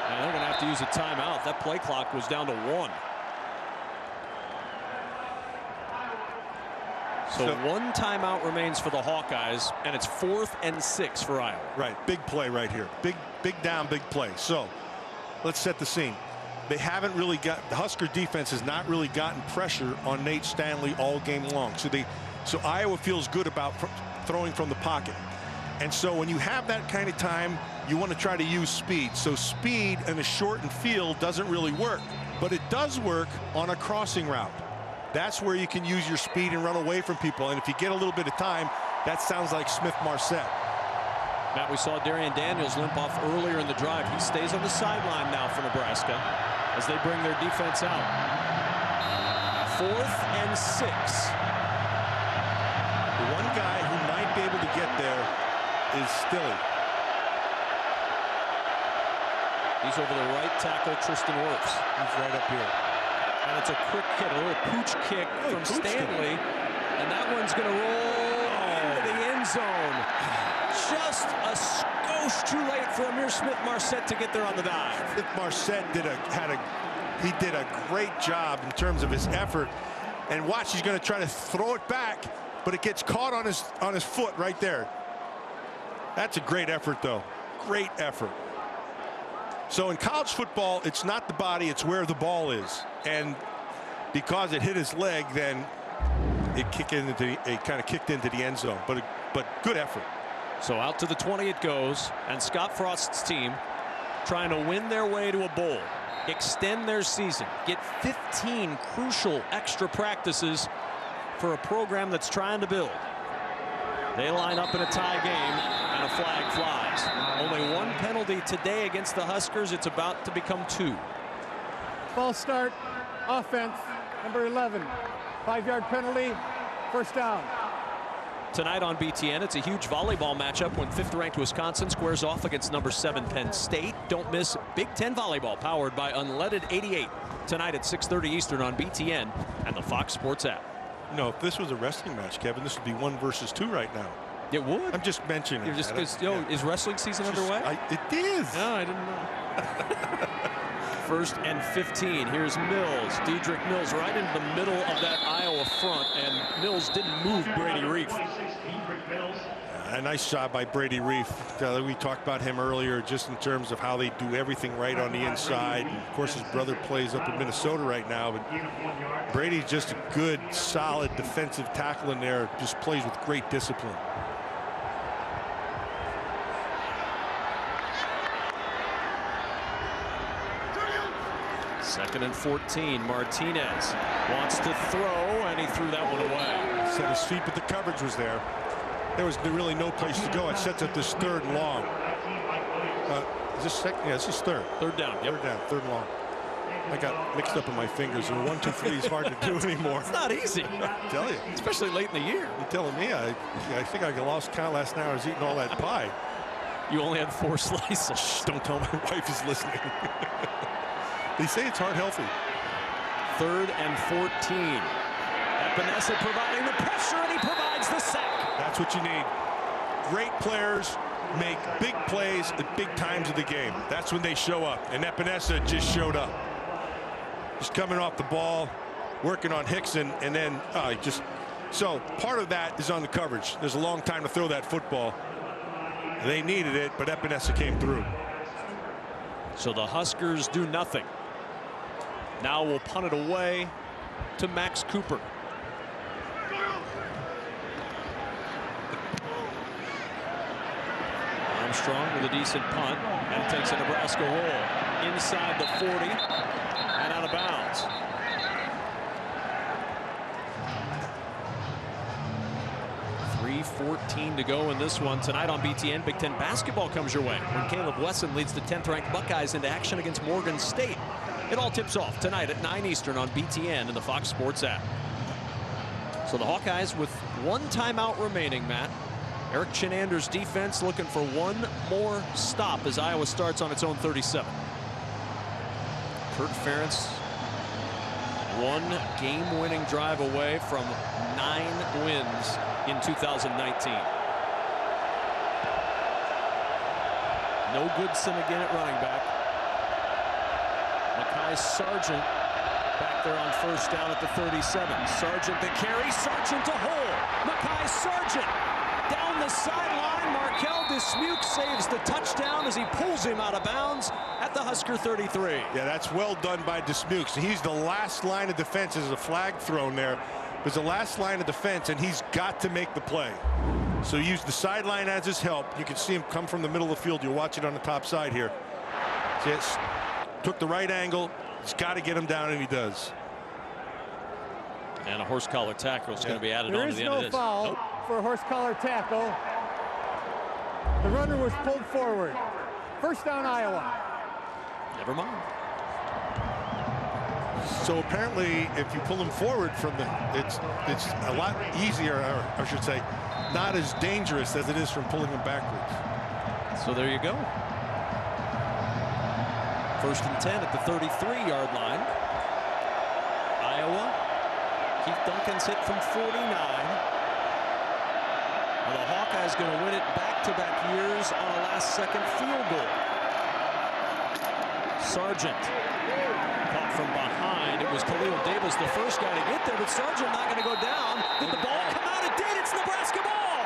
A: And they're going to have to use a timeout. That play clock was down to 1. So 1 timeout remains for the Hawkeyes, and it's 4th and 6 for Iowa.
H: Right, big play right here. Big down, big play. So let's set the scene. They haven't really got, the Husker defense has not really gotten pressure on Nate Stanley all game long. So Iowa feels good about throwing from the pocket. And so when you have that kind of time,
B: you want to try to use speed. So speed in a shortened field doesn't really work, but it does work on a crossing route. That's where you can use your speed and run away from people. And if you get a little bit of time, that sounds like Smith-Marset.
A: Matt, we saw Darian Daniels limp off earlier in the drive. He stays on the sideline now for Nebraska as they bring their defense out. 4th and 6.
B: The one guy who might be able to get there is Stilley.
A: He's over the right tackle, Tristan Wirfs.
B: He's right up here.
A: And it's a quick hit, a little pooch kick from Stanley. And that one's going to roll into the end zone. Just a skosh too late for Amir Smith-Marset to get there on the dive.
B: Smith-Marset did a great job in terms of his effort. And watch, he's going to try to throw it back, but it gets caught on his foot right there. That's a great effort, though. Great effort. So in college football, it's not the body, it's where the ball is. And because it hit his leg, then it kind of kicked into the end zone. But good effort.
A: So out to the 20 it goes, and Scott Frost's team trying to win their way to a bowl, extend their season, get 15 crucial extra practices for a program that's trying to build. They line up in a tie game, and a flag flies. Only one penalty today against the Huskers. It's about to become 2.
D: False start, offense, number 11. 5-yard penalty, first down.
A: Tonight on BTN, it's a huge volleyball matchup when 5th-ranked Wisconsin squares off against number 7 Penn State. Don't miss Big Ten volleyball powered by Unleaded 88 tonight at 6:30 Eastern on BTN and the Fox Sports app.
B: No, if this was a wrestling match, Kevin, this would be 1 versus 2 right now.
A: It would.
B: I'm just mentioning.
A: Is wrestling season underway?
B: It is.
A: No, I didn't know. 1st and 15. Here's Mills. Dedrick Mills right into the middle of that Iowa front, and Mills didn't move Brady Reef.
B: A nice job by Brady Reef. We talked about him earlier just in terms of how they do everything right on the inside. And of course, his brother plays up in Minnesota right now, but Brady's just a good, solid defensive tackle in there. Just plays with great discipline.
A: Second and 14. Martinez wants to throw, and he threw that one away.
B: Set his feet, but the coverage was there. There was really no place to go. It sets up this 3rd and long. Is this second? Yeah, this is 3rd.
A: 3rd down. Yep.
B: 3rd down. 3rd and long. I got mixed up in my fingers, and 1, 2, 3 is hard to do anymore.
A: It's not easy.
B: I tell you.
A: Especially late in the year.
B: You're telling me. I think I lost count last night. I was eating all that pie.
A: You only had 4 slices.
B: Shh, don't tell my wife is listening. They say it's heart healthy.
A: 3rd and 14. Epinesa providing the pressure, and he provides the sack.
B: That's what you need. Great players make big plays at big times of the game. That's when they show up. And Epinesa just showed up. Just coming off the ball, working on Hickson, and then so part of that is on the coverage. There's a long time to throw that football. They needed it, but Epinesa came through.
A: So the Huskers do nothing. Now we'll punt it away to Max Cooper. Armstrong with a decent punt, and it takes a Nebraska roll inside the 40 and out of bounds. .3:14 to go in this one. Tonight on BTN, Big Ten basketball comes your way when Caleb Wesson leads the 10th-ranked Buckeyes into action against Morgan State. It all tips off tonight at 9 Eastern on BTN and the Fox Sports app. So the Hawkeyes with 1 timeout remaining, Matt. Eric Chinander's defense looking for 1 more stop as Iowa starts on its own 37. Kirk Ferentz, 1 game-winning drive away from 9 wins in 2019. No Goodson again at running back. Makai Sargent back there on 1st down at the 37. Sargent the carry. Sargent to hole. Makai Sargent down the sideline. Markel Dismuke saves the touchdown as he pulls him out of bounds at the Husker 33.
B: Yeah, that's well done by Dismuke. He's the last line of defense. There's a flag thrown there. There's the last line of defense, and he's got to make the play.
H: So use the sideline as his help. You can see him come from the middle of the field. You'll watch it on the top side here. Just took the right angle. He's got to get him down, and he does.
A: And a horse collar tackle is going to be added on to the end of this.
D: There is no foul for a horse collar tackle. The runner was pulled forward. First down, Iowa.
A: Never mind.
H: So apparently, if you pull him forward from the, it's a lot easier, or I should say, not as dangerous as it is from pulling him backwards.
A: So there you go. First and 10 at the 33-yard line. Iowa. Keith Duncan's hit from 49. Well, the Hawkeyes going to win it back-to-back years on a last-second field goal. Sargent caught from behind. It was Khalil Davis, the first guy to get there, but Sargent not going to go down. Did the ball come out? It did. It's Nebraska ball.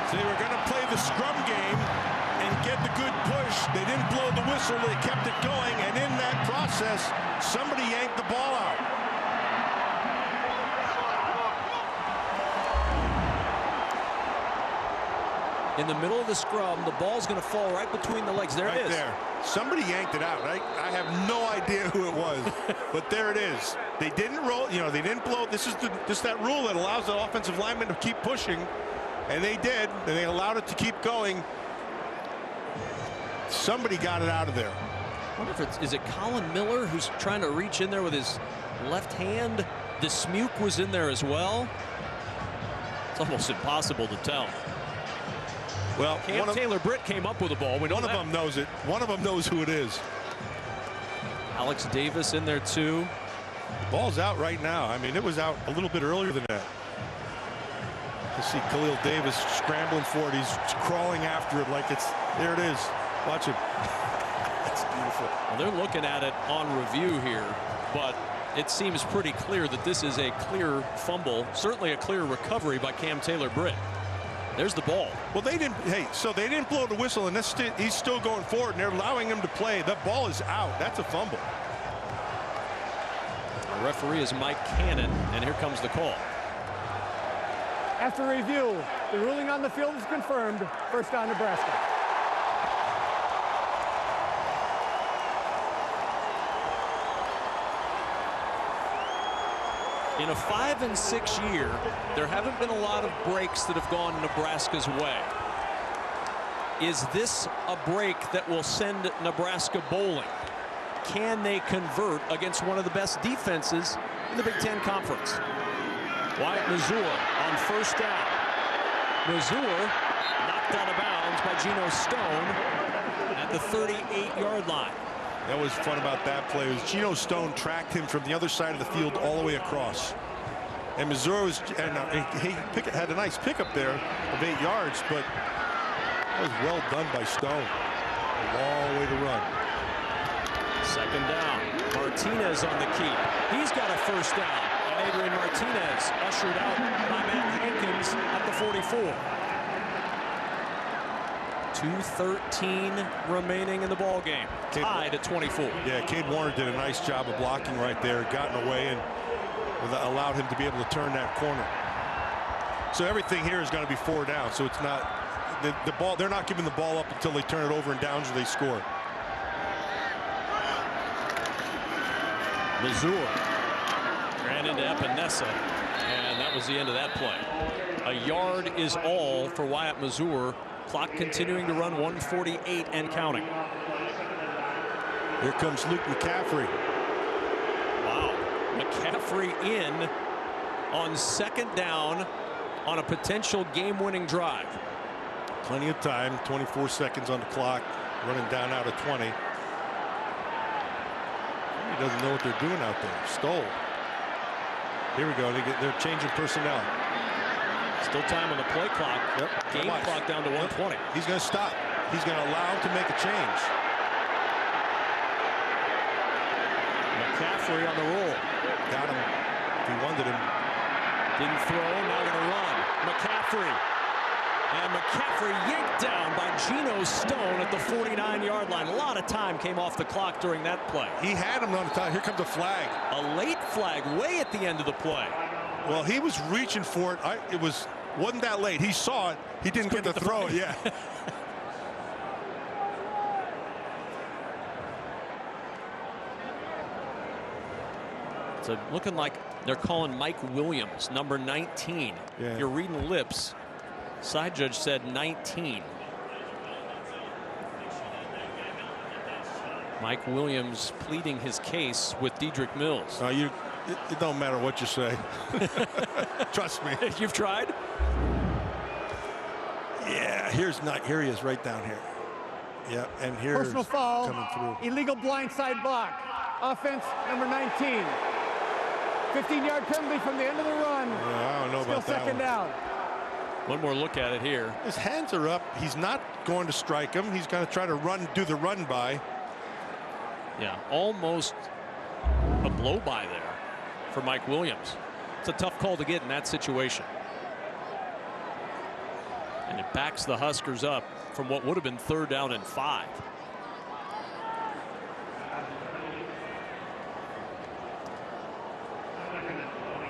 H: So they were going to play the scrum game and get the good push. They didn't blow the whistle. They kept it going, and in that process, somebody yanked the ball out.
A: In the middle of the scrum, the ball's going to fall right between the legs. There it is.
H: There. Somebody yanked it out. I have no idea who it was, but there it is. They didn't roll. You know, they didn't blow. This is that rule that allows the offensive lineman to keep pushing, and they did. And they allowed it to keep going. Somebody got it out of there.
A: I wonder if is it Colin Miller who's trying to reach in there with his left hand? Dismuke was in there as well. It's almost impossible to tell.
H: Well,
A: Cam Taylor-Britt came up with the ball.
H: One of them knows it. One of them knows who it is.
A: Alex Davis in there too.
H: The ball's out right now. I mean, it was out a little bit earlier than that. You see Khalil Davis scrambling for it. He's crawling after it like it's there. It is. Watch him. That's beautiful.
A: Well, they're looking at it on review here, but it seems pretty clear that this is a clear fumble, certainly a clear recovery by Cam Taylor-Britt. There's the ball.
H: Well, they didn't. Hey, so they didn't blow the whistle, and he's still going forward, and they're allowing him to play. The ball is out. That's a fumble.
A: The referee is Mike Cannon, and here comes the call.
D: After review, the ruling on the field is confirmed. First down, Nebraska.
A: In a 5-6 year, there haven't been a lot of breaks that have gone Nebraska's way. Is this a break that will send Nebraska bowling? Can they convert against one of the best defenses in the Big Ten Conference? Wyatt Mazur on first down. Mazur knocked out of bounds by Geno Stone at the 38-yard line.
H: That was fun about that play. Was Geno Stone tracked him from the other side of the field all the way across. And Missouri was, he had a nice pickup there of 8 yards, but that was well done by Stone. A long way to run.
A: Second down. Martinez on the keep. He's got a first down. And Adrian Martinez ushered out by Matt Hankins at the 44. 2:13 remaining in the ball game. Tied at 24.
H: Yeah, Cade Warner did a nice job of blocking right there, gotten away, and allowed him to be able to turn that corner. So everything here is going to be 4 down. So it's not the ball. They're not giving the ball up until they turn it over in downs or they score.
A: Mazur ran into Epinesa, and that was the end of that play. A yard is all for Wyatt Mazur. Clock continuing to run, 1:48 and counting.
H: Here comes Luke McCaffrey.
A: Wow. McCaffrey in on second down on a potential game-winning drive.
H: Plenty of time, 24 seconds on the clock, running down out of 20. He doesn't know what they're doing out there. Stoll. Here we go. They're changing personnel.
A: Still time on the play clock.
H: Yep.
A: Game clock down to 1:20.
H: He's going to stop. He's going to allow him to make a change.
A: McCaffrey on the roll.
H: Got him. He wanted him.
A: Didn't throw. Now going to run. McCaffrey And McCaffrey yanked down by Geno Stone at the 49-yard line. A lot of time came off the clock during that play.
B: He had him on the time. Here comes a flag.
A: A late flag way at the end of the play.
B: Well, he was reaching for it. It wasn't that late. He saw it. He didn't get to throw it. Yeah.
A: So looking like they're calling Mike Williams, number 19.
B: Yeah.
A: You're reading lips. Side judge said 19. Mike Williams pleading his case with Dedrick Mills.
B: It don't matter what you say. Trust me.
A: You've tried?
B: Yeah, here he is right down here. Yeah, and here's
D: Personal foul.
B: coming through.
D: Illegal blindside block. Offense number 19. 15-yard penalty from the end of the run.
B: Yeah, I don't know
D: Still
B: about that
D: second
B: one.
D: down.
A: One more look at it here.
B: His hands are up. He's not going to strike him. He's going to try to do the run by.
A: Yeah, almost a blow by there for Mike Williams. It's a tough call to get in that situation. And it backs the Huskers up from what would have been 3rd down and 5.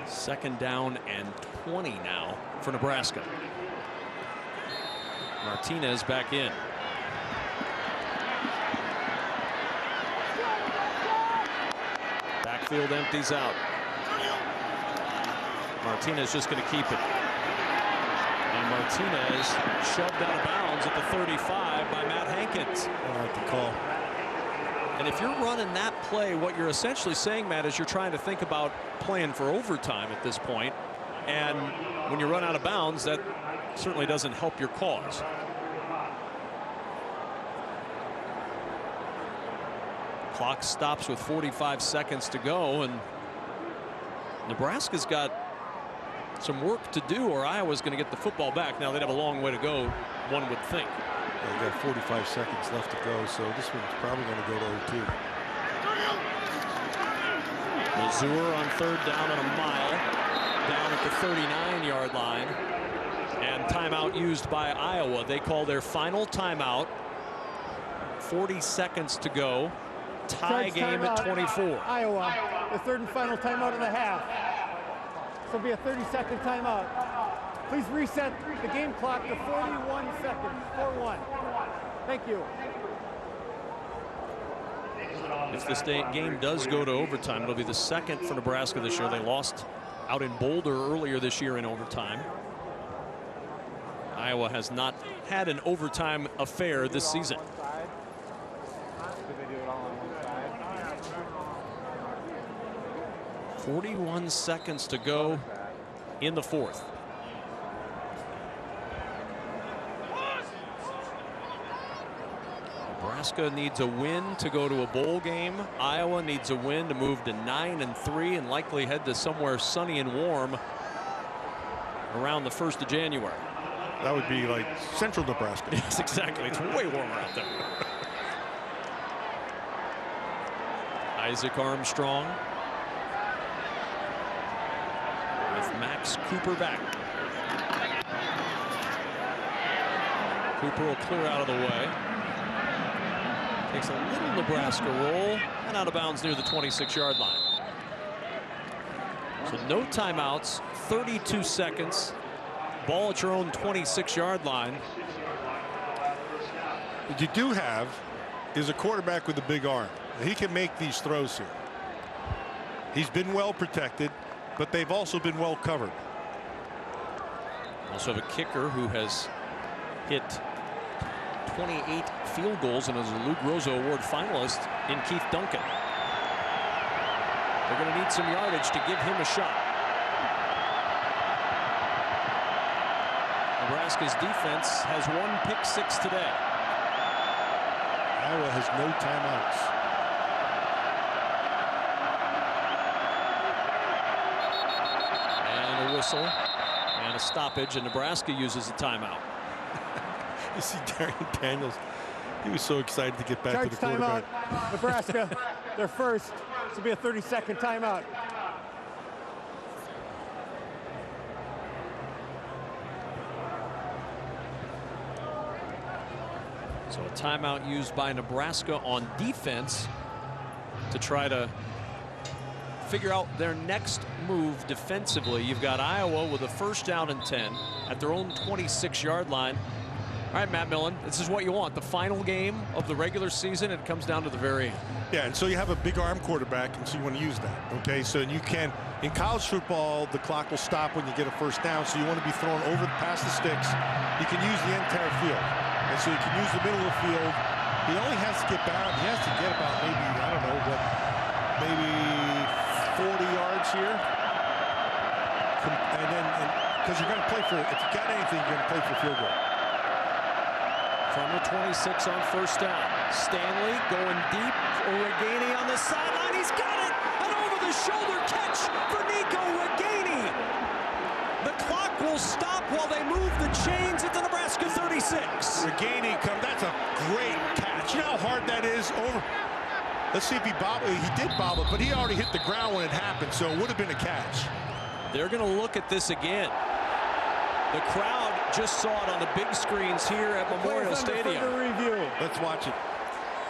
A: Second down and 20 now for Nebraska. Martinez back in. Backfield empties out. Martinez just going to keep it. And Martinez shoved out of bounds at the 35 by Matt Hankins.
B: I like the call.
A: And if you're running that play, what you're essentially saying, Matt, is you're trying to think about playing for overtime at this point. And when you run out of bounds, that certainly doesn't help your cause. Clock stops with 45 seconds to go, and Nebraska's got some work to do, or Iowa's going to get the football back. Now, they'd have a long way to go, one would think.
B: They got 45 seconds left to go, so this one's probably going to go to 0-2.
A: Mazur on 3rd down and a mile, down at the 39-yard line. And timeout used by Iowa. They call their final timeout. 40 seconds to go. Tie game at 24.
D: Iowa, the 3rd and final timeout of the half. This will be a 30-second timeout. Please reset the game clock to 41 seconds. 4-1. Thank you.
A: If this game does go to overtime, it'll be the 2nd for Nebraska this year. They lost out in Boulder earlier this year in overtime. Iowa has not had an overtime affair this season. 41 seconds to go in the 4th. Nebraska needs a win to go to a bowl game. Iowa needs a win to move to 9-3 and likely head to somewhere sunny and warm around the 1st of January.
B: That would be like central Nebraska.
A: Yes, exactly. It's way warmer out there. Isaac Armstrong with Max Cooper back. Cooper will clear out of the way. Takes a little Nebraska roll and out of bounds near the 26-yard line. So no timeouts, 32 seconds. Ball at your own 26-yard line.
B: What you do have is a quarterback with a big arm. He can make these throws here. He's been well protected, but they've also been well covered.
A: Also have a kicker who has hit 28 field goals and is a Lou Groza Award finalist in Keith Duncan. They're going to need some yardage to give him a shot. Nebraska's defense has 1 pick-6 today.
B: Iowa has no timeouts.
A: And a whistle and a stoppage, and Nebraska uses a timeout.
B: You see Darian Daniels, he was so excited to get back
D: Charge
B: to the quarterback.
D: timeout. Nebraska, their first. This will be a 30-second timeout.
A: So a timeout used by Nebraska on defense to try to figure out their next move defensively. You've got Iowa with a 1st down and 10 at their own 26-yard line. All right, Matt Millen, this is what you want. The final game of the regular season, it comes down to the very end.
B: Yeah, and so you have a big arm quarterback, and so you want to use that. Okay, so you can, in college football, the clock will stop when you get a 1st down, so you want to be thrown over past the sticks. You can use the entire field, and so you can use the middle of the field. He only has to get back. He has to get about maybe, I don't know, what, maybe 40 yards here. And then, because you're going to play for, if you got anything, you're going to play for field goal.
A: From the 26 on 1st down. Stanley going deep. Reganey on the sideline. He's got it. An over-the-shoulder catch for Nico Reganey. The clock will stop while they move the chains at the Nebraska 36.
B: Reganey that's a great catch. You know how hard that is? Let's see if he bobbled. He did bobble, but he already hit the ground when it happened, so it would have been a catch.
A: They're going to look at this again. The crowd just saw it on the big screens here at Memorial Stadium.
B: Let's watch it.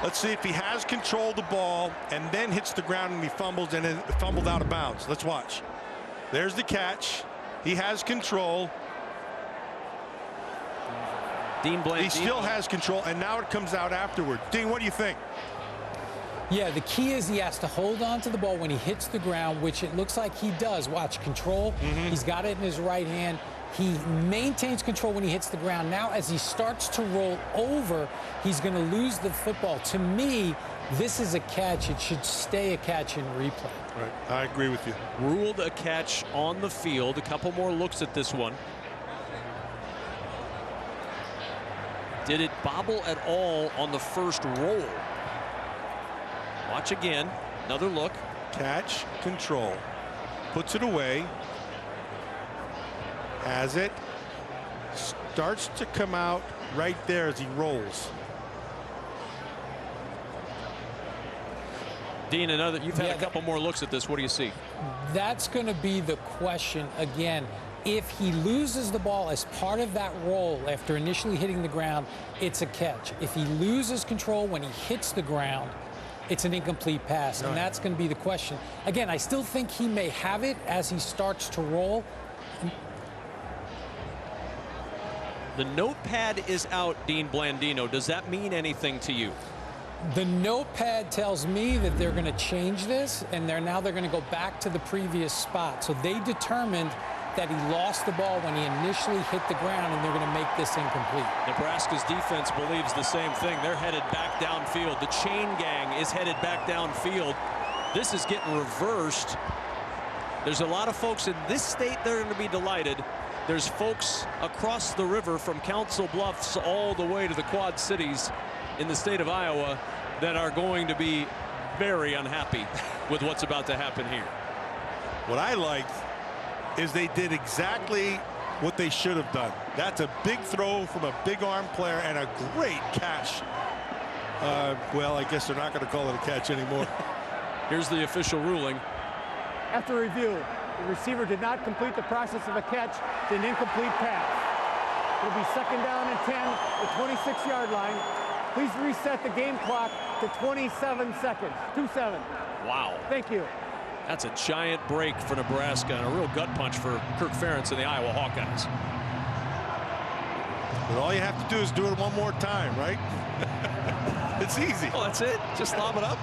B: Let's see if he has control of the ball and then hits the ground and he fumbles and then fumbled out of bounds. Let's watch. There's the catch. He has control.
A: Dean Blandino.
B: He still has control, and now it comes out afterward. Dean, what do you think?
G: Yeah, the key is he has to hold on to the ball when he hits the ground, which it looks like he does. Watch, control. He's got it in his right hand. He maintains control when he hits the ground. Now, as he starts to roll over, he's going to lose the football. To me, this is a catch. It should stay a catch in replay.
B: Right, I agree with you.
A: Ruled a catch on the field. A couple more looks at this one. Did it bobble at all on the first roll? Watch again. Another look.
B: Catch, control. Puts it away. Has it. Starts to come out right there as he rolls.
A: Dean, you've had a couple more looks at this. What do you see?
G: That's going to be the question again. If he loses the ball as part of that roll after initially hitting the ground, it's a catch. If he loses control when he hits the ground, it's an incomplete pass, and that's going to be the question. Again, I still think he may have it as he starts to roll.
A: The notepad is out, Dean Blandino. Does that mean anything to you?
G: The notepad tells me that they're going to change this, and they're going to go back to the previous spot. So they determined that he lost the ball when he initially hit the ground, and they're going to make this incomplete.
A: Nebraska's defense believes the same thing. They're headed back downfield. The chain gang is headed back downfield. This is getting reversed. There's a lot of folks in this state that are going to be delighted. There's folks across the river from Council Bluffs all the way to the Quad Cities in the state of Iowa that are going to be very unhappy with what's about to happen here.
B: What I liked is they did exactly what they should have done. That's a big throw from a big arm player and a great catch. Well, I guess they're not going to call it a catch anymore.
A: Here's the official ruling.
D: After review, the receiver did not complete the process of a catch. It's an incomplete pass. It'll be 2nd down and 10, the 26-yard line. Please reset the game clock to 27 seconds. 2-7.
A: Wow.
D: Thank you.
A: That's a giant break for Nebraska and a real gut punch for Kirk Ferentz and the Iowa Hawkeyes.
B: But all you have to do is do it one more time, right? It's easy.
A: Oh, that's it. Just lob it up.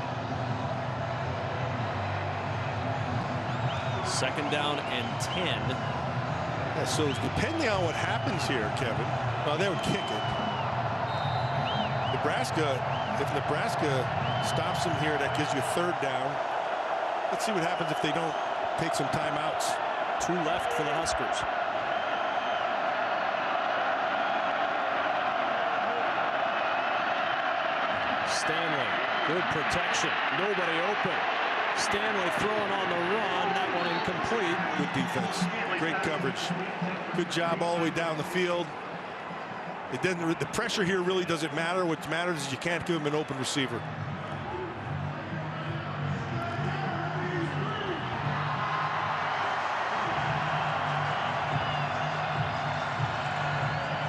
A: 2nd down and 10.
B: Yeah, so depending on what happens here, Kevin, they would kick it. If Nebraska stops them here, that gives you 3rd down. Let's see what happens if they don't take some timeouts.
A: 2 left for the Huskers. Stanley, good protection. Nobody open. Stanley throwing on the run. That one incomplete.
B: Good defense. Great coverage. Good job all the way down the field. It doesn't. The pressure here really doesn't matter. What matters is you can't give him an open receiver.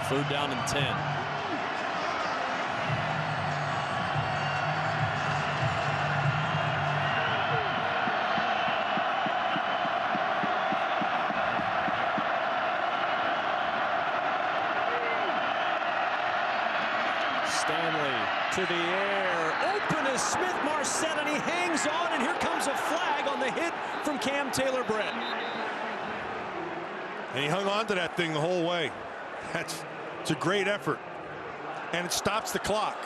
A: Third down and 10. Stanley to the air. Open is Smith-Marset, and he hangs on, and here comes a flag on the hit from Cam Taylor-Britt.
H: And he hung on to that thing the whole way. It's a great effort. And it stops the clock.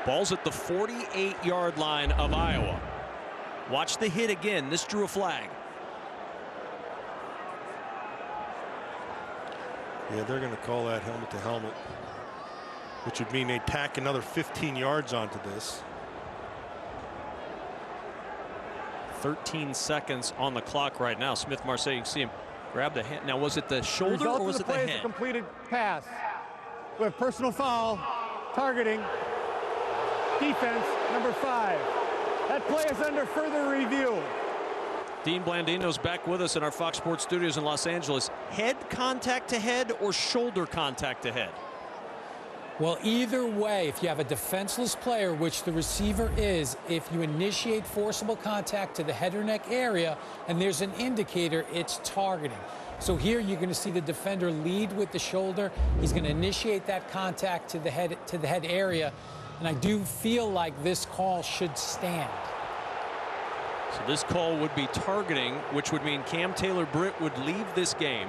A: Ball's at the 48-yard line of Iowa. Watch the hit again. This drew a flag.
H: Yeah, they're going to call that helmet to helmet, which would mean they'd tack another 15 yards onto this.
A: 13 seconds on the clock right now. Smith-Marset, you can see him grab the hand. Now, was it the shoulder or was it the head?
D: Is a completed pass. We have personal foul, targeting, defense, number 5. That play is under further review.
A: Dean Blandino's back with us in our Fox Sports studios in Los Angeles. Head contact to head or shoulder contact to head?
G: Well, either way, if you have a defenseless player, which the receiver is, if you initiate forcible contact to the head or neck area and there's an indicator, it's targeting. So here you're going to see the defender lead with the shoulder. He's going to initiate that contact to the head area. And I do feel like this call should stand.
A: So this call would be targeting, which would mean Cam Taylor-Britt would leave this game.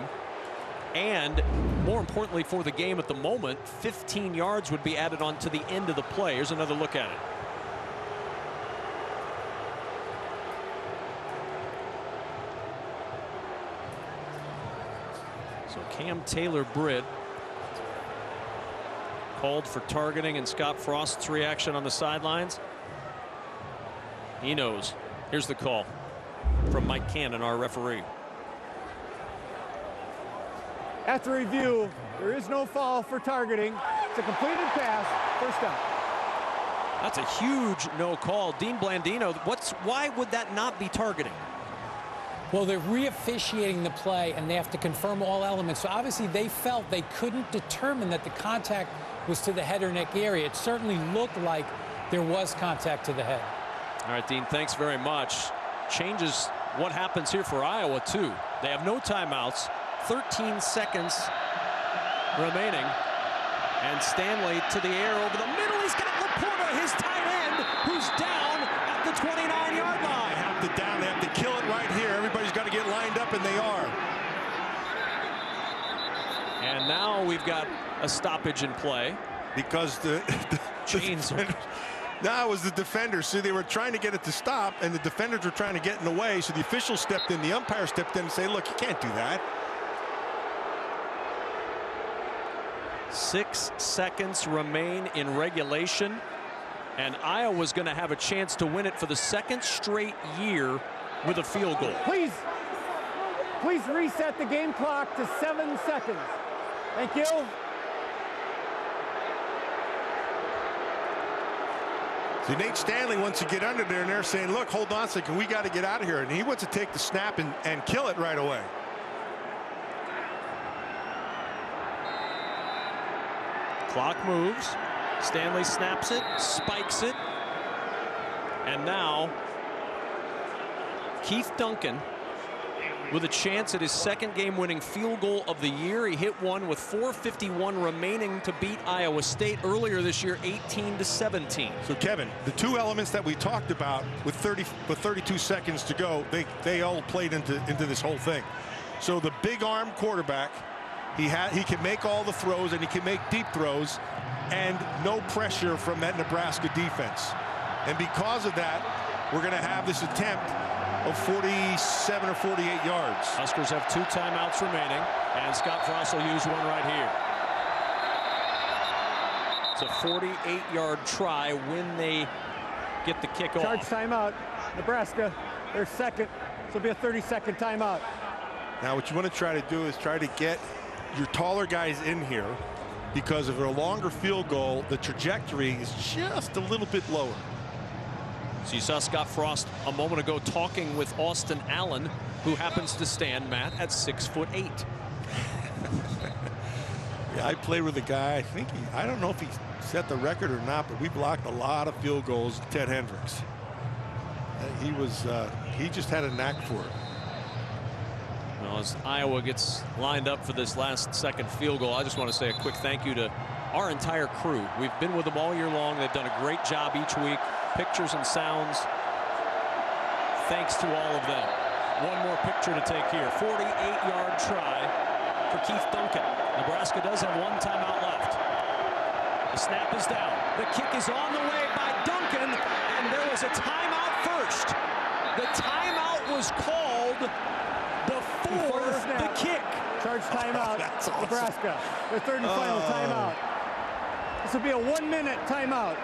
A: And more importantly for the game at the moment, 15 yards would be added on to the end of the play. Here's another look at it. So Cam Taylor-Britt called for targeting, and Scott Frost's reaction on the sidelines. He knows. Here's the call from Mike Cannon, our referee.
D: After review, there is no foul for targeting. It's a completed pass, first down.
A: That's a huge no call. Dean Blandino, why would that not be targeting?
G: Well, they're re-officiating the play, and they have to confirm all elements. So obviously they felt they couldn't determine that the contact was to the head or neck area. It certainly looked like there was contact to the head.
A: All right, Dean, thanks very much. Changes what happens here for Iowa, too. They have no timeouts. 13 seconds remaining. And Stanley to the air over the middle. He's got Laporta, his tight end, who's down at the 29-yard line.
H: They have to kill it right here. Everybody's got to get lined up, and they are.
A: And now we've got a stoppage in play.
H: Because the
A: chains are...
H: No, it was the defenders. See, they were trying to get it to stop, and the defenders were trying to get in the way. So the official stepped in, the umpire stepped in and say, look, you can't do that.
A: 6 seconds remain in regulation, and Iowa's going to have a chance to win it for the second straight year with a field goal.
D: Please reset the game clock to 7 seconds. Thank you.
H: So Nate Stanley wants to get under there, and they're saying, look, hold on a second, we got to get out of here. And he wants to take the snap and kill it right away.
A: Clock moves. Stanley snaps it, spikes it. And now Keith Duncan with a chance at his second game-winning field goal of the year. He hit one with 4:51 remaining to beat Iowa State earlier this year, 18-17.
H: So Kevin, the two elements that we talked about with 32 seconds to go, they all played into this whole thing. So the big arm quarterback, he can make all the throws, and he can make deep throws, and no pressure from that Nebraska defense. And because of that, we're going to have this attempt of 47 or 48 yards.
A: Huskers have 2 timeouts remaining, and Scott Frost will use one right here. It's a 48-yard try when they get the kick
D: Charge
A: off.
D: timeout. Nebraska, their second. This will be a 30-second timeout.
H: Now what you want to try to do is try to get your taller guys in here, because of a longer field goal, the trajectory is just a little bit lower.
A: So you saw Scott Frost a moment ago talking with Austin Allen, who happens to stand, Matt, at 6'8".
H: Yeah, I played with a guy, I don't know if he set the record or not, but we blocked a lot of field goals, Ted Hendricks. He just had a knack for it.
A: Well, as Iowa gets lined up for this last second field goal, I just want to say a quick thank you to our entire crew. We've been with them all year long. They've done a great job each week. Pictures and sounds. Thanks to all of them. One more picture to take here. 48-yard try for Keith Duncan. Nebraska does have one timeout left. The snap is down. The kick is on the way by Duncan, and there was a timeout first. The timeout was called before the kick.
D: Charge timeout,
B: That's
D: Nebraska. Their third and final timeout. This will be a 1-minute timeout.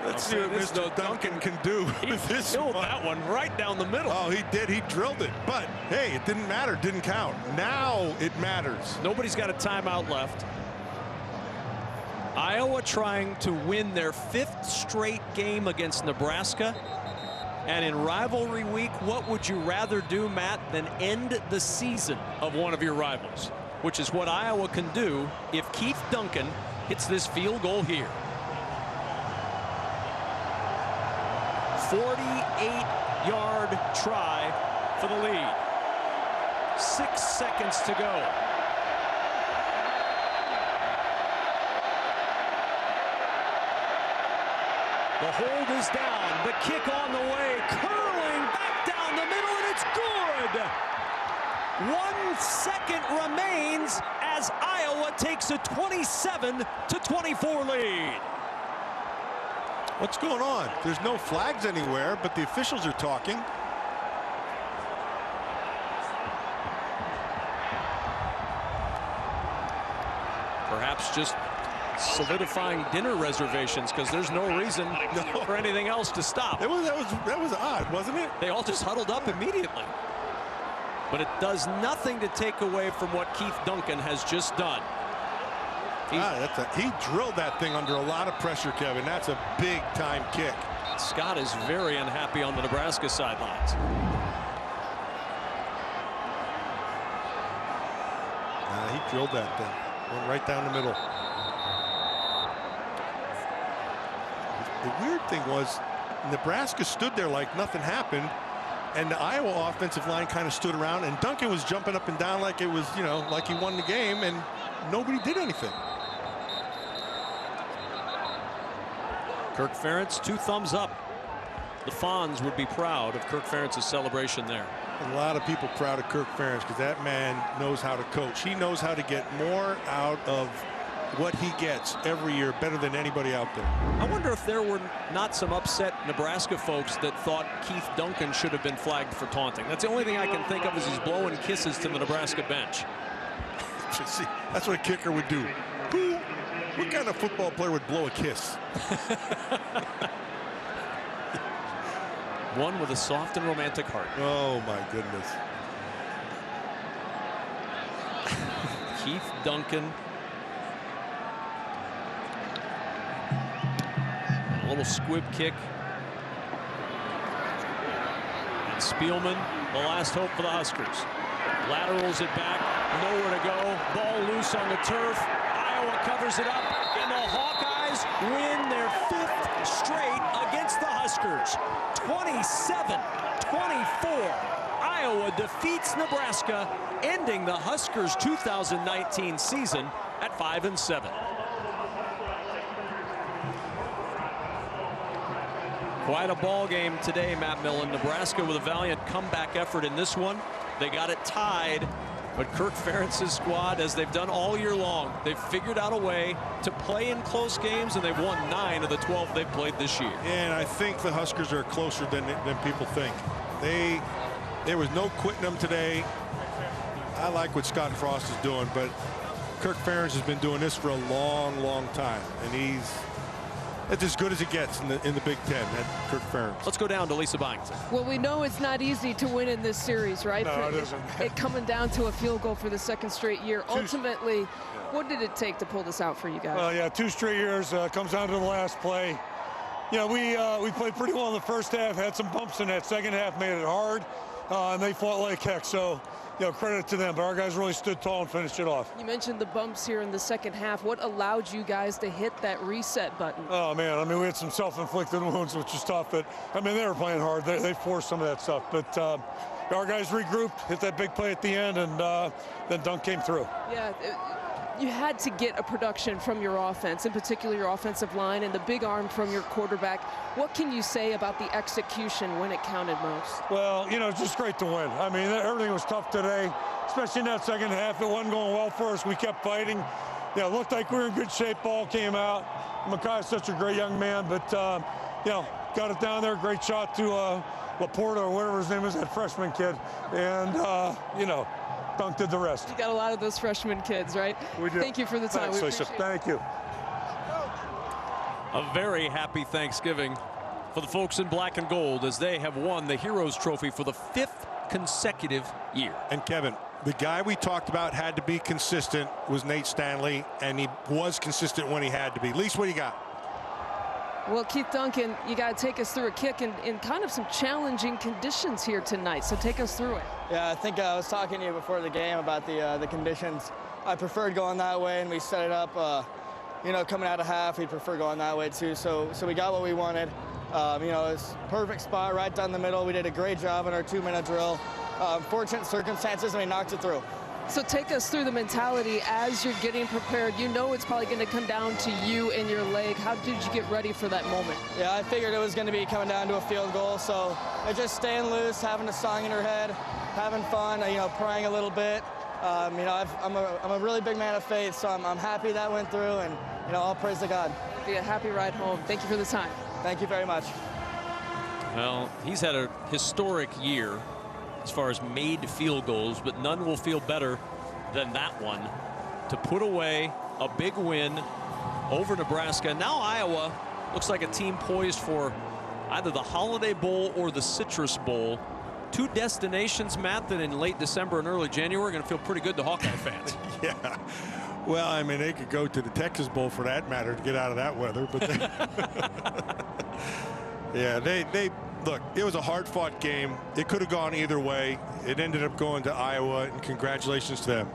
B: Let's see what Mr. Duncan can do with this one.
A: That one right down the middle.
B: Oh, he did. He drilled it. But, hey, it didn't matter. It didn't count. Now it matters.
A: Nobody's got a timeout left. Iowa trying to win their 5th straight game against Nebraska. And in rivalry week, what would you rather do, Matt, than end the season of one of your rivals? Which is what Iowa can do if Keith Duncan hits this field goal here. 48-yard try for the lead. 6 seconds to go. The hold is down. The kick on the way. Curling back down the middle, and it's good. 1 second remains as Iowa takes a 27-24 lead.
B: What's going on? There's no flags anywhere, but the officials are talking.
A: Perhaps just solidifying dinner reservations, because there's no reason for anything else to stop.
B: That was odd, wasn't it?
A: They all just huddled up immediately. But it does nothing to take away from what Keith Duncan has just done.
B: He drilled that thing under a lot of pressure, Kevin. That's a big-time kick.
A: Scott is very unhappy on the Nebraska sidelines.
B: He drilled that thing. Went right down the middle. The weird thing was Nebraska stood there like nothing happened, and the Iowa offensive line kind of stood around, and Duncan was jumping up and down like it was, like he won the game, and nobody did anything.
A: Kirk Ferentz, 2 thumbs up. The Fonz would be proud of Kirk Ferentz's celebration there.
B: A lot of people proud of Kirk Ferentz because that man knows how to coach. He knows how to get more out of what he gets every year better than anybody out there.
A: I wonder if there were not some upset Nebraska folks that thought Keith Duncan should have been flagged for taunting. That's the only thing I can think of is he's blowing kisses to the Nebraska bench.
B: See, that's what a kicker would do. What kind of football player would blow a kiss?
A: One with a soft and romantic heart.
B: Oh, my goodness.
A: Keith Duncan. A little squib kick. And Spielman, the last hope for the Huskers. Laterals it back. Nowhere to go. Ball loose on the turf. Iowa covers it up, and the Hawkeyes win their 5th straight against the Huskers. 27-24. Iowa defeats Nebraska, ending the Huskers' 2019 season at 5-7. Quite a ball game today, Matt Millen. Nebraska with a valiant comeback effort in this one. They got it tied. But Kirk Ferentz's squad, as they've done all year long, they've figured out a way to play in close games, and they've won 9 of the 12 they've played this year.
B: And I think the Huskers are closer than people think. There was no quitting them today. I like what Scott Frost is doing, but Kirk Ferentz has been doing this for a long, long time, and it's as good as it gets in the Big Ten. That Kirk Ferentz.
A: Let's go down to Lisa Byington.
C: Well, we know it's not easy to win in this series, right?
I: No, it isn't.
C: It coming down to a field goal for the 2nd straight year. Ultimately, what did it take to pull this out for you guys?
I: Well, yeah, 2 straight years. Comes down to the last play. Yeah, we played pretty well in the first half. Had some bumps in that second half, made it hard, and they fought like heck. So, credit to them. But our guys really stood tall and finished it off.
C: You mentioned the bumps here in the second half. What allowed you guys to hit that reset button?
I: Oh, man, I mean, we had some self-inflicted wounds, which is tough. But, I mean, they were playing hard. They forced some of that stuff. But, our guys regrouped, hit that big play at the end, and then Dunk came through.
C: Yeah, you had to get a production from your offense, in particular your offensive line and the big arm from your quarterback. What can you say about the execution when it counted most?
I: Well, you know, it's just great to win. I mean, everything was tough today, especially in that second half. It wasn't going well for us. We kept fighting. Yeah, it looked like we were in good shape. Ball came out. Makai's such a great young man, but, you know, got it down there. Great shot to Laporta or whatever his name is, that freshman kid. And, you know, Dunk did the rest.
C: You got a lot of those freshman kids, right?
I: We do.
C: Thank you for the time.
I: Thanks, Lisa. Thank you.
A: A very happy Thanksgiving for the folks in black and gold as they have won the Heroes Trophy for the 5th consecutive year.
B: And Kevin, the guy we talked about had to be consistent was Nate Stanley, and he was consistent when he had to be. Least, what do you got?
C: Well, Keith Duncan, you got to take us through a kick in kind of some challenging conditions here tonight. So take us through it.
J: Yeah, I think I was talking to you before the game about the conditions. I preferred going that way, and we set it up. You know, coming out of half, we prefer going that way too. So we got what we wanted. You know, it's perfect spot right down the middle. We did a great job in our 2-minute drill. Fortunate circumstances, and we knocked it through.
C: So take us through the mentality as you're getting prepared. You know it's probably going to come down to you and your leg. How did you get ready for that moment?
J: Yeah, I figured it was going to be coming down to a field goal. So just staying loose, having a song in your head, having fun, you know, praying a little bit. You know, I'm a really big man of faith, so I'm happy that went through, and, you know, all praise to God.
C: Be a happy ride home. Thank you for the time.
J: Thank you very much.
A: Well, he's had a historic year as far as made field goals, but none will feel better than that one to put away a big win over Nebraska. Now Iowa looks like a team poised for either the Holiday Bowl or the Citrus Bowl. 2 destinations, Matt, that in late December and early January are going to feel pretty good to Hawkeye fans.
B: Yeah. Well, I mean, they could go to the Texas Bowl for that matter to get out of that weather. But yeah, they look, it was a hard-fought game. It could have gone either way. It ended up going to Iowa, and congratulations to them.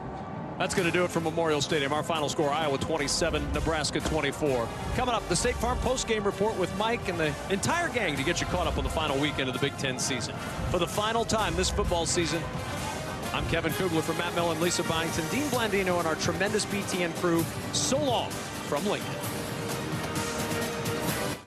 A: That's going to do it from Memorial Stadium. Our final score, Iowa 27, Nebraska 24. Coming up, the State Farm post-game report with Mike and the entire gang to get you caught up on the final weekend of the Big Ten season. For the final time this football season, I'm Kevin Kugler for Matt Millen, Lisa Byington, Dean Blandino, and our tremendous BTN crew. So long from Lincoln.